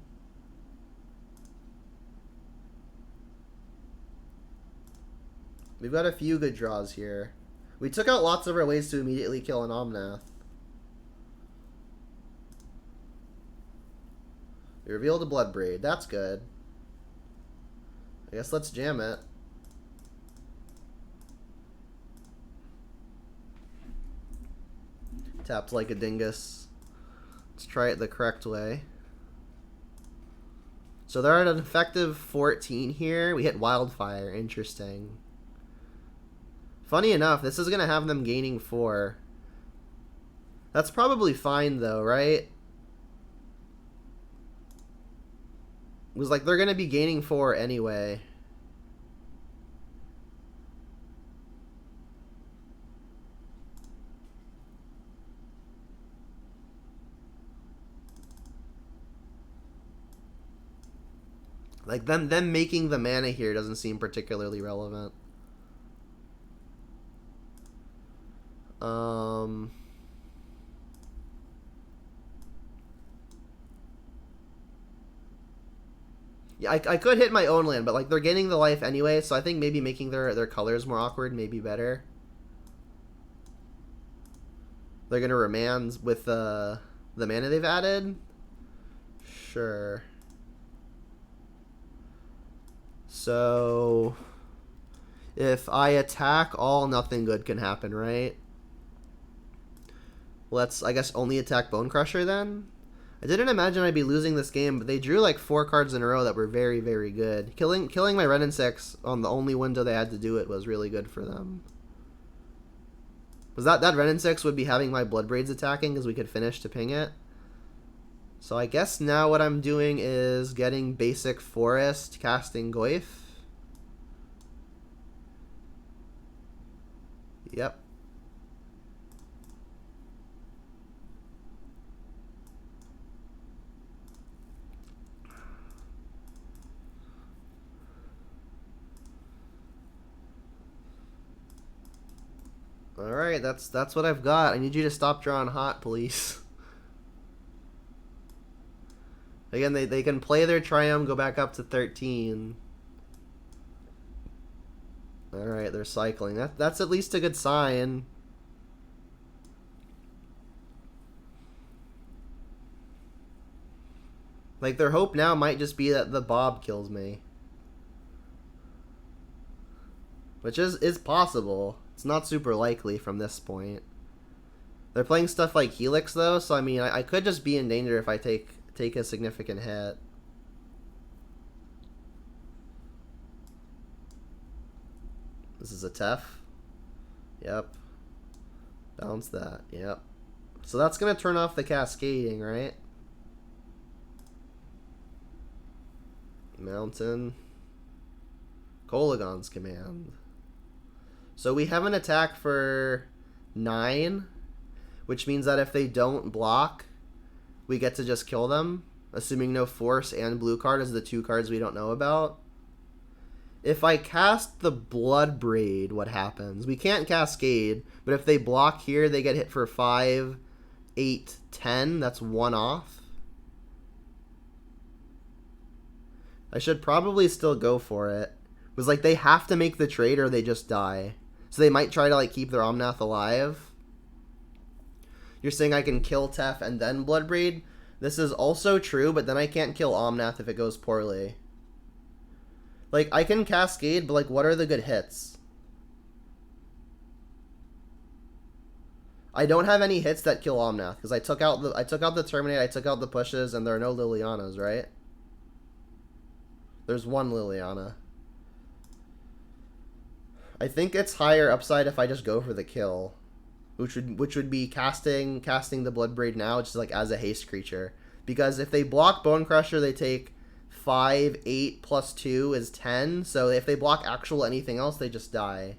We've got a few good draws here. We took out lots of our ways to immediately kill an Omnath. We revealed a Bloodbraid. That's good. I guess let's jam it. Tapped like a dingus. Let's try it the correct way. So they're at an effective 14 here. We hit Wildfire. Interesting. Funny enough, this is going to have them gaining 4. That's probably fine, though, right? It was like they're going to be gaining 4 anyway. Like, them making the mana here doesn't seem particularly relevant. Yeah, I could hit my own land, but like they're gaining the life anyway, so I think maybe making their colors more awkward may be better. They're gonna Remand with the mana they've added. Sure. So if I attack all, nothing good can happen, right? Let's, I guess, only attack Bonecrusher then. I didn't imagine I'd be losing this game, but they drew like 4 cards in a row that were very, very good. Killing my Wrenn and 6 on the only window they had to do it was really good for them. Was that Wrenn and 6 would be having my Bloodbraids attacking because we could finish to ping it. So I guess now what I'm doing is getting basic Forest, casting Goyf. Yep. Alright, that's what I've got. I need you to stop drawing hot, please. Again, they can play their Triumph, go back up to 13. Alright, they're cycling. That's at least a good sign. Like, their hope now might just be that the Bob kills me. Which is possible. It's not super likely from this point. They're playing stuff like Helix, though, so I mean, I could just be in danger if I take a significant hit. This is a Tef. Yep. Bounce that. Yep. So that's going to turn off the cascading, right? Mountain. Kolagon's command. So we have an attack for 9, which means that if they don't block, we get to just kill them, assuming no force and blue card is the 2 cards we don't know about. If I cast the Bloodbraid, what happens? We can't cascade, but if they block here, they get hit for 5, 8, 10. That's 1 off. I should probably still go for it. It was like they have to make the trade or they just die. So they might try to like keep their Omnath alive. You're saying I can kill Tef and then Bloodbraid? This is also true, but then I can't kill Omnath if it goes poorly. Like, I can cascade, but like, what are the good hits? I don't have any hits that kill Omnath because I took out the Terminate, I took out the pushes, and there are no Lilianas, right? There's 1 Liliana. I think it's higher upside if I just go for the kill, which would be casting the Bloodbraid now, just like as a haste creature. Because if they block Bonecrusher, they take 5, 8 plus 2 is 10. So if they block actual anything else, they just die.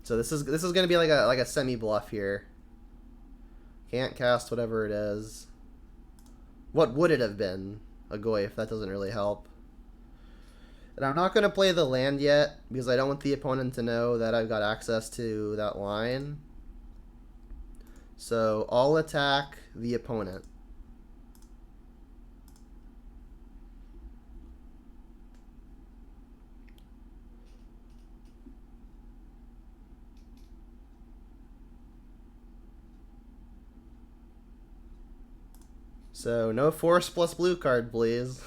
So this is gonna be like a semi bluff here. Can't cast whatever it is. What would it have been? A Goyf, that doesn't really help. And I'm not gonna play the land yet because I don't want the opponent to know that I've got access to that line. So I'll attack the opponent. So, no force plus blue card, please.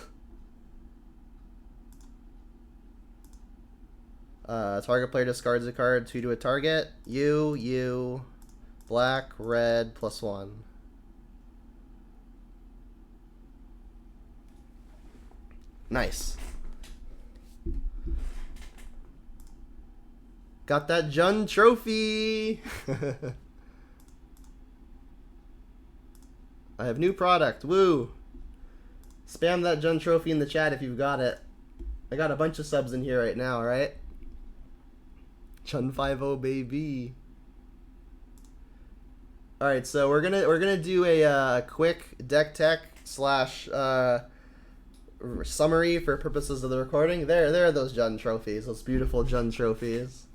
Target player discards a card, 2 to a target. You, black, red, +1. Nice. Got that Jund trophy! I have new product. Woo! Spam that Jund trophy in the chat if you've got it. I got a bunch of subs in here right now, right? Jund 5-0 baby. All right, so we're gonna do a quick deck tech slash summary for purposes of the recording. There are those Jund trophies. Those beautiful Jund trophies.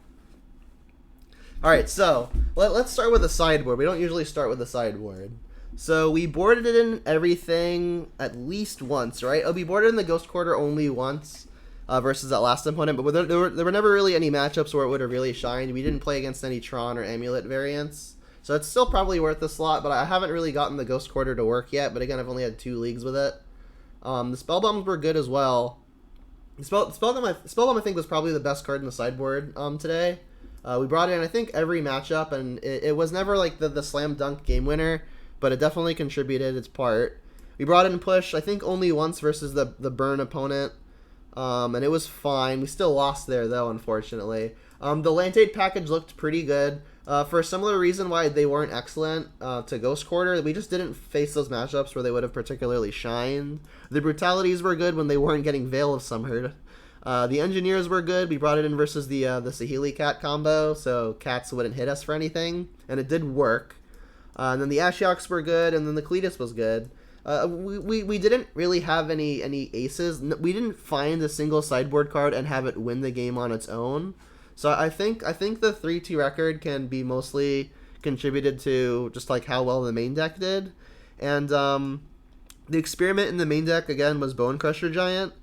All right, so let's start with the sideboard. We don't usually start with the sideboard. So we boarded it in everything at least once, right? Oh, we boarded in the Ghost Quarter only once versus that last opponent, but there were never really any matchups where it would have really shined. We didn't play against any Tron or Amulet variants, so it's still probably worth the slot, but I haven't really gotten the Ghost Quarter to work yet, but again, I've only had 2 leagues with it. The Spell Bombs were good as well. The Spell Bomb I think was probably the best card in the sideboard today. We brought it in, I think, every matchup, and it was never like the slam dunk game winner, but it definitely contributed its part. We brought in Push, I think, only once versus the Burn opponent, and it was fine. We still lost there, though, unfortunately. The Lantate package looked pretty good. For a similar reason why they weren't excellent to Ghost Quarter, we just didn't face those matchups where they would have particularly shined. The Brutalities were good when they weren't getting Veil of Summer. The Engineers were good. We brought it in versus the Saheeli Cat combo, so cats wouldn't hit us for anything, and it did work. And then the Ashiok's were good, and then the Cletus was good. We didn't really have any aces. We didn't find a single sideboard card and have it win the game on its own. So I think the 3-2 record can be mostly contributed to just like how well the main deck did. And the experiment in the main deck again was Bonecrusher Giant.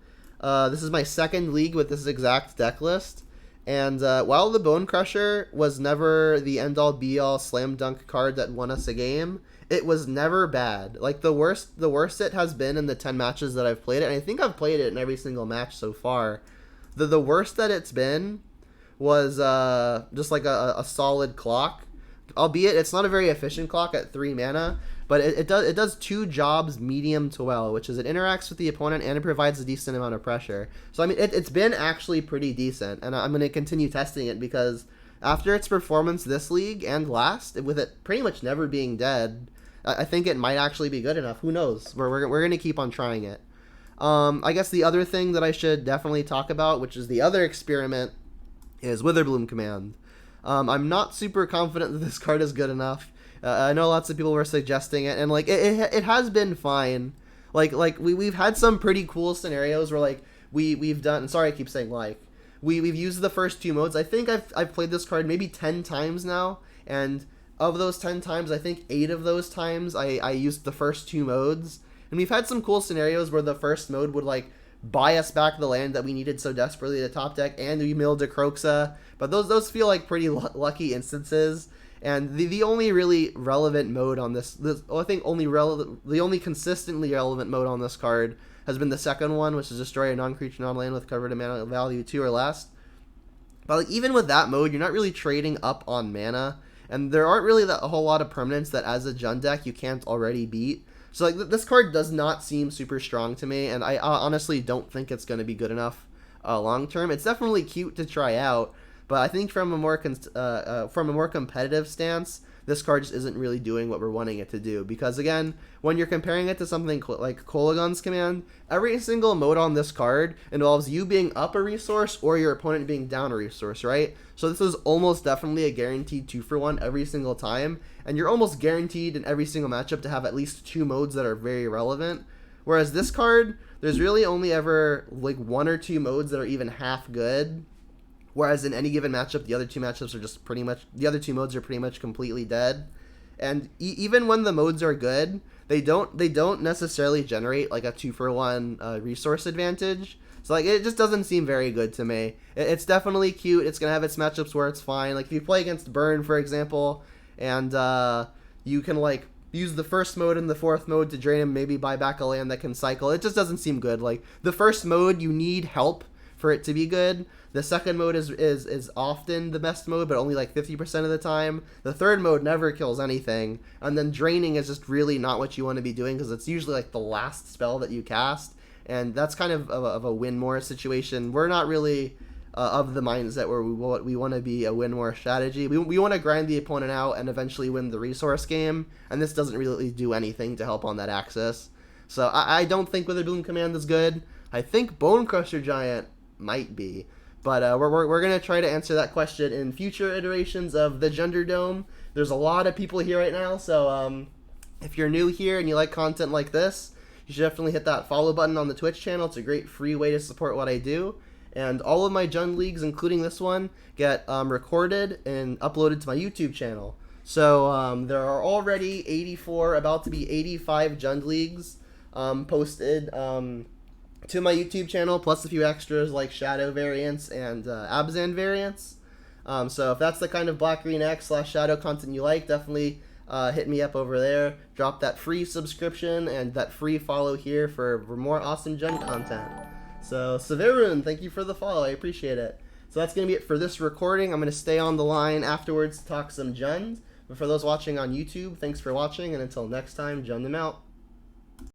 This is my second league with this exact deck list. And while the Bonecrusher was never the end-all be-all slam dunk card that won us a game, it was never bad. Like the worst it has been in the 10 matches that I've played it, and I think I've played it in every single match so far. The worst that it's been was just like a solid clock. Albeit it's not a very efficient clock at 3 mana, but it does 2 jobs medium to well, which is it interacts with the opponent and it provides a decent amount of pressure. So I mean it's been actually pretty decent, and I'm going to continue testing it because after its performance this league and last, with it pretty much never being dead, I think it might actually be good enough. Who knows? We're going to keep on trying it. I guess the other thing that I should definitely talk about, which is the other experiment, is Witherbloom Command. I'm not super confident that this card is good enough. I know lots of people were suggesting it, and like it has been fine. Like we've had some pretty cool scenarios where like we've done. Sorry, I keep saying like we've used the first 2 modes. I think I've played this card maybe 10 times now, and of those 10 times, I think 8 of those times I used the first 2 modes, and we've had some cool scenarios where the first mode would like buy us back the land that we needed so desperately to top deck, and we milled a Croxa. But those feel like pretty lucky instances. And the only really relevant mode on this I think the only consistently relevant mode on this card has been the second one, which is destroy a non-creature non-land with covered in mana value 2 or less. But like even with that mode, you're not really trading up on mana, and there aren't really a whole lot of permanents that as a Jund deck you can't already beat. So like this card does not seem super strong to me, and I honestly don't think it's going to be good enough long term. It's definitely cute to try out, but I think from a more competitive stance, this card just isn't really doing what we're wanting it to do. Because again, when you're comparing it to something like Kolaghan's Command, every single mode on this card involves you being up a resource or your opponent being down a resource, right? So this is almost definitely a guaranteed 2-for-1 every single time, and you're almost guaranteed in every single matchup to have at least 2 modes that are very relevant. Whereas this card, there's really only ever like 1 or 2 modes that are even half good. Whereas in any given matchup, the other 2 matchups are just the other 2 modes are pretty much completely dead. And even when the modes are good, they don't necessarily generate like a 2-for-1 resource advantage. So like it just doesn't seem very good to me. It's definitely cute. It's gonna have its matchups where it's fine. Like if you play against Burn, for example, and you can like use the first mode and the 4th mode to drain him, maybe buy back a land that can cycle. It just doesn't seem good. Like the first mode, you need help for it to be good. The second mode is often the best mode, but only like 50% of the time. The third mode never kills anything, and then draining is just really not what you want to be doing because it's usually like the last spell that you cast, and that's kind of a win more situation. We're not really of the mindset where we want to be a win more strategy. We want to grind the opponent out and eventually win the resource game, and this doesn't really do anything to help on that axis. So I don't think Witherbloom Command is good. I think Bonecrusher Giant might be. But we're going to try to answer that question in future iterations of the Junderdome. There's a lot of people here right now, so if you're new here and you like content like this, you should definitely hit that follow button on the Twitch channel. It's a great free way to support what I do. And all of my Jund Leagues, including this one, get recorded and uploaded to my YouTube channel. So there are already 84, about to be 85 Jund Leagues posted to my YouTube channel, plus a few extras like Shadow variants and Abzan variants. So if that's the kind of Black-Green X/Shadow content you like, definitely hit me up over there. Drop that free subscription and that free follow here for more awesome Jund content. So Severun, thank you for the follow. I appreciate it. So that's going to be it for this recording. I'm going to stay on the line afterwards to talk some Jund. But for those watching on YouTube, thanks for watching, and until next time, Jund them out.